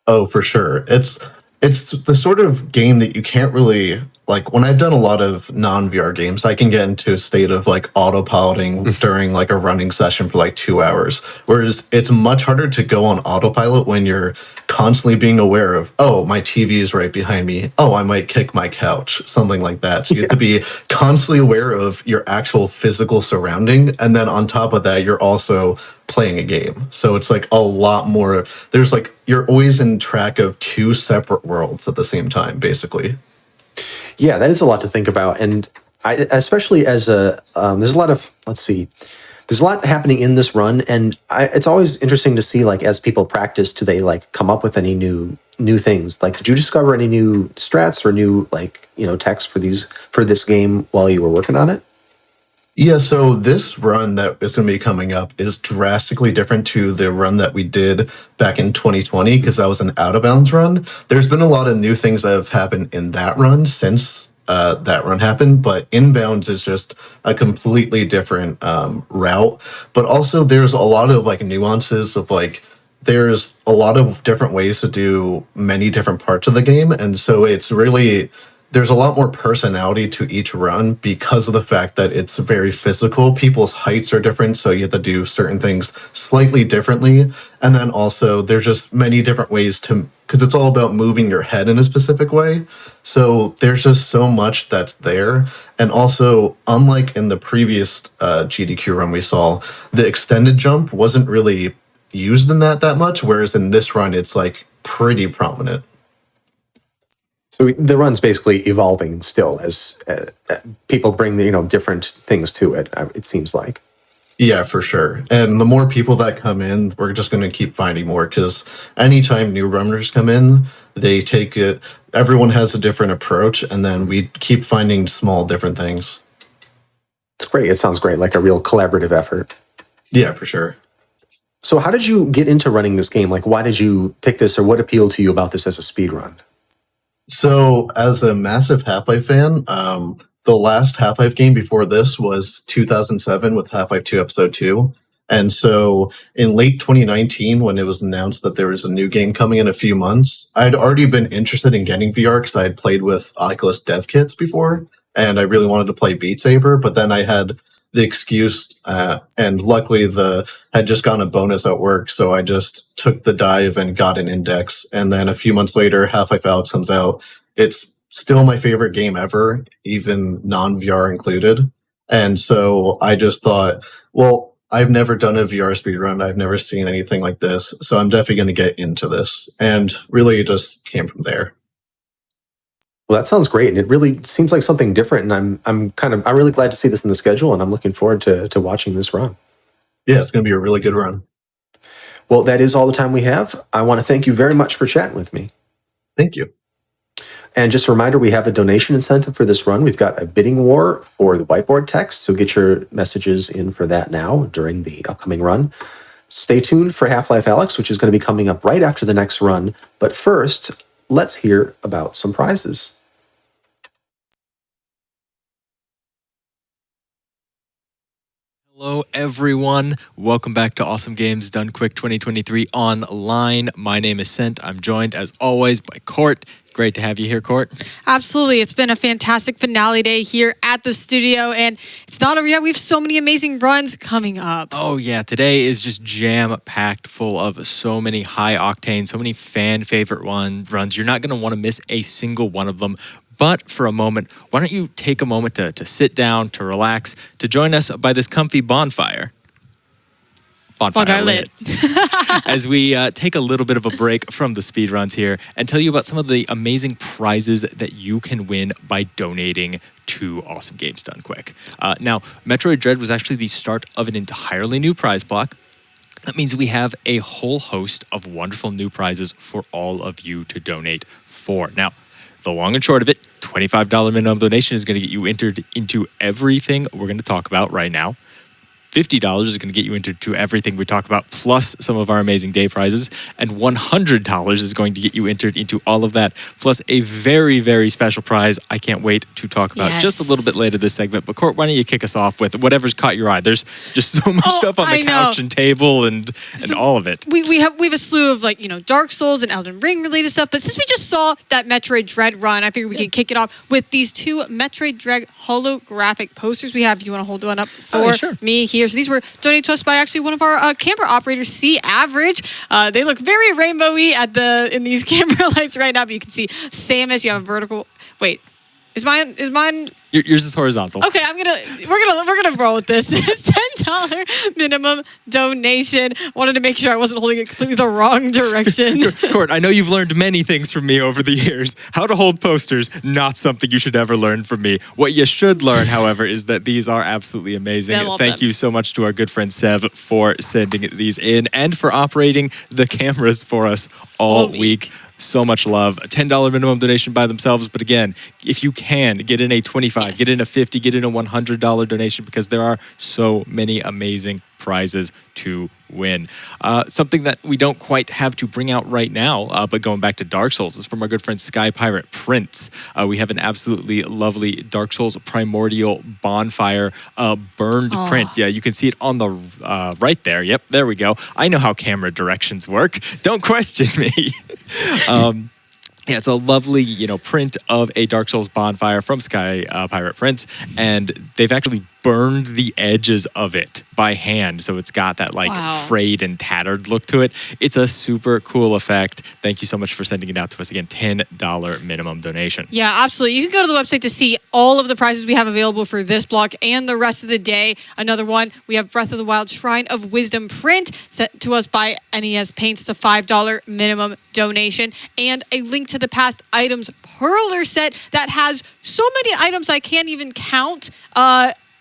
Oh, for sure. It's the sort of game that you can't really like. When I've done a lot of non-VR games, I can get into a state of like autopiloting during like a running session for like 2 hours. Whereas it's much harder to go on autopilot when you're constantly being aware of, oh, my TV is right behind me. Oh, I might kick my couch, something like that. So you have to be constantly aware of your actual physical surrounding. And then on top of that, you're also playing a game. So it's like a lot more, there's like, you're always in track of two separate worlds at the same time, basically. Yeah, that is a lot to think about. And especially as there's a lot of, there's a lot happening in this run. And it's always interesting to see, like, as people practice, do they like come up with any new things? Like, did you discover any new strats or new, like, techs for this game while you were working on it? Yeah, so this run that is going to be coming up is drastically different to the run that we did back in 2020 because that was an out of bounds run. There's been a lot of new things that have happened in that run since that run happened, but inbounds is just a completely different route. But also there's a lot of like nuances of like, there's a lot of different ways to do many different parts of the game. And so it's really, there's a lot more personality to each run because of the fact that it's very physical. People's heights are different, so you have to do certain things slightly differently. And then also there's just many different ways to, because it's all about moving your head in a specific way. So there's just so much that's there. And also, unlike in the previous GDQ run we saw, the extended jump wasn't really used in that much, whereas in this run, it's like pretty prominent. So the run's basically evolving still as people bring different things to it. It seems like. Yeah, for sure. And the more people that come in, we're just going to keep finding more because anytime new runners come in, they take it. Everyone has a different approach, and then we keep finding small different things. It's great. It sounds great, like a real collaborative effort. Yeah, for sure. So how did you get into running this game? Like, why did you pick this, or what appealed to you about this as a speed run? So, as a massive Half-Life fan, the last Half-Life game before this was 2007 with Half-Life 2 Episode 2. And so, in late 2019, when it was announced that there was a new game coming in a few months, I'd already been interested in getting VR because I had played with Oculus dev kits before, and I really wanted to play Beat Saber, but then I had the excuse, and luckily had just gotten a bonus at work, so I just took the dive and got an index. And then a few months later, Half-Life Alyx comes out. It's still my favorite game ever, even non-VR included. And so I just thought, well, I've never done a VR speedrun. I've never seen anything like this, so I'm definitely going to get into this. And really, it just came from there. Well, that sounds great, and it really seems like something different. And I'm really glad to see this in the schedule, and I'm looking forward to watching this run. Yeah, it's going to be a really good run. Well, that is all the time we have. I want to thank you very much for chatting with me. Thank you. And just a reminder, we have a donation incentive for this run. We've got a bidding war for the whiteboard text, so get your messages in for that now during the upcoming run. Stay tuned for Half-Life Alyx, which is going to be coming up right after the next run. But first, let's hear about some prizes. Hello, everyone. Welcome back to Awesome Games Done Quick 2023 online. My name is Sent. I'm joined, as always, by Court. Great to have you here, Court. Absolutely. It's been a fantastic finale day here at the studio, and it's not over yet. We have so many amazing runs coming up. Oh, yeah. Today is just jam-packed full of so many high-octane, so many fan-favorite runs. You're not going to want to miss a single one of them. But for a moment, why don't you take a moment to sit down, to relax, to join us by this comfy bonfire. Bonfire lit. As we take a little bit of a break from the speedruns here and tell you about some of the amazing prizes that you can win by donating to Awesome Games Done Quick. Now, Metroid Dread was actually the start of an entirely new prize block. That means we have a whole host of wonderful new prizes for all of you to donate for. Now, the long and short of it, $25 minimum donation is going to get you entered into everything we're going to talk about right now. $50 is going to get you into everything we talk about, plus some of our amazing day prizes. And $100 is going to get you entered into all of that, plus a very, very special prize I can't wait to talk about just a little bit later this segment. But Court, why don't you kick us off with whatever's caught your eye? There's just so much stuff on the couch and table and all of it. We have a slew of Dark Souls and Elden Ring related stuff, but since we just saw that Metroid Dread run, I figured we could kick it off with these two Metroid Dread holographic posters we have. You want to hold one up for me here? So these were donated to us by actually one of our camera operators, C Average. They look very rainbowy in these camera lights right now, but you can see Samus. You have a vertical. Wait, is mine? Yours is horizontal. Okay, we're gonna roll with this. It's $10 minimum donation. Wanted to make sure I wasn't holding it completely the wrong direction. Court, I know you've learned many things from me over the years. How to hold posters, not something you should ever learn from me. What you should learn, however, is that these are absolutely amazing. Thank you so much to our good friend Sev for sending these in and for operating the cameras for us all week. So much love. A $10 minimum donation by themselves. But again, if you can, get in a $25, get in a $50, get in a $100 donation, because there are so many amazing prizes to win. Something that we don't quite have to bring out right now, but going back to Dark Souls, is from our good friend Sky Pirate Prince. We have an absolutely lovely Dark Souls Primordial Bonfire burned print. Yeah, you can see it on the right there. Yep, there we go. I know how camera directions work. Don't question me. Yeah, it's a lovely, print of a Dark Souls bonfire from Sky Pirate Prince, and they've actually burned the edges of it by hand, so it's got that frayed and tattered look to it. It's a super cool effect. Thank you so much for sending it out to us. Again, $10 minimum donation. Yeah, absolutely. You can go to the website to see all of the prizes we have available for this block and the rest of the day. Another one, we have Breath of the Wild Shrine of Wisdom print sent to us by NES Paints, the $5 minimum donation, and a link to the past items Perler set that has so many items I can't even count.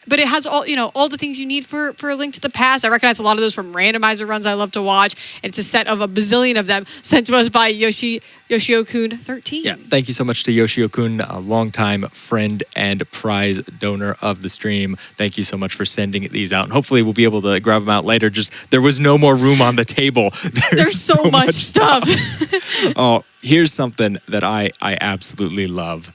But it has all the things you need for a link to the past. I recognize a lot of those from randomizer runs I love to watch. It's a set of a bazillion of them sent to us by Yoshio-kun 13. Yeah, thank you so much to Yoshio-kun, a longtime friend and prize donor of the stream. Thank you so much for sending these out. And hopefully we'll be able to grab them out later. Just, there was no more room on the table. There's so much stuff. Oh, here's something that I absolutely love.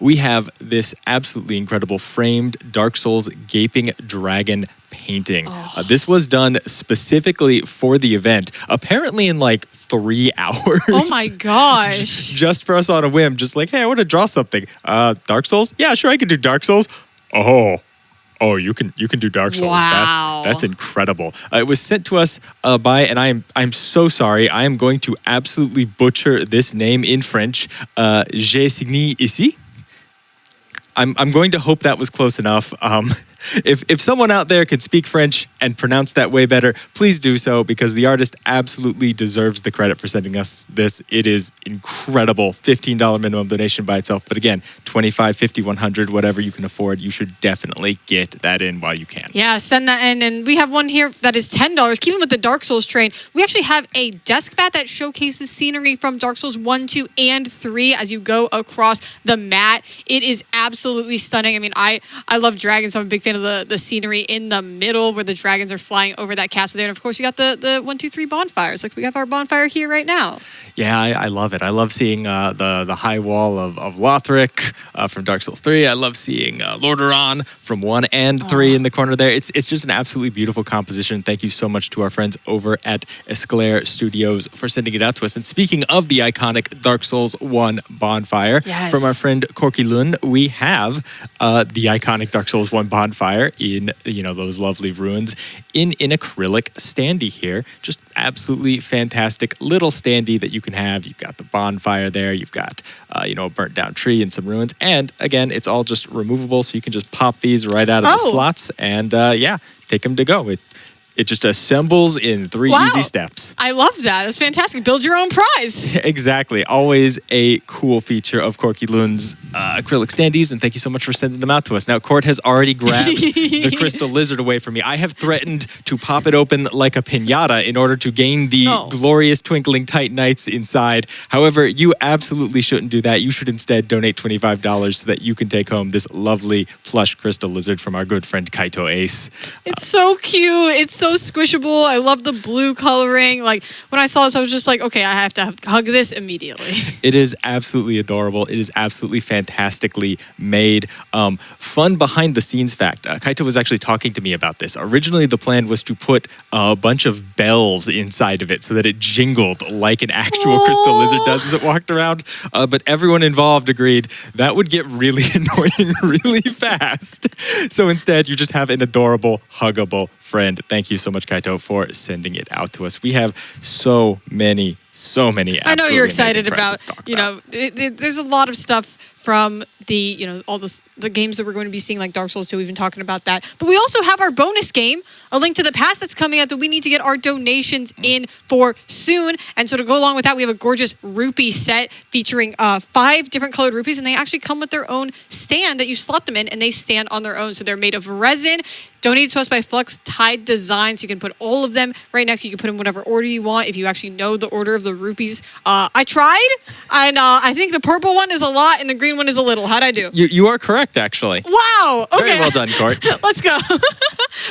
We have this absolutely incredible framed Dark Souls Gaping Dragon painting. This was done specifically for the event, apparently in 3 hours. Oh my gosh. Just for us on a whim, just hey, I want to draw something. Dark Souls? Yeah, sure, I can do Dark Souls. Oh, you can do Dark Souls. Wow. That's incredible. It was sent to us by, and I'm so sorry, I am going to absolutely butcher this name in French. J'ai signé ici. I'm going to hope that was close enough. If someone out there could speak French and pronounce that way better, please do so, because the artist absolutely deserves the credit for sending us this. It is incredible. $15 minimum donation by itself. But again, $25, $50, $100, whatever you can afford, you should definitely get that in while you can. Yeah, send that in. And we have one here that is $10. Keeping with the Dark Souls train, we actually have a desk mat that showcases scenery from Dark Souls 1, 2, and 3 as you go across the mat. It is absolutely stunning. I mean, I love dragons, so I'm a big fan of the scenery in the middle where the dragons are flying over that castle there. And of course, you got the 1, 2, 3 bonfires. Like we have our bonfire here right now. Yeah, I love it. I love seeing the high wall of Lothric from Dark Souls 3. I love seeing Lordaeron from 1 and 3 in the corner there. It's just an absolutely beautiful composition. Thank you so much to our friends over at Esclair Studios for sending it out to us. And speaking of the iconic Dark Souls 1 bonfire, from our friend Corky Lund, we have the iconic Dark Souls 1 bonfire in those lovely ruins in acrylic standee here. Just absolutely fantastic little standee that you can have. You've got the bonfire there. You've got a burnt down tree and some ruins. And again, it's all just removable, so you can just pop these right out of the slots and take them to go. It just assembles in 3 Wow. easy steps. I love that. That's fantastic. Build your own prize. Exactly. Always a cool feature of Corky Loon's acrylic standees, and thank you so much for sending them out to us. Now, Court has already grabbed the crystal lizard away from me. I have threatened to pop it open like a piñata in order to gain the glorious twinkling Titanites inside. However, you absolutely shouldn't do that. You should instead donate $25 so that you can take home this lovely plush crystal lizard from our good friend Kaito Ace. It's so cute. It's so squishable. I love the blue coloring. Like, when I saw this, I was just like, okay, I have to hug this immediately. It is absolutely adorable. It is absolutely fantastically made. Fun behind the scenes fact. Kaito was actually talking to me about this. Originally, the plan was to put a bunch of bells inside of it so that it jingled like an actual crystal lizard does as it walked around. But everyone involved agreed that would get really annoying really fast. So instead, you just have an adorable, huggable friend. Thank you so much, Kaito, for sending it out to us. We have so many I know you're excited about, there's a lot of stuff from the, all the games that we're going to be seeing, like Dark Souls 2, we've been talking about that. But we also have our bonus game, A Link to the Past, that's coming out that we need to get our donations in for soon. And so to go along with that, we have a gorgeous rupee set featuring 5 different colored rupees, and they actually come with their own stand that you slot them in, and they stand on their own. So they're made of resin, donated to us by Flux Tide Designs. You can put all of them right next. You can put them in whatever order you want if you actually know the order of the rupees. I tried, and I think the purple one is a lot and the green one is a little. How'd I do? You are correct, actually. Wow. Okay. Very well done, Court. Let's go.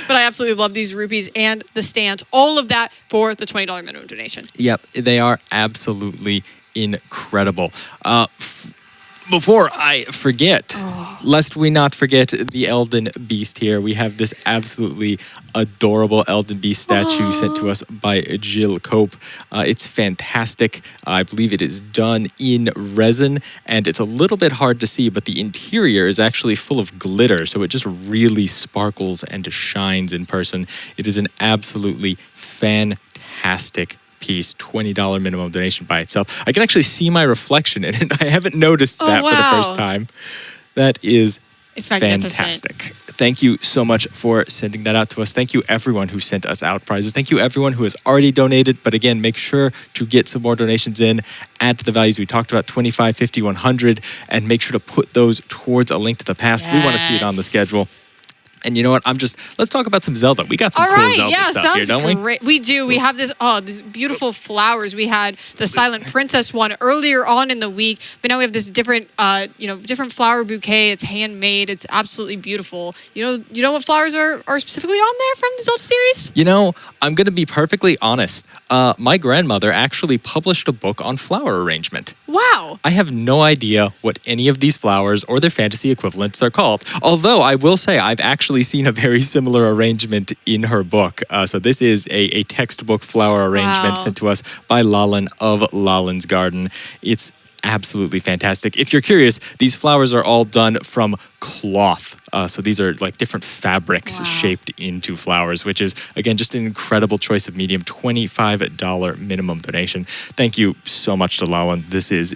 But I absolutely love these rupees and the stands. All of that for the $20 minimum donation. Yep, they are absolutely incredible. Before I forget, lest we not forget the Elden Beast here, we have this absolutely adorable Elden Beast statue sent to us by Jill Cope. It's fantastic. I believe it is done in resin, and it's a little bit hard to see, but the interior is actually full of glitter, so it just really sparkles and shines in person. It is an absolutely fantastic piece, $20 minimum donation by itself. I can actually see my reflection in it. I haven't noticed that for the first time. That is fantastic. Thank you so much for sending that out to us. Thank you everyone who sent us out prizes. Thank you everyone who has already donated. But again, make sure to get some more donations in. Add to the values we talked about, 25, 50, 100, and make sure to put those towards A Link to the Past. We want to see it on the schedule. And you know what? Let's talk about some Zelda. We got some cool Zelda stuff here, don't we? Great. We do. We have these beautiful flowers. We had the Silent Princess one earlier on in the week, but now we have this different flower bouquet. It's handmade. It's absolutely beautiful. You know what flowers are specifically on there from the Zelda series? You know, I'm going to be perfectly honest. My grandmother actually published a book on flower arrangement. Wow. I have no idea what any of these flowers or their fantasy equivalents are called. Although I will say I've actually seen a very similar arrangement in her book. So this is a textbook flower arrangement sent to us by Lalin of Lalin's Garden. It's absolutely fantastic. If you're curious, these flowers are all done from cloth. So these are like different fabrics shaped into flowers, which is, again, just an incredible choice of medium, $25 minimum donation. Thank you so much to Lalin. This is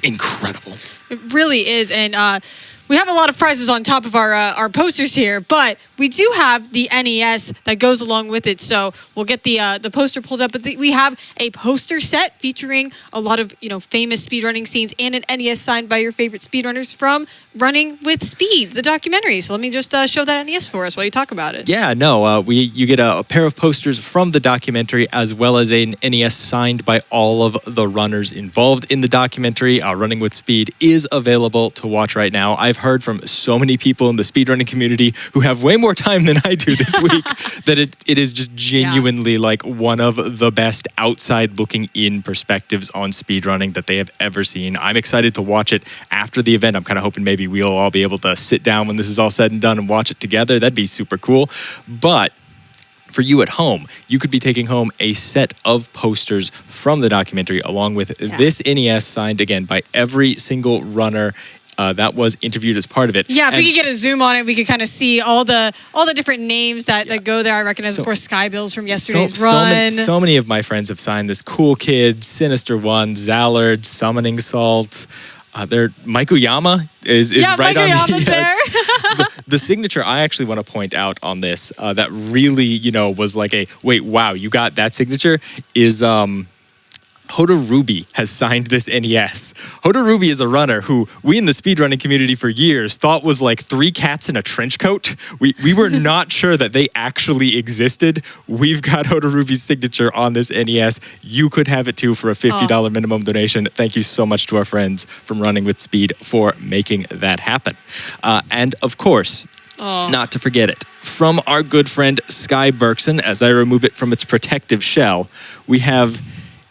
incredible. It really is. And we have a lot of prizes on top of our posters here, but we do have the NES that goes along with it. So we'll get the poster pulled up, but we have a poster set featuring a lot of famous speedrunning scenes and an NES signed by your favorite speedrunners from Running with Speed, the documentary. So let me just show that NES for us while you talk about it. Yeah, no, you get a pair of posters from the documentary as well as an NES signed by all of the runners involved in the documentary. Running with Speed is available to watch right now. I've heard from so many people in the speedrunning community who have way more time than I do this week that it is just genuinely like one of the best outside looking in perspectives on speedrunning that they have ever seen. I'm excited to watch it after the event. I'm kind of hoping maybe we'll all be able to sit down when this is all said and done and watch it together. That'd be super cool. But for you at home, you could be taking home a set of posters from the documentary along with this NES signed again by every single runner that was interviewed as part of it. Yeah, if we could get a zoom on it, we could kind of see all the different names that go there. I recognize, of course, Skybills from yesterday's run. So many of my friends have signed this. Cool Kid, Sinister One, Zallard, Summoning Salt. Maikuyama is right on Maikuyama's there. The signature I actually want to point out on this that really, was like a, wait, wow, you got that signature is Hoda Ruby has signed this NES. Hoda Ruby is a runner who we in the speedrunning community for years thought was like 3 cats in a trench coat. We were not sure that they actually existed. We've got Hoda Ruby's signature on this NES. You could have it too for a $50 minimum donation. Thank you so much to our friends from Running with Speed for making that happen. And of course, not to forget it, from our good friend Sky Berkson, as I remove it from its protective shell, we have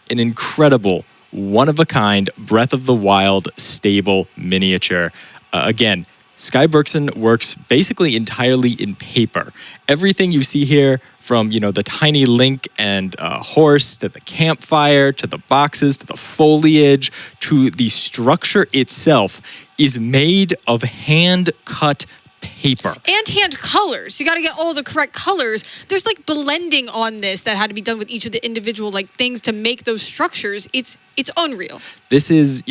an incredible, one-of-a-kind, Breath of the Wild stable miniature. Again, Sky Berkson works basically entirely in paper. Everything you see here, from the tiny Link and horse, to the campfire, to the boxes, to the foliage, to the structure itself, is made of hand-cut paper. And hand colors. You got to get all the correct colors. There's like blending on this that had to be done with each of the individual things to make those structures. It's unreal. This is,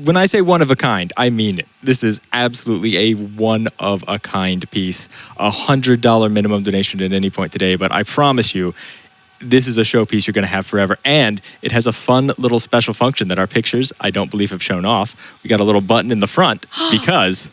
when I say one of a kind, I mean it. This is absolutely a one of a kind piece. $100 minimum donation at any point today, but I promise you, this is a showpiece you're going to have forever. And it has a fun little special function that our pictures, I don't believe, have shown off. We got a little button in the front because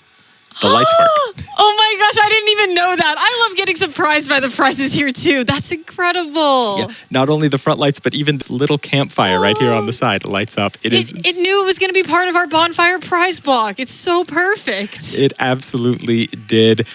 the lights work. Oh my gosh, I didn't even know that. I love getting surprised by the prizes here too. That's incredible. Yeah, not only the front lights, but even this little campfire right here on the side lights up. It knew it was going to be part of our bonfire prize block. It's so perfect. It absolutely did.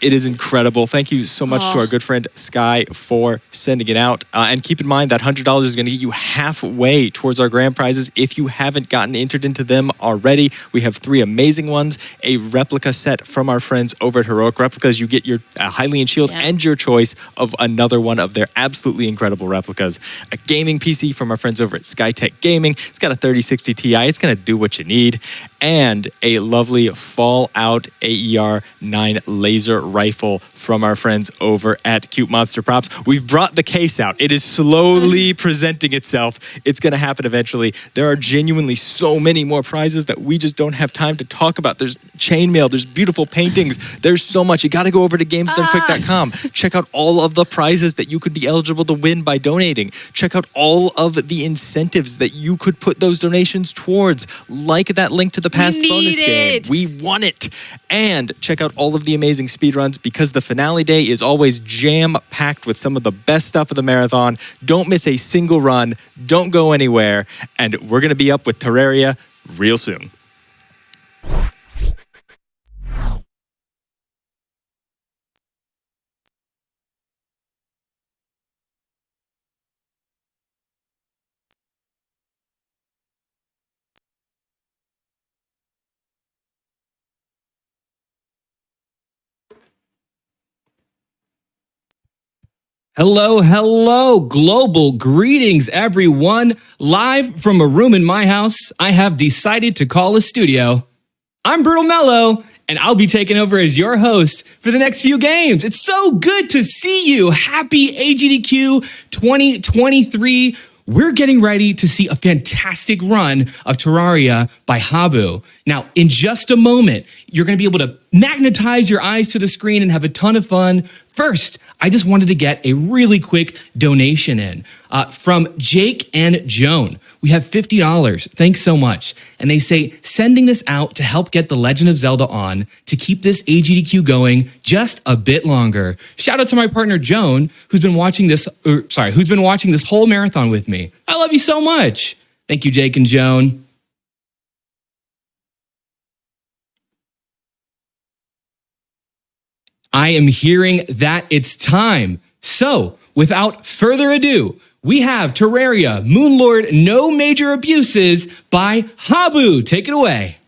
It is incredible. Thank you so much to our good friend Sky for sending it out. And keep in mind that $100 is going to get you halfway towards our grand prizes if you haven't gotten entered into them already. We have 3 amazing ones, a replica set from our friends over at Heroic Replicas. You get your Hylian Shield and your choice of another one of their absolutely incredible replicas. A gaming PC from our friends over at Skytech Gaming. It's got a 3060 Ti. It's going to do what you need. And a lovely Fallout AER 9 laser rifle from our friends over at Cute Monster Props. We've brought the case out. It is slowly presenting itself. It's going to happen eventually. There are genuinely so many more prizes that we just don't have time to talk about. There's chainmail. There's beautiful paintings. There's so much. You got to go over to GamesDoneQuick.com. Check out all of the prizes that you could be eligible to win by donating. Check out all of the incentives that you could put those donations towards, like that link to the past bonus game. We want it. And check out all of the amazing speedruns, because the finale day is always jam-packed with some of the best stuff of the marathon. Don't miss a single run. Don't go anywhere. And we're going to be up with Terraria real soon. Hello, global greetings, everyone. Live from a room in my house, I have decided to call a studio. I'm Brutal Mellow, and I'll be taking over as your host for the next few games. It's so good to see you. Happy AGDQ 2023. We're getting ready to see a fantastic run of Terraria by Habu. Now, in just a moment, you're going to be able to magnetize your eyes to the screen and have a ton of fun. First, I just wanted to get a really quick donation in from Jake and Joan. We have $50. Thanks so much. And they say, sending this out to help get The Legend of Zelda on to keep this AGDQ going just a bit longer. Shout out to my partner, Joan, who's been watching this whole marathon with me. I love you so much. Thank you, Jake and Joan. I am hearing that it's time. So, without further ado, we have Terraria, Moonlord, No Major Abuses by Habu. Take it away.